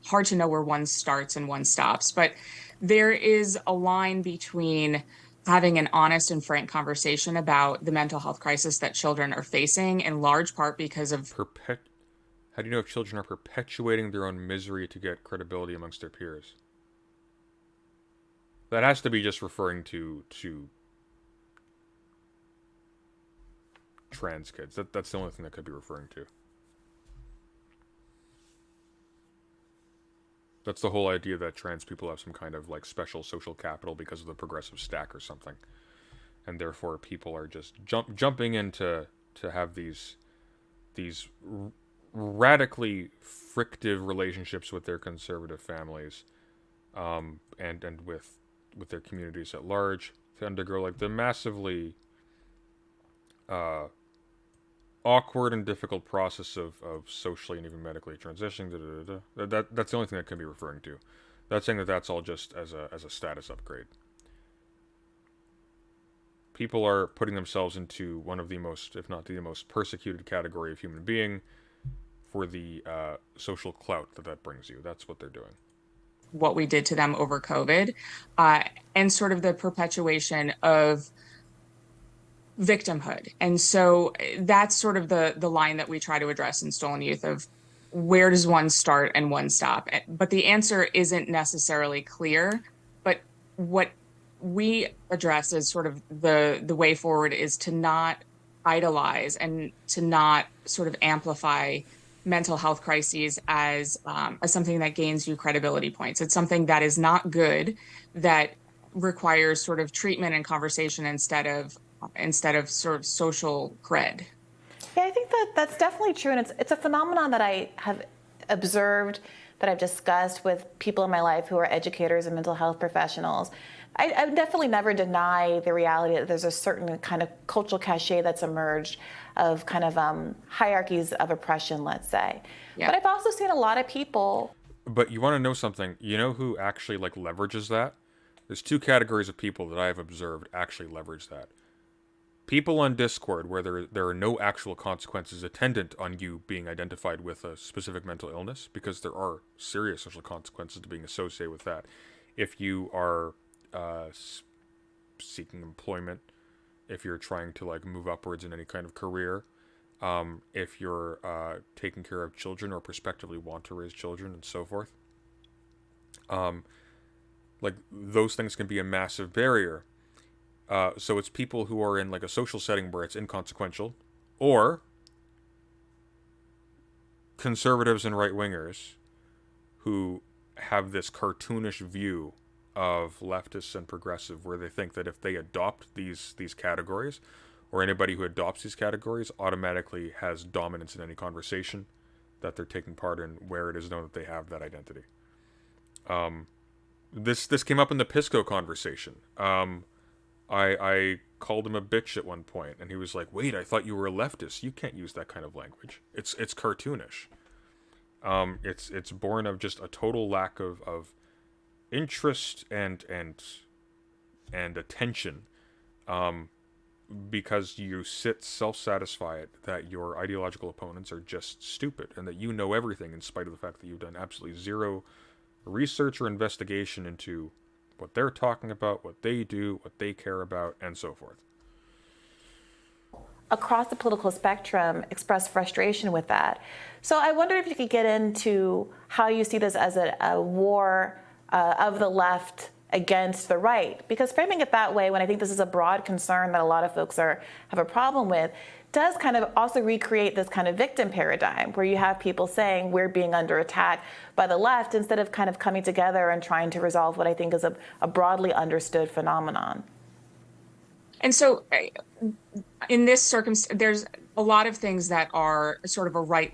hard to know where one starts and one stops, but there is a line between having an honest and frank conversation about the mental health crisis that children are facing, in large part because of... How do you know if children are perpetuating their own misery to get credibility amongst their peers? That has to be just referring to trans kids. That's the only thing that could be referring to. That's the whole idea that trans people have some kind of like special social capital because of the progressive stack or something, and therefore people are just jumping in to have these radically frictive relationships with their conservative families, and with their communities at large, to undergo like the massively awkward and difficult process of socially and even medically transitioning. That's the only thing that can be referring to. That's saying that that's all just as a status upgrade. People are putting themselves into one of the most, if not the most, persecuted category of human being for the social clout that brings you. That's what they're doing. What we did to them over COVID, and sort of the perpetuation of victimhood. And so that's sort of the line that we try to address in Stolen Youth of where does one start and one stop? But the answer isn't necessarily clear. But what we address as sort of the way forward is to not idolize and to not sort of amplify mental health crises as something that gains you credibility points. It's something that is not good, that requires sort of treatment and conversation instead of sort of social cred. Yeah, I think that's definitely true, and it's a phenomenon that I have observed, that I've discussed with people in my life who are educators and mental health professionals. I definitely never deny the reality that there's a certain kind of cultural cachet that's emerged of kind of hierarchies of oppression, let's say. Yeah. But I've also seen a lot of people. But you want to know something? You know who actually like leverages that? There's two categories of people that I have observed actually leverage that. People on Discord where there are no actual consequences attendant on you being identified with a specific mental illness, because there are serious social consequences to being associated with that. If you are seeking employment, if you're trying to like move upwards in any kind of career, if you're taking care of children or prospectively want to raise children and so forth, like those things can be a massive barrier. So it's people who are in like a social setting where it's inconsequential, or conservatives and right-wingers who have this cartoonish view of leftists and progressive, where they think that if they adopt these categories, or anybody who adopts these categories automatically has dominance in any conversation that they're taking part in, where it is known that they have that identity. This came up in the Pisco conversation. I called him a bitch at one point, and he was like, "Wait, I thought you were a leftist. You can't use that kind of language. It's cartoonish. It's born of just a total lack of interest and attention, because you sit self-satisfied that your ideological opponents are just stupid and that you know everything, in spite of the fact that you've done absolutely zero research or investigation into what they're talking about, what they do, what they care about, and so forth." Across the political spectrum express frustration with that. So I wonder if you could get into how you see this as a war of the left against the right, because framing it that way, when I think this is a broad concern that a lot of folks have a problem with, does kind of also recreate this kind of victim paradigm where you have people saying we're being under attack by the left, instead of kind of coming together and trying to resolve what I think is a broadly understood phenomenon. And so in this circumstance, there's a lot of things that are sort of a right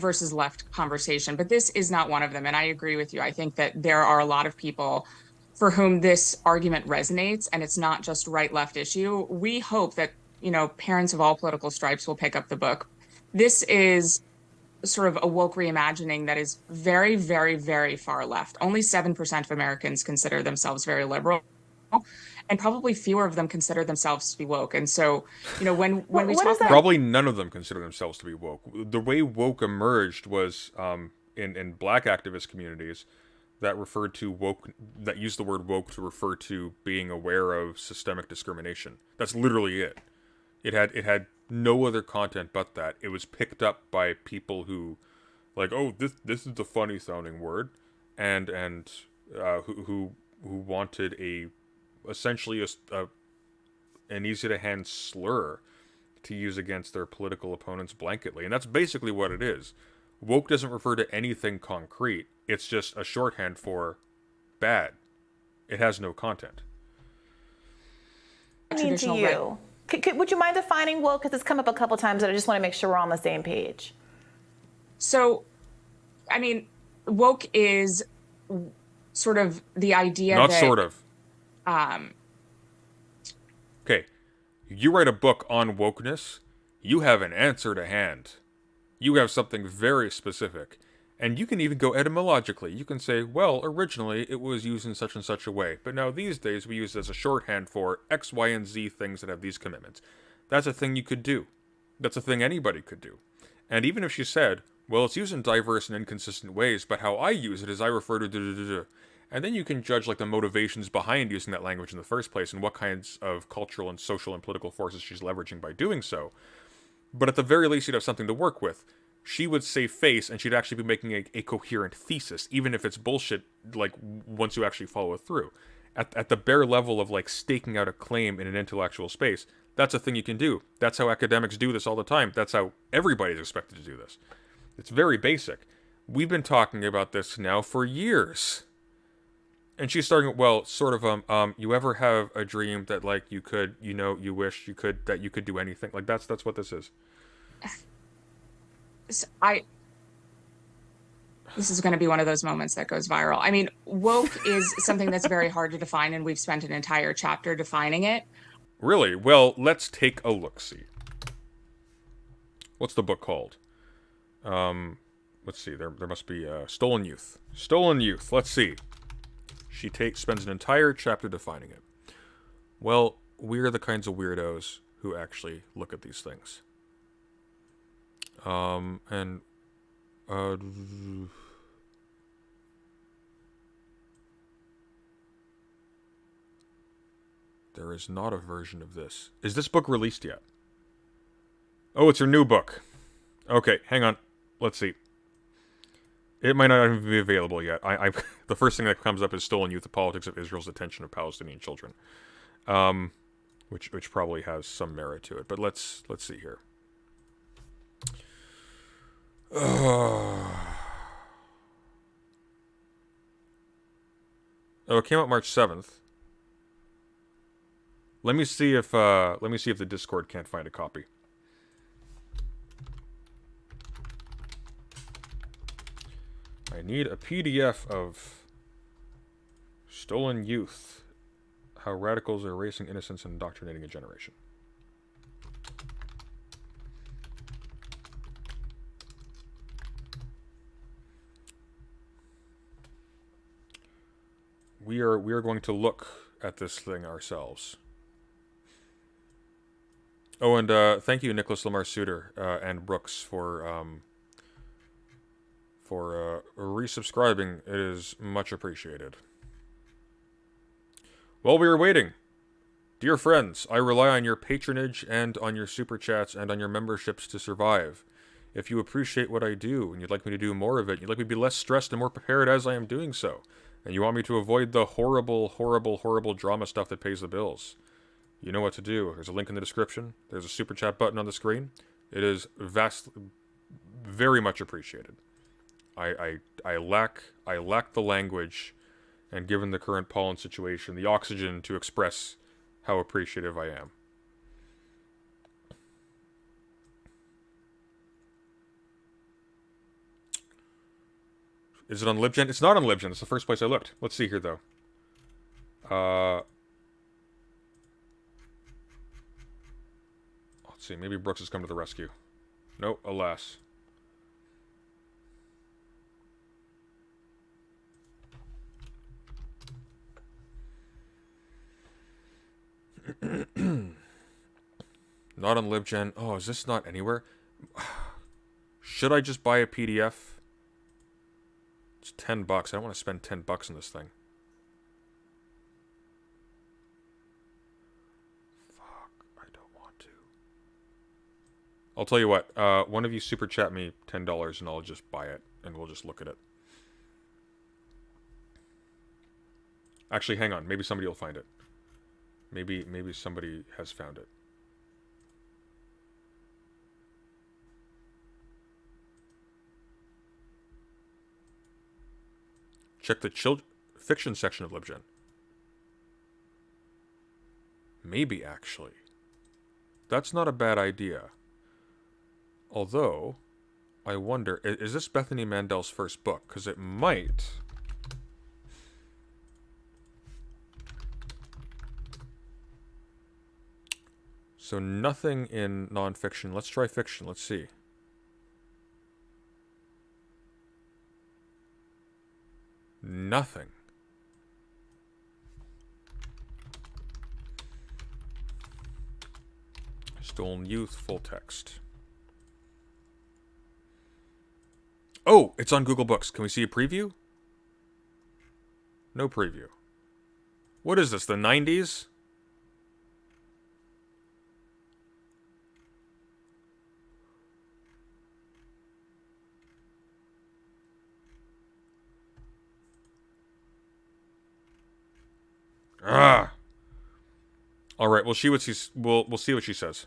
versus left conversation, but this is not one of them. And I agree with you. I think that there are a lot of people for whom this argument resonates, and it's not just right-left issue. We hope that, parents of all political stripes will pick up the book. This is sort of a woke reimagining that is very, very, very far left. Only 7% of Americans consider themselves very liberal, and probably fewer of them consider themselves to be woke. And so, when we talk about... Probably none of them consider themselves to be woke. The way woke emerged was in black activist communities that referred to woke, that used the word woke to refer to being aware of systemic discrimination. That's literally it. It had no other content but that. It was picked up by people who, like, oh, this is the funny sounding word, and who wanted essentially an easy to hand slur to use against their political opponents blanketly. And that's basically what it is. Woke doesn't refer to anything concrete. It's just a shorthand for bad. It has no content. I mean, to you, would you mind defining woke? Because it's come up a couple times, and I just want to make sure we're on the same page. So, I mean, woke is sort of the idea Not that... sort of. Okay, you write a book on wokeness, you have an answer to hand. You have something very specific. And you can even go etymologically. You can say, well, originally it was used in such and such a way, but now these days we use it as a shorthand for X, Y, and Z things that have these commitments. That's a thing you could do. That's a thing anybody could do. And even if she said, well, it's used in diverse and inconsistent ways, but how I use it is I refer to da-da-da-da. And then you can judge like the motivations behind using that language in the first place and what kinds of cultural and social and political forces she's leveraging by doing so. But at the very least, you'd have something to work with. She would save face, and she'd actually be making a coherent thesis, even if it's bullshit, like, once you actually follow it through. at the bare level of like staking out a claim in an intellectual space, that's a thing you can do. That's how academics do this all the time. That's how everybody's expected to do this. It's very basic. We've been talking about this now for years. And she's starting, well, sort of, you ever have a dream that, like, you could, you wish you could, that you could do anything? Like, that's what this is. This is going to be one of those moments that goes viral. I mean, woke is something that's very hard to define, and we've spent an entire chapter defining it. Really? Well, let's take a look-see. What's the book called? Let's see. There must be Stolen Youth. Stolen Youth. Let's see. She spends an entire chapter defining it. Well, we're the kinds of weirdos who actually look at these things. There is not a version of this. Is this book released yet? Oh, it's her new book. Okay, hang on. Let's see. It might not even be available yet. The first thing that comes up is Stolen Youth: The Politics of Israel's Detention of Palestinian Children, which probably has some merit to it. But let's see here. Oh, it came out March 7th. Let me see if the Discord can't find a copy. I need a PDF of Stolen Youth: How Radicals Are Erasing Innocence and Indoctrinating a Generation. We are going to look at this thing ourselves. Oh, and thank you, Nicholas Lamar Suter and Brooks, for resubscribing. It is much appreciated. While we are waiting, dear friends, I rely on your patronage and on your super chats and on your memberships to survive. If you appreciate what I do and you'd like me to do more of it, you'd like me to be less stressed and more prepared as I am doing so, and you want me to avoid the horrible, horrible, horrible drama stuff that pays the bills, you know what to do. There's a link in the description. There's a super chat button on the screen. It is very much appreciated. I lack the language, and given the current pollen situation, the oxygen to express how appreciative I am. Is it on LibGen? It's not on LibGen. It's the first place I looked. Let's see here, though. Let's see. Maybe Brooks has come to the rescue. No, alas. Not on LibGen. Oh, is this not anywhere? Should I just buy a PDF? It's $10. I don't want to spend $10 on this thing. Fuck, I don't want to. I'll tell you what. One of you super chat me $10 and I'll just buy it and we'll just look at it. Actually, hang on. Maybe somebody will find it. Maybe somebody has found it. Check the fiction section of LibGen. Maybe, actually. That's not a bad idea. Although, I wonder, is this Bethany Mandel's first book? Because it might. So nothing in nonfiction. Let's try fiction. Let's see. Nothing. Stolen Youth, full text. Oh, it's on Google Books. Can we see a preview? No preview. What is this, the 90s? Ah. All right, we'll see what we'll see what she says.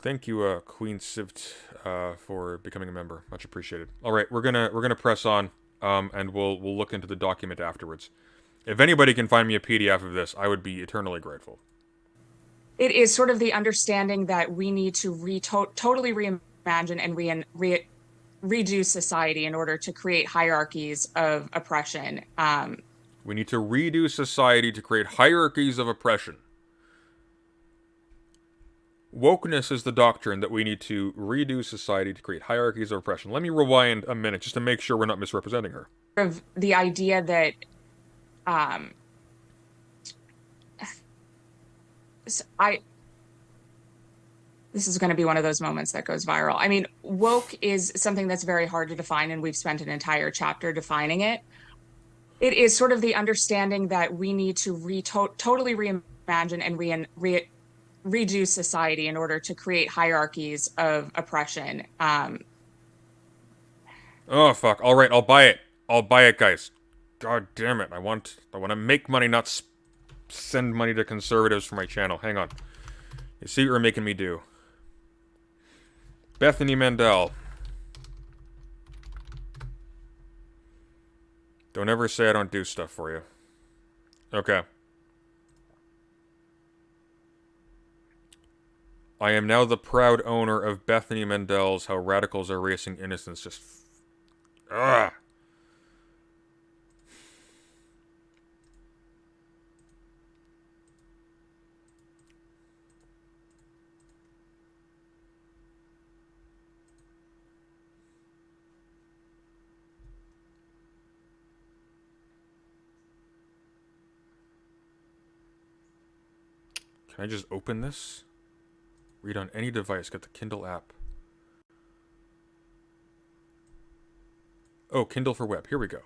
Thank you, Queen Sivt, for becoming a member. Much appreciated. All right, we're gonna press on, and we'll look into the document afterwards. If anybody can find me a PDF of this, I would be eternally grateful. It is sort of the understanding that we need to totally reimagine and redo society in order to create hierarchies of oppression. We need to redo society to create hierarchies of oppression. Wokeness is the doctrine that we need to redo society to create hierarchies of oppression. Let me rewind a minute just to make sure we're not misrepresenting her. Of the idea that this is going to be one of those moments that goes viral. I mean, woke is something that's very hard to define, and we've spent an entire chapter defining it. It is sort of the understanding that we need to totally reimagine and redo society in order to create hierarchies of oppression. Oh fuck! All right, I'll buy it. I'll buy it, guys. God damn it! I want to make money, not send money to conservatives for my channel. Hang on. You see what you're making me do. Bethany Mandel. Don't ever say I don't do stuff for you. Okay. I am now the proud owner of Bethany Mandel's How Radicals Are Erasing Innocence. Just... Ugh. Can I just open this? Read on any device. Get the Kindle app. Oh, Kindle for web. Here we go.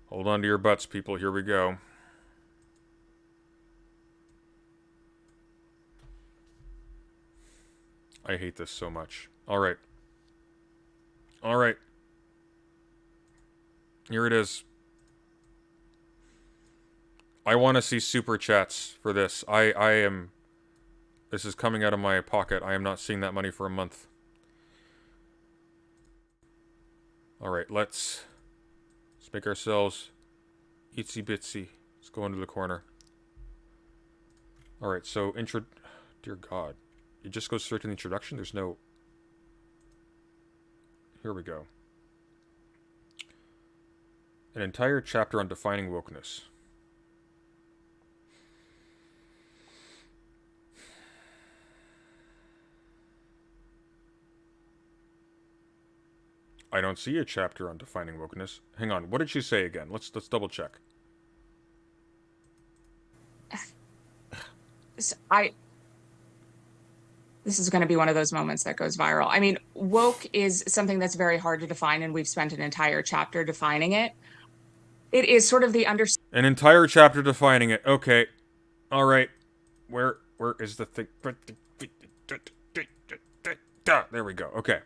Hold on to your butts, people. Here we go. I hate this so much. All right. All right. Here it is. I want to see super chats for this. I am... This is coming out of my pocket. I am not seeing that money for a month. Alright, let's make ourselves itsy bitsy. Let's go into the corner. Alright, so Dear God. It just goes straight to the introduction? There's no... Here we go. An entire chapter on defining wokeness. I don't see a chapter on defining wokeness. Hang on, what did she say again? Let's double check. This is going to be one of those moments that goes viral. I mean, woke is something that's very hard to define, and we've spent an entire chapter defining it. It is sort of the An entire chapter defining it. Okay. All right. Where is the thing? There we go. Okay.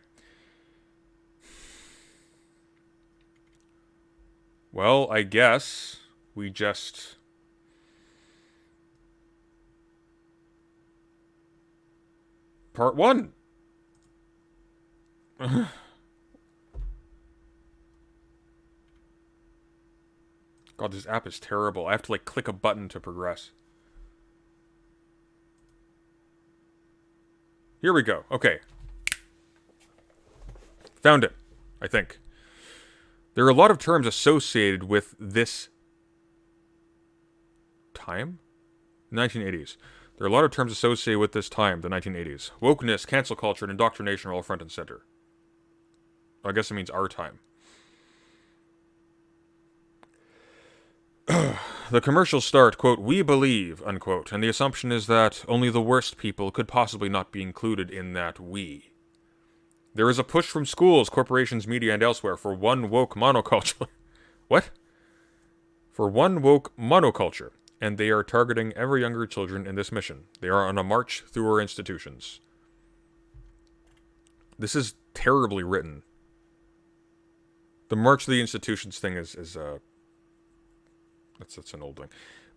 Well, I guess we just... Part 1. God, this app is terrible. I have to, like, click a button to progress. Here we go. Okay. Found it, I think. There are a lot of terms associated with this time? 1980s. There are a lot of terms associated with this time, the 1980s. Wokeness, cancel culture, and indoctrination are all front and center. I guess it means our time. The commercials start, quote, "We believe," unquote, and the assumption is that only the worst people could possibly not be included in that we. There is a push from schools, corporations, media, and elsewhere for one woke monoculture. What? For one woke monoculture, and they are targeting ever younger children in this mission. They are on a march through our institutions. This is terribly written. The March of the Institutions thing is that's an old thing.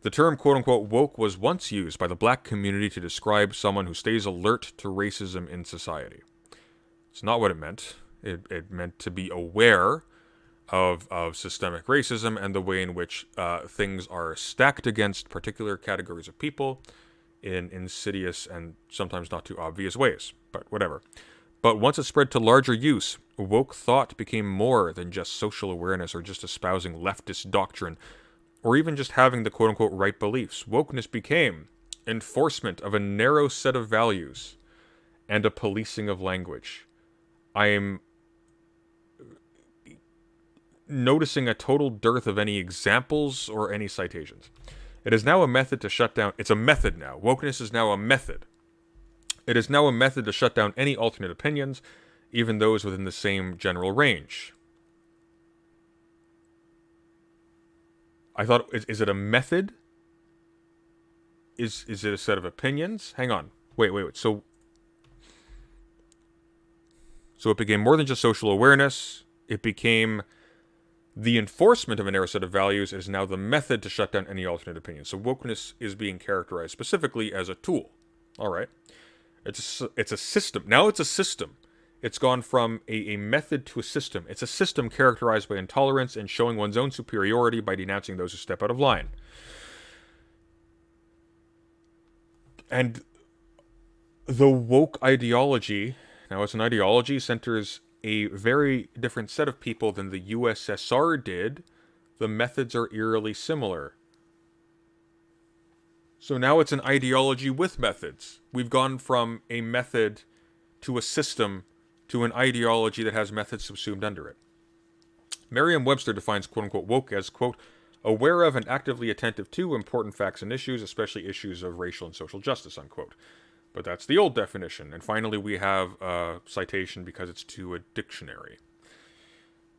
The term quote-unquote woke was once used by the black community to describe someone who stays alert to racism in society. It's not what it meant. It meant to be aware of systemic racism and the way in which things are stacked against particular categories of people in insidious and sometimes not too obvious ways, but whatever. But once it spread to larger use, woke thought became more than just social awareness or just espousing leftist doctrine, or even just having the quote-unquote right beliefs. Wokeness became enforcement of a narrow set of values and a policing of language. I am noticing a total dearth of any examples or any citations. It is now a method to shut down... It's a method now. Wokeness is now a method. It is now a method to shut down any alternate opinions, even those within the same general range. I thought, is it a method? Is it a set of opinions? Hang on. Wait. So it became more than just social awareness. It became the enforcement of a narrow set of values. It is now the method to shut down any alternate opinions. So wokeness is being characterized specifically as a tool. All right. It's a system. Now it's a system. It's gone from a method to a system. It's a system characterized by intolerance and showing one's own superiority by denouncing those who step out of line. And the woke ideology, now it's an ideology, centers a very different set of people than the USSR did. The methods are eerily similar. So now it's an ideology with methods. We've gone from a method to a system to an ideology that has methods subsumed under it. Merriam-Webster defines quote-unquote woke as, quote, aware of and actively attentive to important facts and issues, especially issues of racial and social justice, unquote. But that's the old definition. And finally, we have a citation because it's to a dictionary.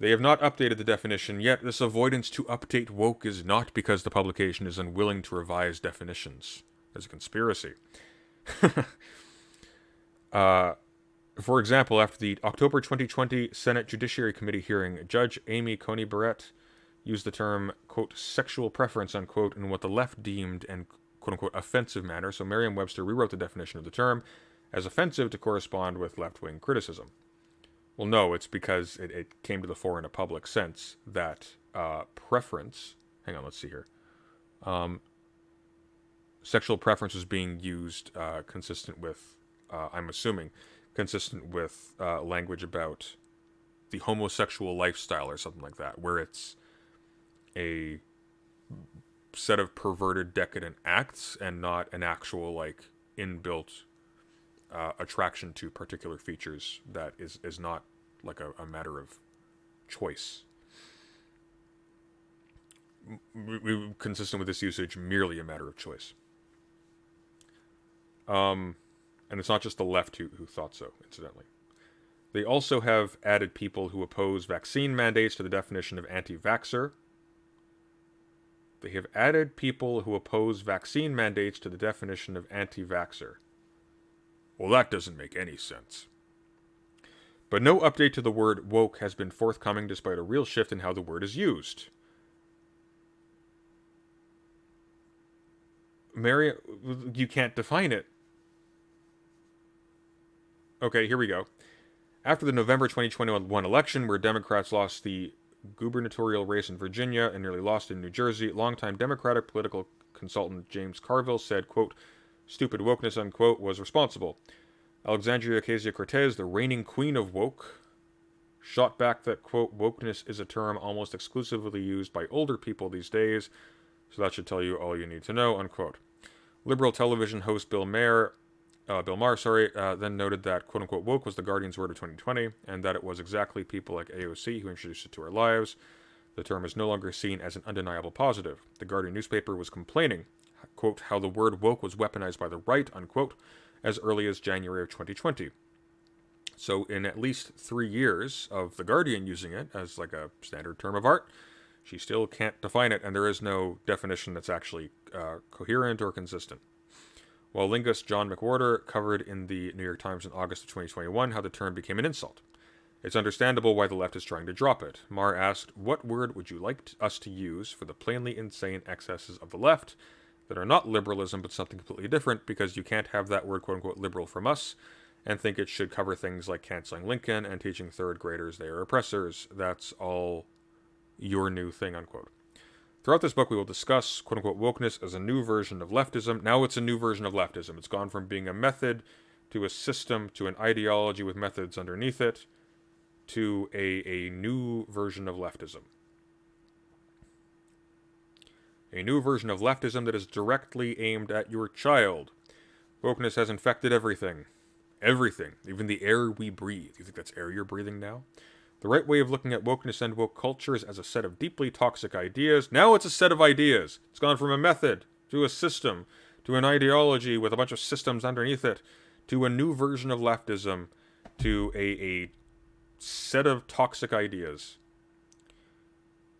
They have not updated the definition yet. This avoidance to update woke is not because the publication is unwilling to revise definitions. There's a conspiracy. For example, after the October 2020 Senate Judiciary Committee hearing, Judge Amy Coney Barrett used the term, quote, sexual preference, unquote, in what the left deemed an, quote-unquote, offensive manner, so Merriam-Webster rewrote the definition of the term as offensive to correspond with left-wing criticism. Well, no, it's because it came to the fore in a public sense that preference... Hang on, let's see here. Sexual preference was being used consistent with, I'm assuming, consistent with language about the homosexual lifestyle or something like that, where it's a set of perverted, decadent acts and not an actual, like, inbuilt attraction to particular features that is not like a matter of choice. Consistent with this usage, merely a matter of choice. And it's not just the left who thought so, incidentally. They also have added people who oppose vaccine mandates to the definition of anti-vaxxer. They have added people who oppose vaccine mandates to the definition of anti-vaxxer. Well, that doesn't make any sense. But no update to the word woke has been forthcoming despite a real shift in how the word is used. You can't define it. Okay, here we go. After the November 2021 election, where Democrats lost the gubernatorial race in Virginia and nearly lost in New Jersey, longtime Democratic political consultant James Carville said, quote, stupid wokeness, unquote, was responsible. Alexandria Ocasio-Cortez, the reigning queen of woke, shot back that, quote, wokeness is a term almost exclusively used by older people these days, so that should tell you all you need to know, unquote. Liberal television host Bill Maher, then noted that, quote-unquote, woke was the Guardian's word of 2020, and that it was exactly people like AOC who introduced it to our lives. The term is no longer seen as an undeniable positive. The Guardian newspaper was complaining, quote, how the word woke was weaponized by the right, unquote, as early as January of 2020. So in at least 3 years of The Guardian using it as like a standard term of art, she still can't define it, and there is no definition that's actually coherent or consistent. while linguist John McWhorter covered in the New York Times in August of 2021 how the term became an insult. It's understandable why the left is trying to drop it. Marr asked, what word would you like us to use for the plainly insane excesses of the left that are not liberalism but something completely different, because you can't have that word quote-unquote liberal from us and think it should cover things like canceling Lincoln and teaching third graders they are oppressors. That's all your new thing, unquote. Throughout this book, we will discuss quote-unquote wokeness as a new version of leftism. Now it's a new version of leftism. It's gone from being a method to a system to an ideology with methods underneath it to a new version of leftism. A new version of leftism that is directly aimed at your child. Wokeness has infected everything. Everything. Even the air we breathe. You think that's air you're breathing now? The right way of looking at wokeness and woke culture is as a set of deeply toxic ideas. Now it's a set of ideas. It's gone from a method to a system to an ideology with a bunch of systems underneath it to a new version of leftism to a set of toxic ideas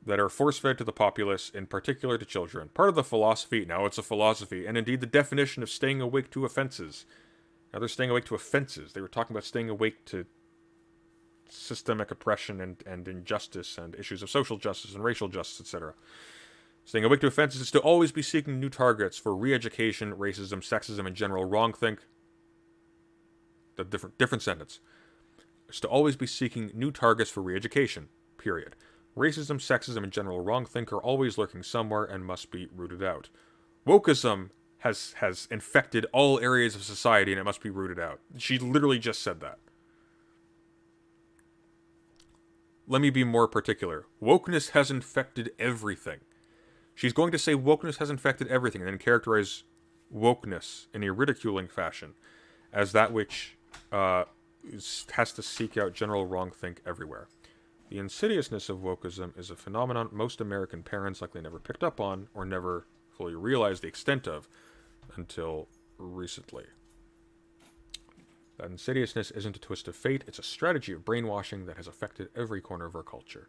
that are force-fed to the populace, in particular to children. Part of the philosophy, now it's a philosophy, and indeed the definition of staying awake to offenses. Now they're staying awake to offenses. They were talking about staying awake to systemic oppression and injustice and issues of social justice and racial justice, etc. Staying awake to offenses is to always be seeking new targets for re-education, racism, sexism, and general wrongthink. The different sentence. Is to always be seeking new targets for re-education, period. Racism, sexism, and general wrongthink are always lurking somewhere and must be rooted out. Wokeism has infected all areas of society and it must be rooted out. She literally just said that. Let me be more particular. Wokeness has infected everything. She's going to say wokeness has infected everything and then characterize wokeness in a ridiculing fashion as that which has to seek out general wrongthink everywhere. The insidiousness of wokeism is a phenomenon most American parents likely never picked up on or never fully realized the extent of until recently. That insidiousness isn't a twist of fate, it's a strategy of brainwashing that has affected every corner of our culture.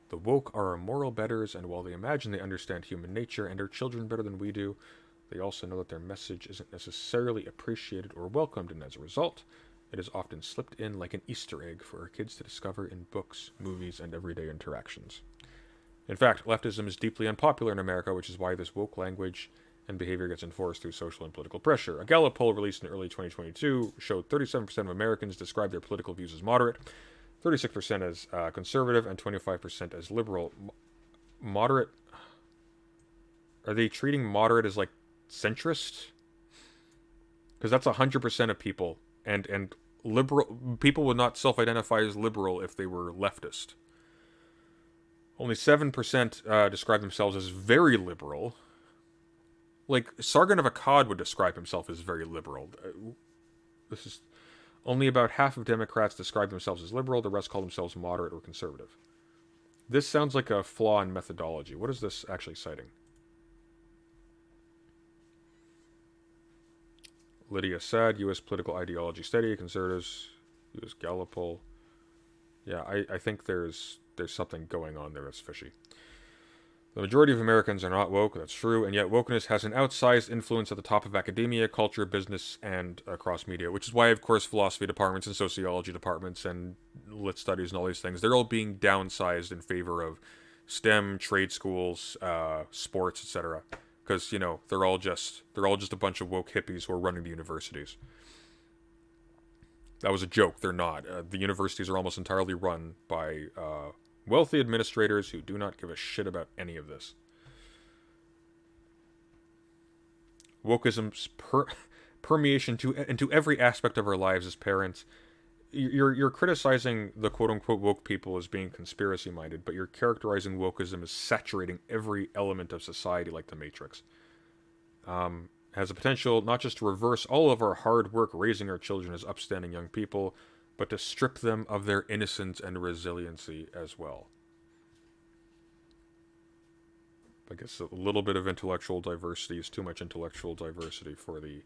The woke are our moral betters, and while they imagine they understand human nature and our children better than we do, they also know that their message isn't necessarily appreciated or welcomed, and as a result, it is often slipped in like an Easter egg for our kids to discover in books, movies, and everyday interactions. In fact, leftism is deeply unpopular in America, which is why this woke language and behavior gets enforced through social and political pressure. A Gallup poll released in early 2022 showed 37% of Americans describe their political views as moderate, 36% as conservative, and 25% as liberal. Moderate? Are they treating moderate as like centrist? Because that's 100% of people, and liberal people would not self-identify as liberal if they were leftist. Only 7% describe themselves as very liberal. Like, Sargon of Akkad would describe himself as very liberal. This is only about half of Democrats describe themselves as liberal. The rest call themselves moderate or conservative. This sounds like a flaw in methodology. What is this actually citing? Lydia Saad, U.S. Political Ideology Study, Conservatives, U.S. Gallup poll. Yeah, I think there's something going on there that's fishy. The majority of Americans are not woke, that's true, and yet wokeness has an outsized influence at the top of academia, culture, business, and across media, which is why, of course, philosophy departments and sociology departments and lit studies and all these things, they're all being downsized in favor of STEM, trade schools, sports, etc. Because, you know, they're all just a bunch of woke hippies who are running the universities. That was a joke, they're not. The universities are almost entirely run by wealthy administrators who do not give a shit about any of this. Wokeism's permeation into every aspect of our lives as parents. You're criticizing the quote-unquote woke people as being conspiracy-minded, but you're characterizing wokeism as saturating every element of society like the Matrix. Has the potential not just to reverse all of our hard work raising our children as upstanding young people, but to strip them of their innocence and resiliency as well. I guess a little bit of intellectual diversity is too much intellectual diversity for the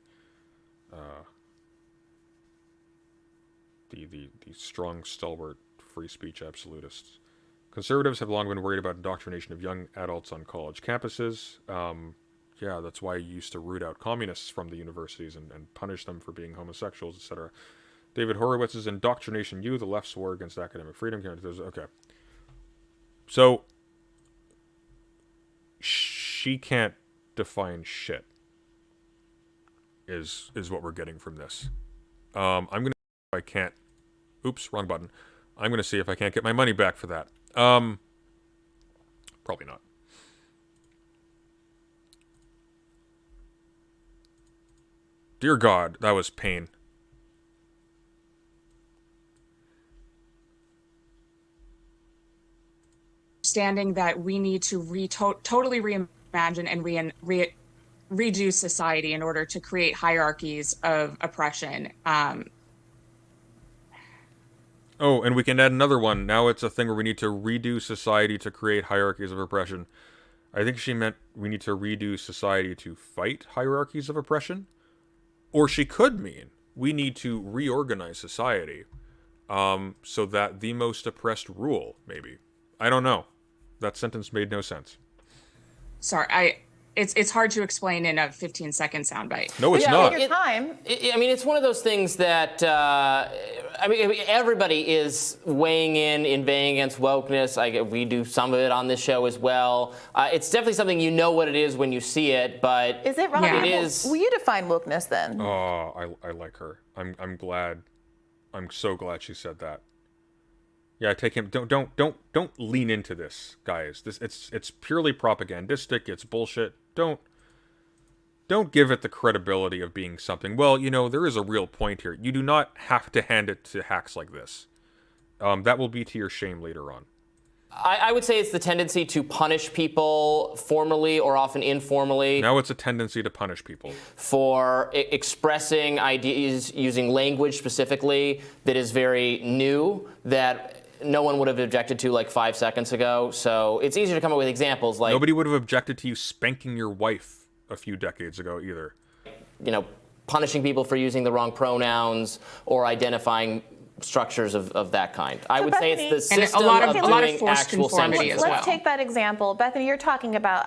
strong, stalwart, free speech absolutists. Conservatives have long been worried about indoctrination of young adults on college campuses. Yeah, that's why you used to root out communists from the universities and punish them for being homosexuals, etc. David Horowitz's Indoctrination You, the Left's War Against Academic Freedom. Okay. So, she can't define shit, is what we're getting from this. I'm going to see if I can't... Oops, wrong button. I'm going to see if I can't get my money back for that. Probably not. Dear God, that was pain. Understanding that we need to totally reimagine and redo society in order to create hierarchies of oppression. Oh, and we can add another one. Now it's a thing where we need to redo society to create hierarchies of oppression. I think she meant we need to redo society to fight hierarchies of oppression. Or she could mean we need to reorganize society so that the most oppressed rule, maybe. I don't know. That sentence made no sense. Sorry, it's hard to explain in a 15-second soundbite. No, it's not. Take your time. I mean, it's one of those things that, I mean, everybody is weighing in, inveighing against wokeness. We do some of it on this show as well. It's definitely something you know what it is when you see it, but Is it wrong? Yeah. it is. Will you define wokeness then? Oh, I like her. I'm glad. I'm so glad she said that. Yeah, take him. Don't lean into this, guys. It's purely propagandistic. It's bullshit. Don't give it the credibility of being something. Well, there is a real point here. You do not have to hand it to hacks like this. That will be to your shame later on. I would say it's the tendency to punish people formally or often informally. Now it's a tendency to punish people For expressing ideas using language specifically that is very new, that no one would have objected to like 5 seconds ago. So it's easier to come up with examples like... Nobody would have objected to you spanking your wife a few decades ago either. Punishing people for using the wrong pronouns or identifying structures of that kind. I would say it's the system a lot of doing forced actual conformity censorship. as Let's take that example. Bethany, you're talking about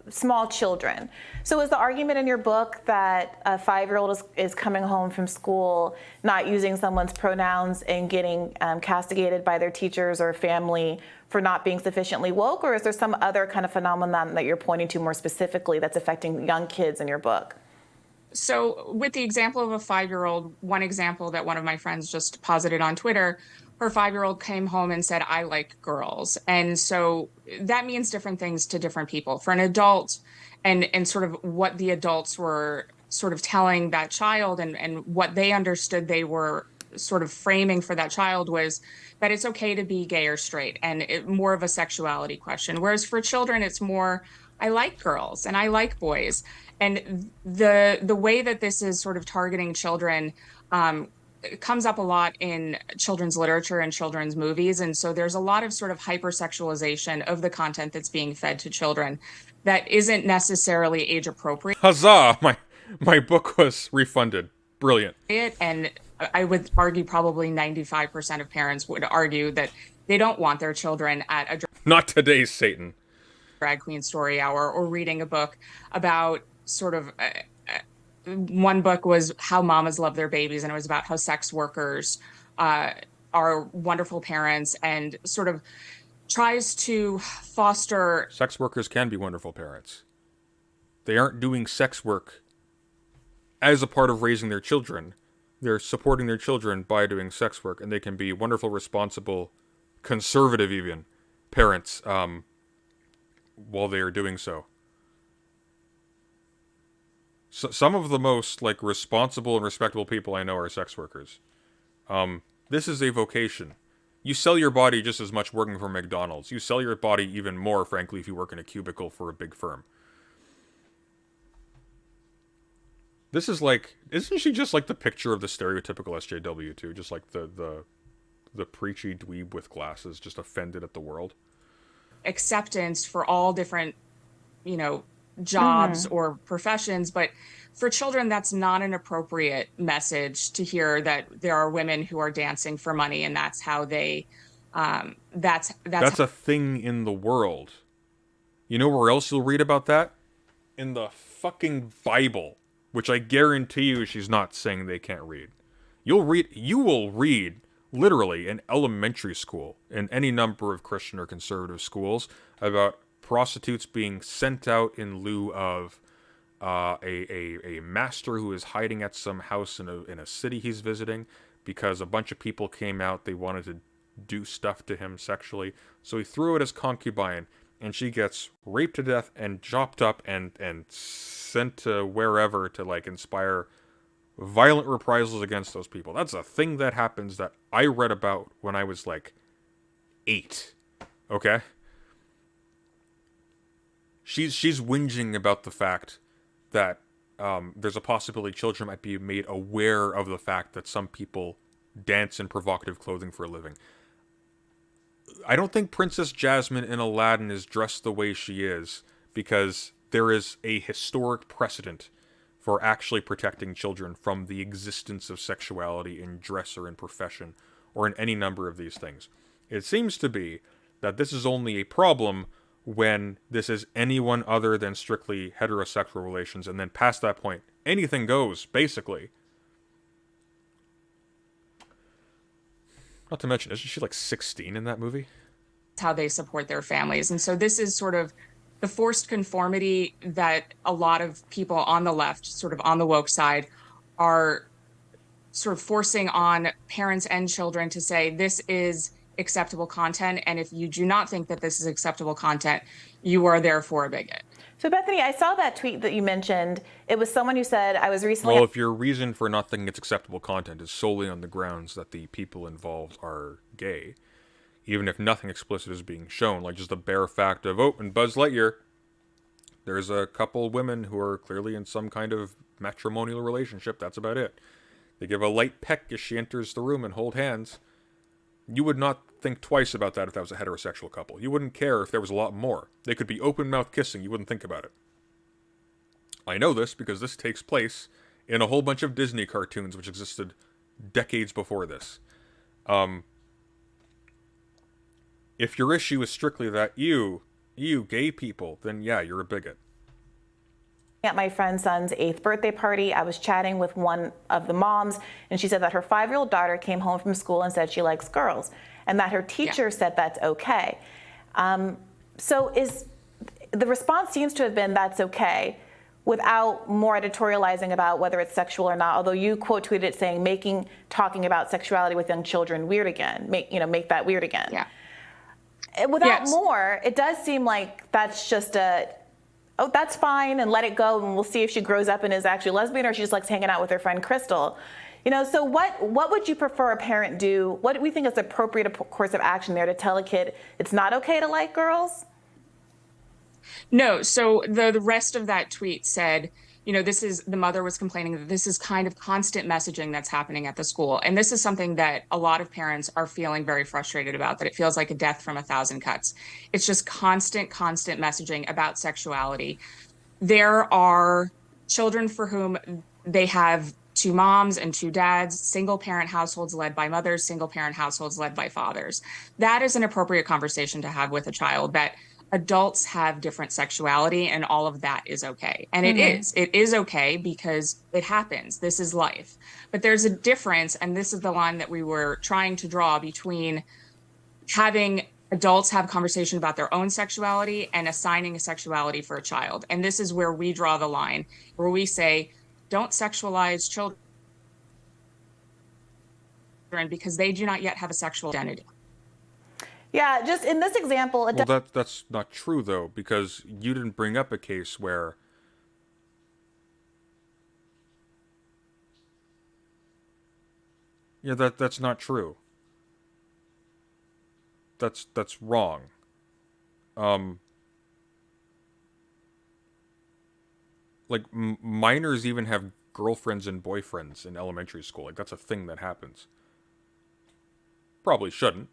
small children. So is the argument in your book that a 5-year-old is coming home from school not using someone's pronouns and getting castigated by their teachers or family for not being sufficiently woke? Or is there some other kind of phenomenon that you're pointing to more specifically that's affecting young kids in your book? So with the example of a 5-year-old, one example that one of my friends just posited on Twitter, her 5-year-old came home and said, I like girls. And so that means different things to different people. For an adult, and sort of what the adults were sort of telling that child and what they understood they were sort of framing for that child was that it's okay to be gay or straight, and more of a sexuality question. Whereas for children, it's more, I like girls and I like boys. And the way that this is sort of targeting children comes up a lot in children's literature and children's movies. And so there's a lot of sort of hypersexualization of the content that's being fed to children that isn't necessarily age appropriate. Huzzah! My book was refunded. Brilliant. And I would argue probably 95% of parents would argue that they don't want their children at a Not today's Satan. drag queen story hour or reading a book about sort of one book was How Mamas Love Their Babies, and it was about how sex workers are wonderful parents and sort of tries to foster... Sex workers can be wonderful parents. They aren't doing sex work as a part of raising their children. They're supporting their children by doing sex work, and they can be wonderful, responsible, conservative even, parents while they are doing so. Some of the most responsible and respectable people I know are sex workers. This is a vocation. You sell your body just as much working for McDonald's. You sell your body even more, frankly, if you work in a cubicle for a big firm. This is isn't she just the picture of the stereotypical SJW too? Just like the preachy dweeb with glasses, just offended at the world. Acceptance for all different, jobs or professions, but for children, that's not an appropriate message to hear, that there are women who are dancing for money and that's how they, that's a thing in the world. You know where else you'll read about that? in the fucking Bible, which I guarantee you she's not saying they can't read. You will read literally in elementary school, in any number of Christian or conservative schools, about prostitutes being sent out in lieu of a master who is hiding at some house in a city he's visiting because a bunch of people came out, they wanted to do stuff to him sexually, so he threw it as concubine, and she gets raped to death and chopped up and sent to wherever to like inspire violent reprisals against those people. That's a thing that happens that I read about when I was like 8. Okay? She's whinging about the fact that there's a possibility children might be made aware of the fact that some people dance in provocative clothing for a living. I don't think Princess Jasmine in Aladdin is dressed the way she is because there is a historic precedent for actually protecting children from the existence of sexuality in dress or in profession or in any number of these things. It seems to be that this is only a problem when this is anyone other than strictly heterosexual relations, and then past that point, anything goes, basically. Not to mention, isn't she like 16 in that movie? How they support their families. And so this is sort of the forced conformity that a lot of people on the left, sort of on the woke side, are sort of forcing on parents and children to say, this is acceptable content. And if you do not think that this is acceptable content, you are therefore a bigot. So Bethany, I saw that tweet that you mentioned. It was someone who said, I was recently... Well, if your reason for not thinking it's acceptable content is solely on the grounds that the people involved are gay, even if nothing explicit is being shown, like just the bare fact of, oh, in Buzz Lightyear, there's a couple women who are clearly in some kind of matrimonial relationship, that's about it. They give a light peck as she enters the room and hold hands. You would not think twice about that if that was a heterosexual couple. You wouldn't care if there was a lot more. They could be open-mouth kissing, you wouldn't think about it. I know this because this takes place in a whole bunch of Disney cartoons which existed decades before this. If your issue is strictly that you gay people, then yeah, you're a bigot. At my friend's son's 8th birthday party, I was chatting with one of the moms, and she said that her 5-year-old daughter came home from school and said she likes girls, and that her teacher said that's okay. So the response seems to have been that's okay, without more editorializing about whether it's sexual or not. Although you quote tweeted it saying talking about sexuality with young children weird again, make that weird again. Yeah. Without more, it does seem like that's just oh, that's fine, and let it go, and we'll see if she grows up and is actually lesbian, or she just likes hanging out with her friend Crystal. So what would you prefer a parent do? What do we think is the appropriate course of action there to tell a kid it's not okay to like girls? No, so the rest of that tweet said, the mother was complaining that this is kind of constant messaging that's happening at the school. And this is something that a lot of parents are feeling very frustrated about, that it feels like a death from a thousand cuts. It's just constant messaging about sexuality. There are children for whom they have 2 moms and 2 dads, single parent households led by mothers, single parent households led by fathers. That is an appropriate conversation to have with a child, that adults have different sexuality and all of that is okay. And it is okay because it happens. This is life. But there's a difference, and this is the line that we were trying to draw between having adults have conversation about their own sexuality and assigning a sexuality for a child. And this is where we draw the line, where we say, don't sexualize children because they do not yet have a sexual identity. Yeah, just in this example... Well, that's not true, though, because you didn't bring up a case where... Yeah, that's not true. That's wrong. Minors even have girlfriends and boyfriends in elementary school. Like, that's a thing that happens. Probably shouldn't.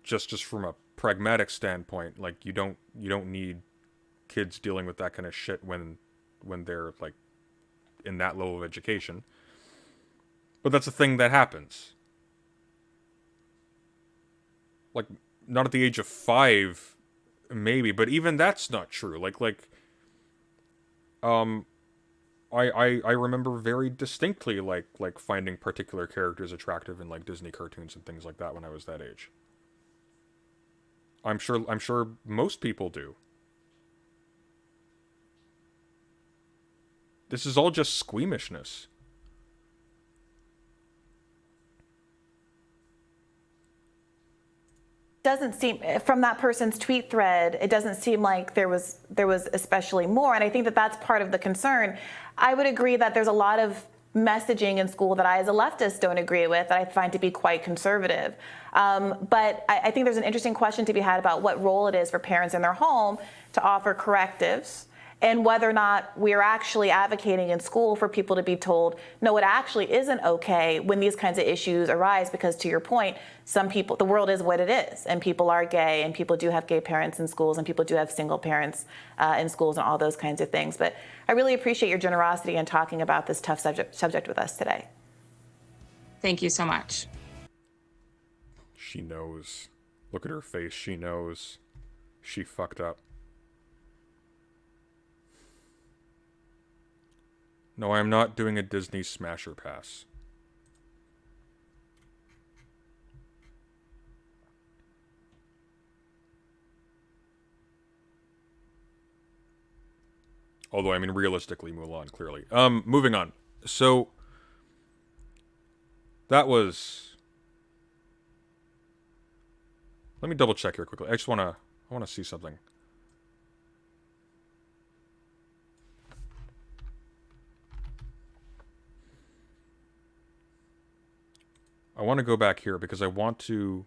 Just from a pragmatic standpoint, you don't need kids dealing with that kind of shit when they're in that level of education. But that's a thing that happens. Not at the age of 5, maybe, but even that's not true. I remember very distinctly like finding particular characters attractive in like Disney cartoons and things like that when I was that age. I'm sure most people do. This is all just squeamishness. Doesn't seem, from that person's tweet thread, it doesn't seem like there was especially more, and I think that that's part of the concern. I would agree that there's a lot of messaging in school that I as a leftist don't agree with, that I find to be quite conservative. But I think there's an interesting question to be had about what role it is for parents in their home to offer correctives, and whether or not we're actually advocating in school for people to be told, no, it actually isn't okay when these kinds of issues arise, because to your point, some people, the world is what it is, and people are gay, and people do have gay parents in schools, and people do have single parents in schools, and all those kinds of things. But I really appreciate your generosity in talking about this tough subject with us today. Thank you so much. She knows. Look at her face. She knows. She fucked up. No, I'm not doing a Disney Smasher Pass. Although, I mean, realistically, Mulan, clearly. Moving on. So, that was... Let me double check here quickly. I want to see something. I want to go back here because I want to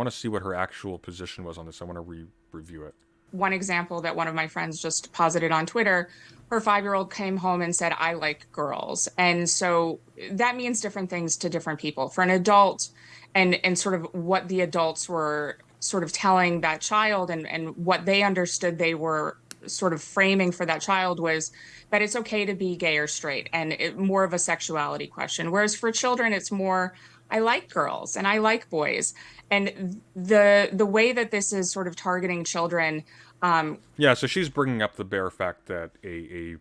see what her actual position was on this. I want to review it. One example that one of my friends just posited on Twitter, her 5-year-old came home and said, I like girls. And so that means different things to different people. For an adult, and sort of what the adults were sort of telling that child, and what they understood they were sort of framing for that child was that it's okay to be gay or straight, and more of a sexuality question. Whereas for children, it's more, I like girls and I like boys. And the way that this is sort of targeting children. Yeah, so she's bringing up the bare fact that a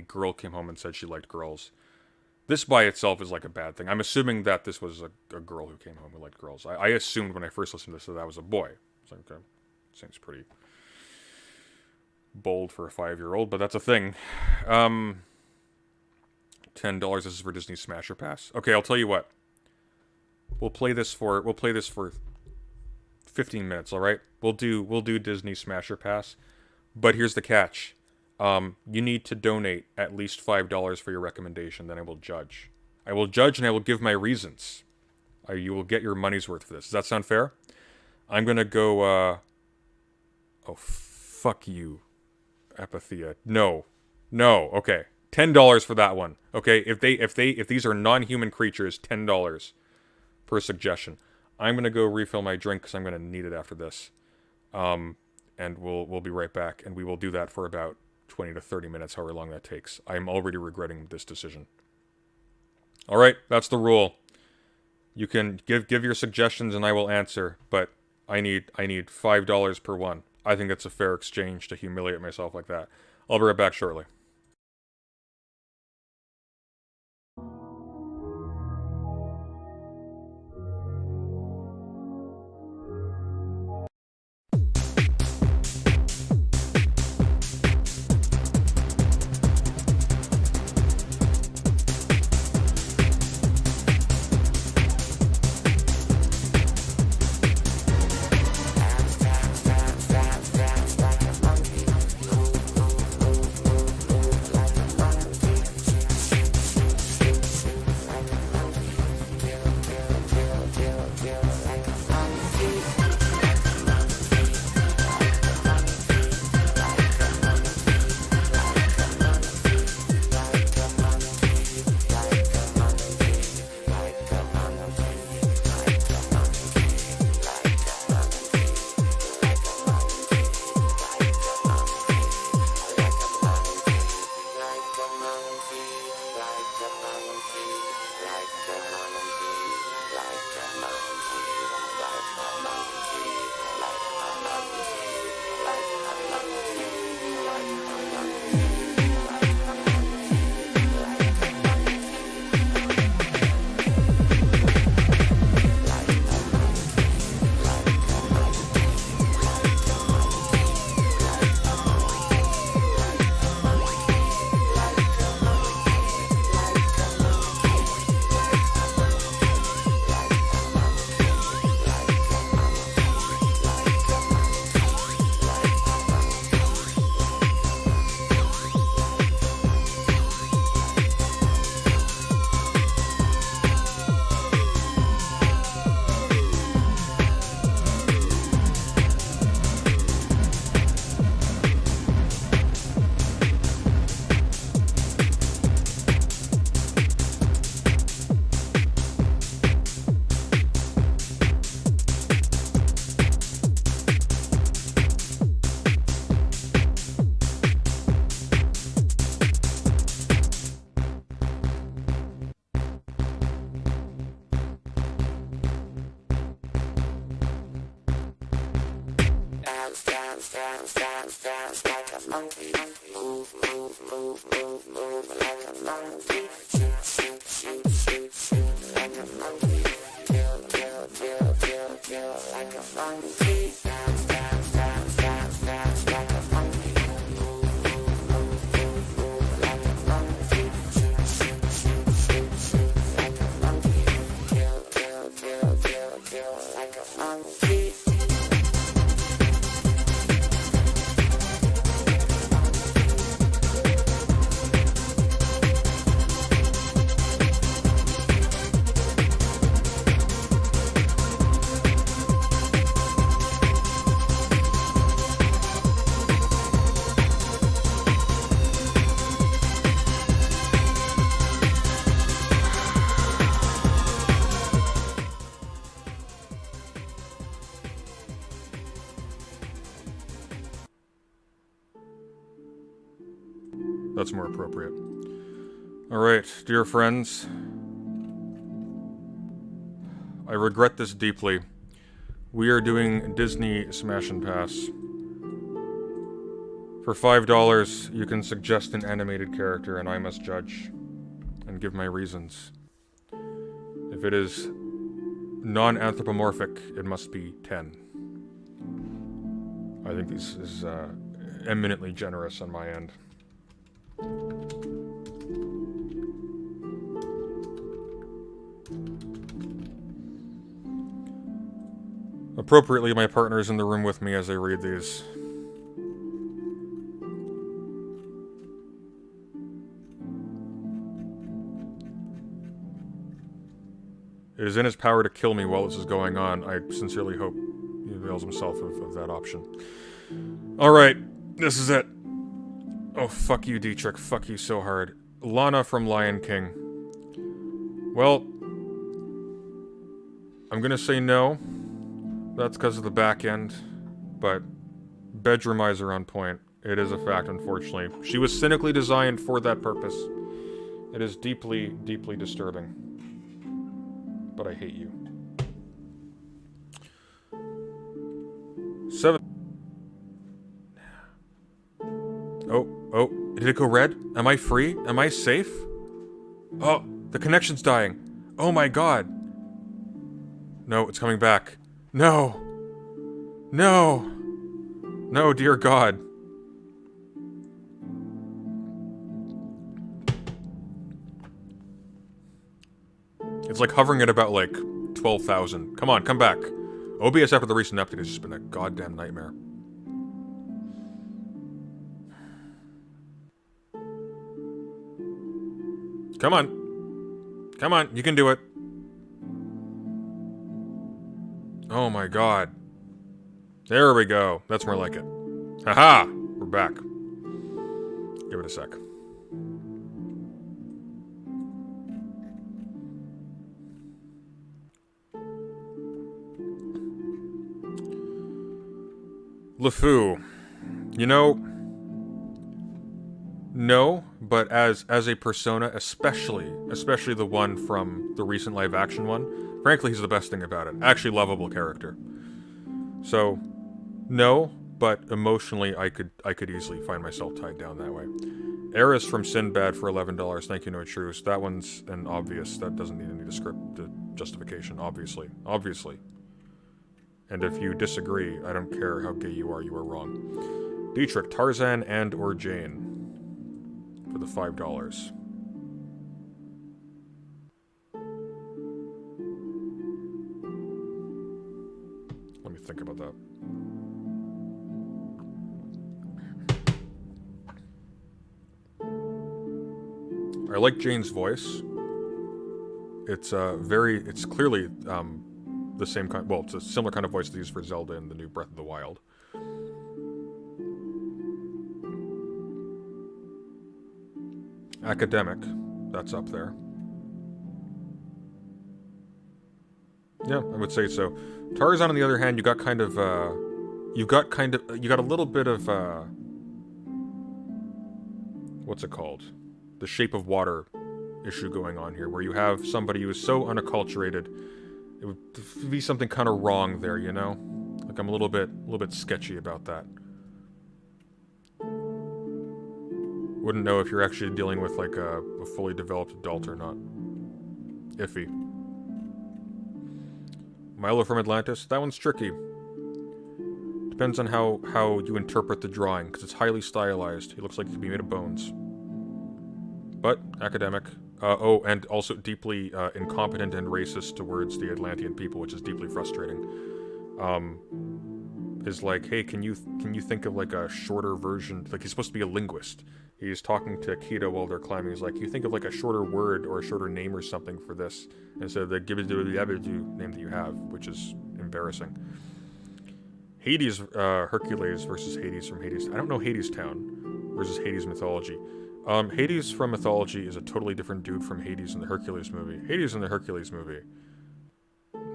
girl came home and said she liked girls. This by itself is like a bad thing. I'm assuming that this was a girl who came home who liked girls. I assumed when I first listened to this that was a boy. It's like, okay, seems pretty bold for a 5-year-old, but that's a thing. $10. This is for Disney Smasher Pass. Okay, I'll tell you what. We'll play this for 15 minutes, all right? We'll do Disney Smasher Pass, but here's the catch. You need to donate at least $5 for your recommendation. Then I will judge. I will judge, and I will give my reasons. You will get your money's worth for this. Does that sound fair? I'm gonna go. Oh, fuck you, Apathia. No. Okay, $10 for that one. Okay, if these are non-human creatures, $10 per suggestion. I'm gonna go refill my drink because I'm gonna need it after this. And we'll be right back, and we will do that for about 20 to 30 minutes, however long that takes. I'm already regretting this decision. All right, that's the rule. You can give your suggestions and I will answer, but I need $5 per one. I think it's a fair exchange to humiliate myself like that. I'll be right back shortly. That's more appropriate. Alright, dear friends. I regret this deeply. We are doing Disney Smash and Pass. For $5, you can suggest an animated character and I must judge and give my reasons. If it is non-anthropomorphic, it must be 10. I think this is eminently generous on my end. Appropriately, my partner is in the room with me as I read these. It is in his power to kill me while this is going on. I sincerely hope he avails himself of that option. Alright, this is it. Oh, fuck you, Dietrich. Fuck you so hard. Lana from Lion King. Well, I'm gonna say no. That's because of the back end. But bedroom eyes are on point. It is a fact, unfortunately. She was cynically designed for that purpose. It is deeply, deeply disturbing. But I hate you. 7. Oh, did it go red? Am I free? Am I safe? Oh, the connection's dying. Oh my god. No, it's coming back. No! No! No, dear God. It's like hovering at about, like, 12,000. Come on, come back. OBS after the recent update has just been a goddamn nightmare. Come on. Come on, you can do it. Oh my god. There we go. That's more like it. Haha! We're back. Give it a sec. LeFou. You know... No, but as a persona, especially the one from the recent live-action one, frankly, he's the best thing about it. Actually lovable character. So, no, but emotionally, I could easily find myself tied down that way. Eris from Sinbad for $11, thank you, no truce. That one's an obvious, that doesn't need any justification, obviously. Obviously. And if you disagree, I don't care how gay you are wrong. Dietrich, Tarzan, and or Jane. For the $5. Let me think about that. I like Jane's voice. It's it's clearly the same kind, well, it's a similar kind of voice they use for Zelda in the new Breath of the Wild. Academic, that's up there. Yeah, I would say so. Tarzan, on the other hand, you got a little bit of, what's it called? The Shape of Water issue going on here, where you have somebody who is so unacculturated, it would be something kind of wrong there, you know? Like, I'm a little bit sketchy about that. Wouldn't know if you're actually dealing with like a fully developed adult or not. Iffy. Milo from Atlantis. That one's tricky. Depends on how you interpret the drawing, because it's highly stylized. He looks like he could be made of bones. But academic. Oh, and also deeply incompetent and racist towards the Atlantean people, which is deeply frustrating. Is like, hey, can you think of like a shorter version? Like, he's supposed to be a linguist. He's talking to Kita while they're climbing. He's like, you think of like a shorter word or a shorter name or something for this instead of the name that you have, which is embarrassing. Hades, Hercules versus Hades from Hades. I don't know Hades Town versus Hades mythology. Hades from mythology is a totally different dude from Hades in the Hercules movie. Hades in the Hercules movie.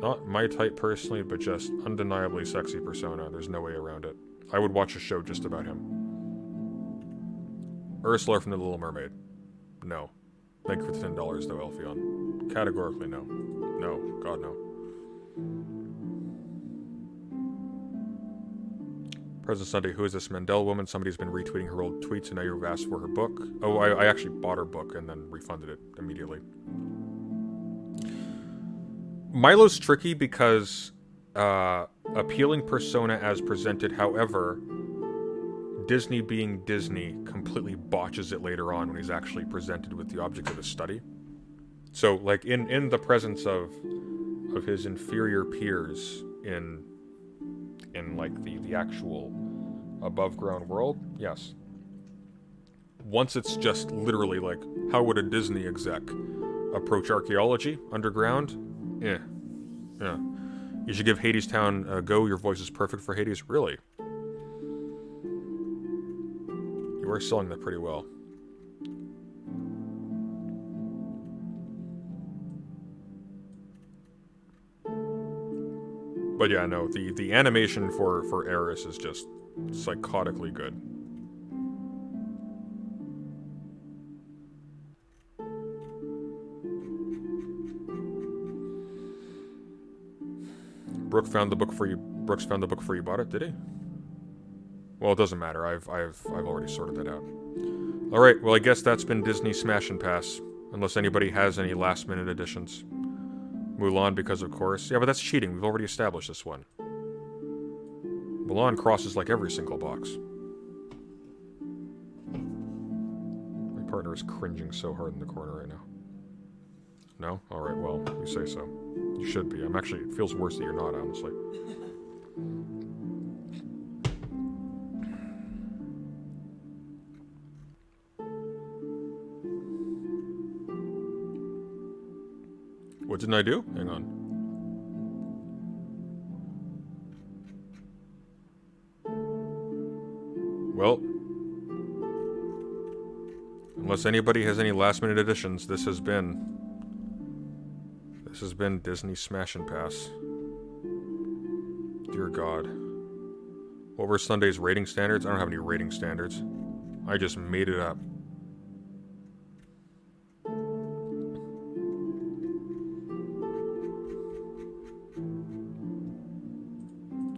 Not my type personally, but just undeniably sexy persona. There's no way around it. I would watch a show just about him. Ursula from The Little Mermaid. No. Thank you for the $10 though, Elfion. Categorically no. No. God no. Present Sunday, who is this Mandel woman? Somebody's been retweeting her old tweets and now you've asked for her book. Oh, I actually bought her book and then refunded it immediately. Milo's tricky because appealing persona as presented, however, Disney being Disney completely botches it later on when he's actually presented with the object of his study. So, like, in the presence of his inferior peers in like the actual above ground world, yes. Once it's just literally like, how would a Disney exec approach archaeology underground? Yeah. You should give Hades Town a go. Your voice is perfect for Hades. Really? You are selling that pretty well. But yeah, no, the animation for Eris is just psychotically good. Brooks found the book for you. Bought it, did he? Well, it doesn't matter. I've already sorted that out. All right. Well, I guess that's been Disney Smash and Pass. Unless anybody has any last-minute additions. Mulan, because of course. Yeah, but that's cheating. We've already established this one. Mulan crosses like every single box. My partner is cringing so hard in the corner right now. No? Alright, well, you say so. You should be. It feels worse that you're not, honestly. What didn't I do? Hang on. Well, unless anybody has any last-minute additions, this has been Disney Smash and Pass. Dear God. What were Sunday's rating standards? I don't have any rating standards. I just made it up.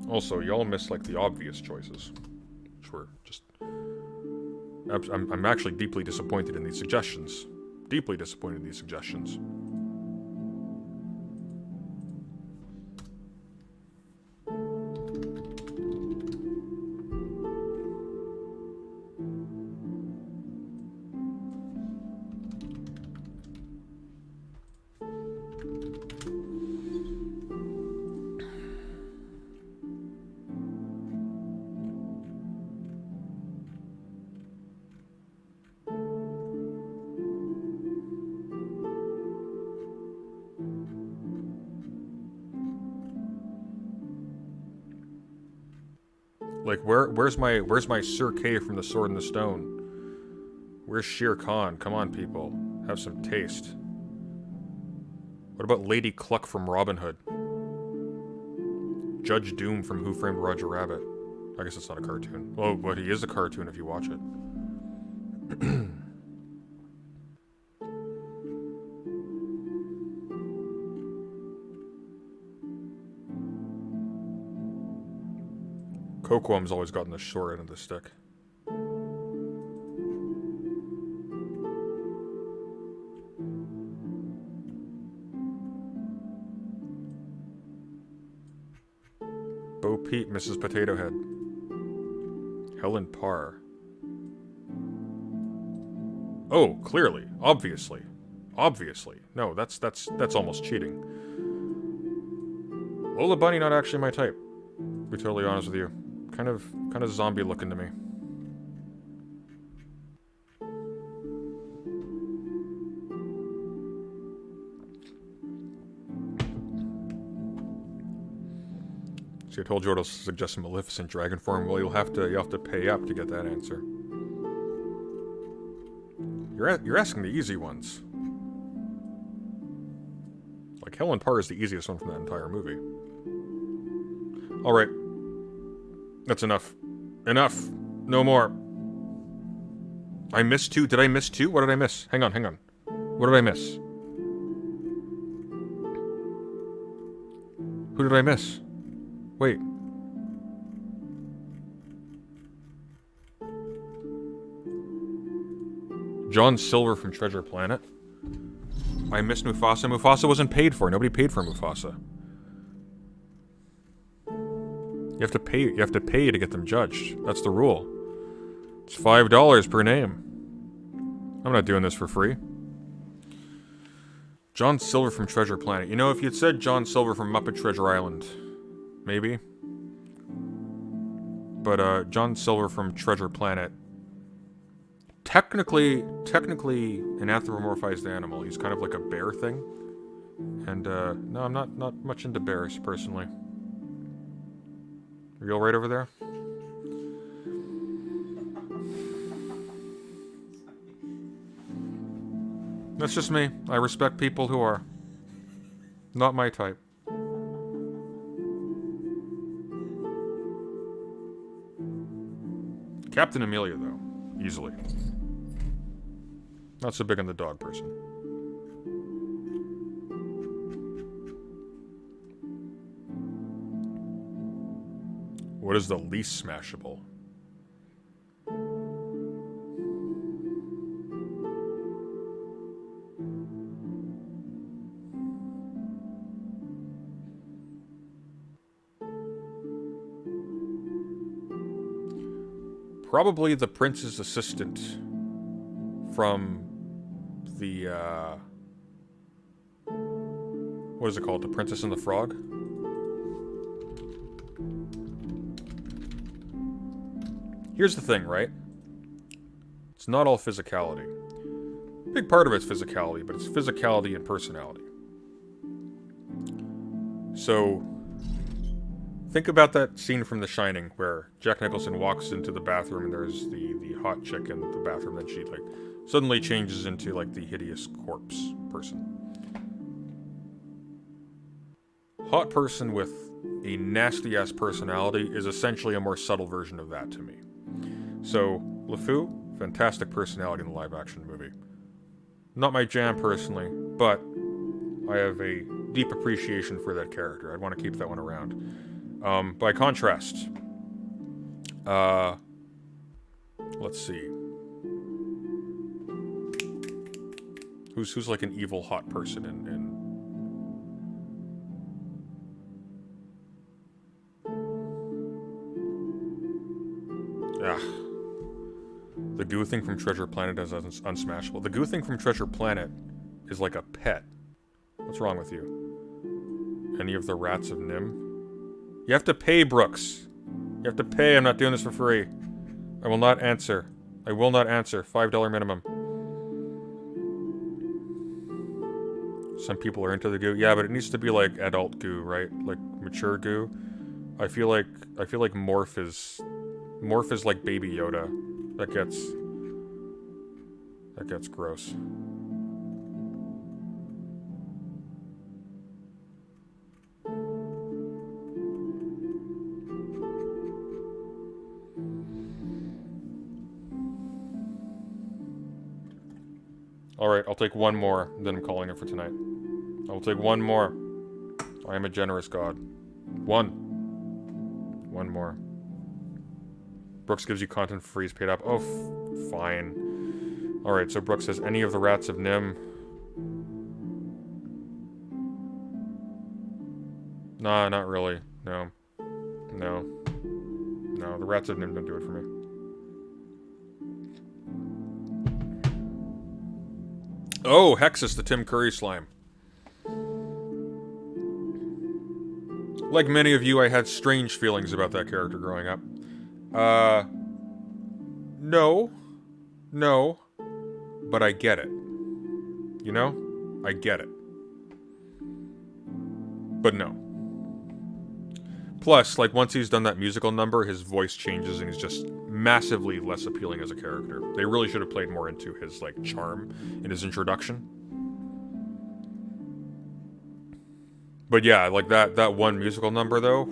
Also, y'all missed like the obvious choices, which were just... I'm actually deeply disappointed in these suggestions. Deeply disappointed in these suggestions. Like, where's my Sir Kay from the Sword and the Stone? Where's Shere Khan? Come on, people. Have some taste. What about Lady Cluck from Robin Hood? Judge Doom from Who Framed Roger Rabbit? I guess it's not a cartoon. Oh, but he is a cartoon if you watch it. Coquoam's always gotten the short end of the stick. Pete, Mrs. Potato Head. Helen Parr. Oh, clearly. Obviously. Obviously. No, that's almost cheating. Lola Bunny not actually my type. To be totally honest with you. Kind of zombie looking to me. See, I told you to suggest a Maleficent dragon form. Well, you'll have to pay up to get that answer. You're asking the easy ones. Like, Helen Parr is the easiest one from that entire movie. Alright. That's enough. Enough! No more. I missed 2. Did I miss 2? What did I miss? Hang on. What did I miss? Who did I miss? Wait. John Silver from Treasure Planet. I missed Mufasa. Mufasa wasn't paid for. Nobody paid for Mufasa. You have to pay. You have to pay to get them judged. That's the rule. It's $5 per name. I'm not doing this for free. John Silver from Treasure Planet. You know, if you'd said John Silver from Muppet Treasure Island, maybe. But John Silver from Treasure Planet. Technically an anthropomorphized animal. He's kind of like a bear thing. And no, I'm not much into bears personally. Are you all right over there? That's just me. I respect people who are. Not my type. Captain Amelia, though. Easily. Not so big on the dog person. What is the least smashable? Probably the prince's assistant from the, what is it called? The Princess and the Frog? Here's the thing, right? It's not all physicality. A big part of it's physicality, but it's physicality and personality. So, think about that scene from The Shining where Jack Nicholson walks into the bathroom and there's the hot chick in the bathroom, then she, like, suddenly changes into, like, the hideous corpse person. Hot person with a nasty-ass personality is essentially a more subtle version of that to me. So, LeFou, fantastic personality in the live-action movie. Not my jam, personally, but I have a deep appreciation for that character. I'd want to keep that one around. By contrast, let's see. Who's like an evil hot person in The goo thing from Treasure Planet is unsmashable. The goo thing from Treasure Planet is like a pet. What's wrong with you? Any of the rats of Nim? You have to pay, Brooks. You have to pay. I'm not doing this for free. I will not answer. I will not answer. $5 minimum. Some people are into the goo. Yeah, but it needs to be like adult goo, right? Like mature goo. I feel like Morph is like Baby Yoda. That gets gross. Alright, I'll take one more, then I'm calling it for tonight. I will take one more. I am a generous god. One more. Brooks gives you content for free, is paid up. Oh, fine. Alright, so Brooks says, any of the rats of Nim. Nah, not really. No. No. No, the rats didn't do it for me. Oh, Hexus, the Tim Curry slime. Like many of you, I had strange feelings about that character growing up. No. No. But I get it. You know? I get it. But no. Plus, like, once he's done that musical number, his voice changes and he's just massively less appealing as a character. They really should have played more into his, like, charm in his introduction. But yeah, like, that one musical number, though...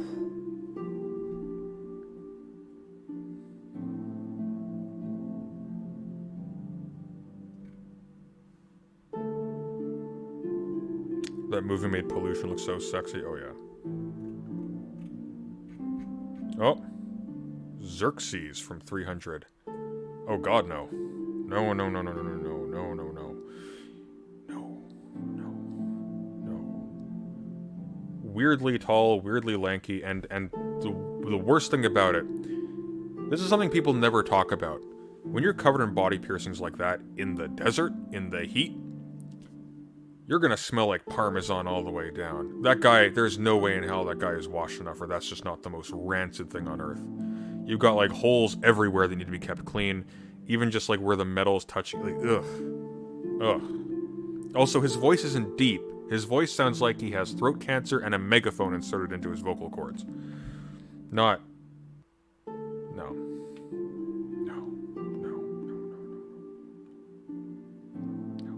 That movie made pollution look so sexy. Oh, yeah. Oh. Xerxes from 300. Oh, God, no. No, no, no, no, no, no, no, no, no, no. No, no, no. Weirdly tall, weirdly lanky, and the worst thing about it, this is something people never talk about. When you're covered in body piercings like that, in the desert, in the heat, you're gonna smell like Parmesan all the way down. That guy, there's no way in hell that guy is washed enough, or that's just not the most rancid thing on earth. You've got, like, holes everywhere that need to be kept clean. Even just, like, where the metal's touching. Like, ugh. Ugh. Also, his voice isn't deep. His voice sounds like he has throat cancer and a megaphone inserted into his vocal cords. Not... No. No. No.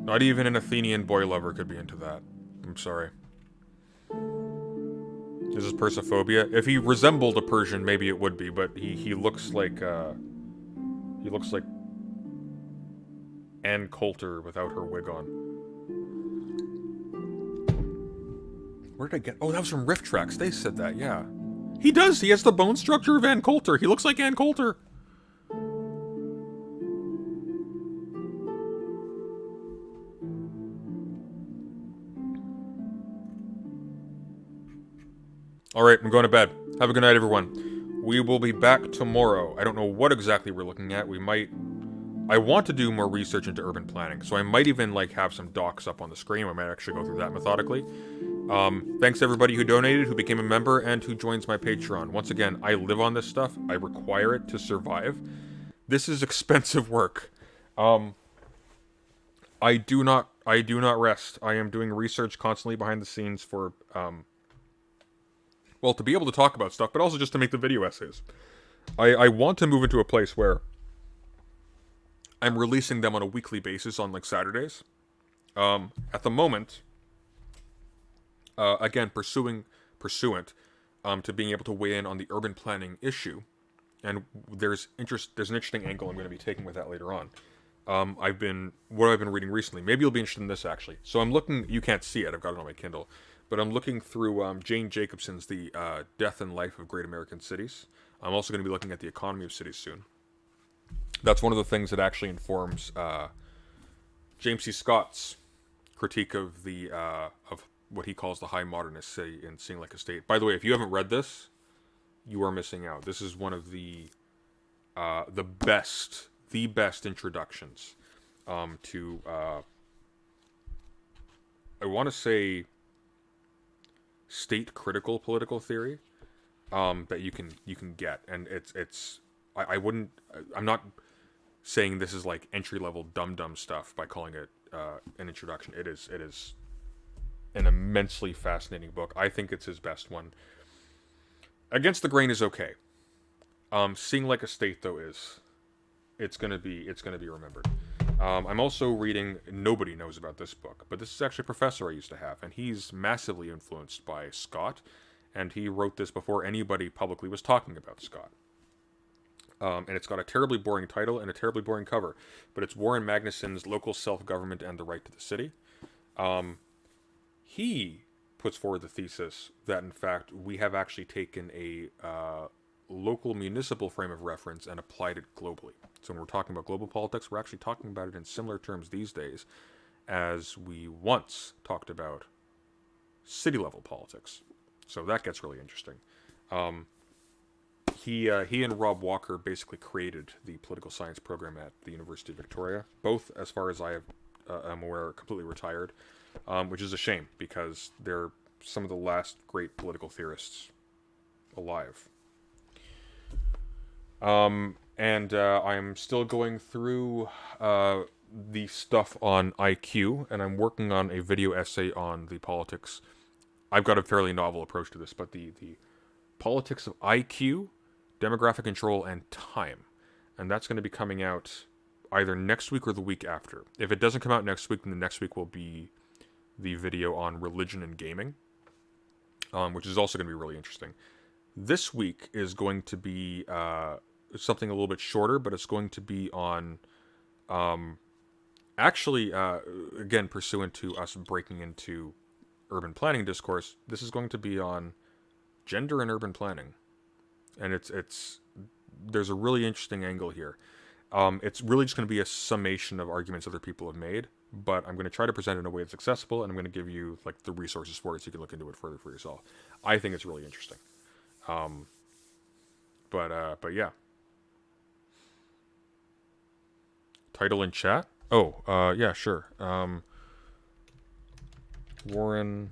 Not even an Athenian boy lover could be into that. I'm sorry. This is Persophobia. If he resembled a Persian, maybe it would be, but he looks like, he looks like Ann Coulter without her wig on. Where did I get... Oh, that was from Riff Tracks. They said that, yeah. He does! He has the bone structure of Ann Coulter. He looks like Ann Coulter. Alright, I'm going to bed. Have a good night, everyone. We will be back tomorrow. I don't know what exactly we're looking at. We might... I want to do more research into urban planning, so I might even, like, have some docs up on the screen. I might actually go through that methodically. Thanks to everybody who donated, who became a member, and who joins my Patreon. Once again, I live on this stuff. I require it to survive. This is expensive work. I do not rest. I am doing research constantly behind the scenes for, well, to be able to talk about stuff, but also just to make the video essays. I want to move into a place where I'm releasing them on a weekly basis on, like, Saturdays. At the moment, again, pursuant to being able to weigh in on the urban planning issue, and there's an interesting angle I'm going to be taking with that later on. What I've been reading recently. Maybe you'll be interested in this, actually. So I'm looking, you can't see it, I've got it on my Kindle, but I'm looking through Jane Jacobson's The Death and Life of Great American Cities. I'm also going to be looking at the economy of cities soon. That's one of the things that actually informs James C. Scott's critique of the of what he calls the high modernist city in Seeing Like a State. By the way, if you haven't read this, you are missing out. This is one of the best introductions to I want to say state critical political theory that you can get, and I'm not saying this is like entry level dumb stuff by calling it an introduction. It is an immensely fascinating book. I think it's his best one. Against the Grain is okay. Seeing Like a State, though, it's gonna be remembered. I'm also reading, nobody knows about this book, but this is actually a professor I used to have, and he's massively influenced by Scott, and he wrote this before anybody publicly was talking about Scott. And it's got a terribly boring title and a terribly boring cover, but it's Warren Magnuson's Local Self-Government and the Right to the City. He puts forward the thesis that, in fact, we have actually taken a local municipal frame of reference and applied it globally. So when we're talking about global politics, we're actually talking about it in similar terms these days as we once talked about city-level politics. So that gets really interesting. He and Rob Walker basically created the political science program at the University of Victoria. Both, as far as I am aware, are completely retired, which is a shame because they're some of the last great political theorists alive. And I'm still going through the stuff on IQ, and I'm working on a video essay on the politics. I've got a fairly novel approach to this, but the politics of IQ, demographic control, and time. And that's going to be coming out either next week or the week after. If it doesn't come out next week, then the next week will be the video on religion and gaming, which is also going to be really interesting. This week is going to be something a little bit shorter, but it's going to be on, again, pursuant to us breaking into urban planning discourse, this is going to be on gender and urban planning. And there's a really interesting angle here. It's really just going to be a summation of arguments other people have made, but I'm going to try to present it in a way that's accessible, and I'm going to give you like the resources for it so you can look into it further for yourself. I think it's really interesting. But yeah. Title in chat? Oh, yeah, sure. Warren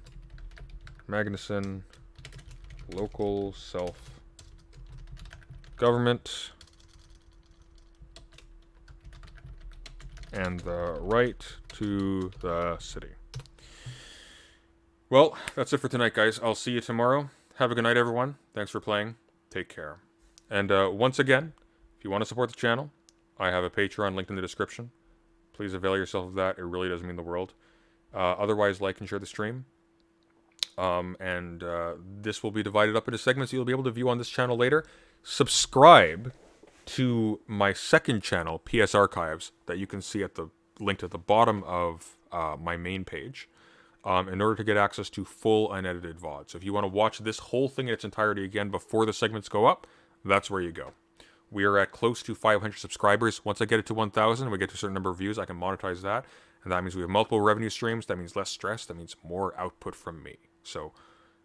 Magnuson, local self-government, and the right to the city. Well, that's it for tonight, guys. I'll see you tomorrow. Have a good night, everyone. Thanks for playing. Take care. And once again, if you want to support the channel, I have a Patreon linked in the description. Please avail yourself of that. It really does mean the world. Otherwise, like and share the stream. This will be divided up into segments you'll be able to view on this channel later. Subscribe to my second channel, PS Archives, that you can see at the linked at the bottom of my main page, in order to get access to full unedited VOD. So if you want to watch this whole thing in its entirety again before the segments go up, that's where you go. We are at close to 500 subscribers. Once I get it to 1,000 and we get to a certain number of views, I can monetize that. And that means we have multiple revenue streams. That means less stress. That means more output from me. So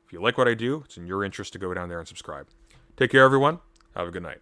if you like what I do, it's in your interest to go down there and subscribe. Take care, everyone. Have a good night.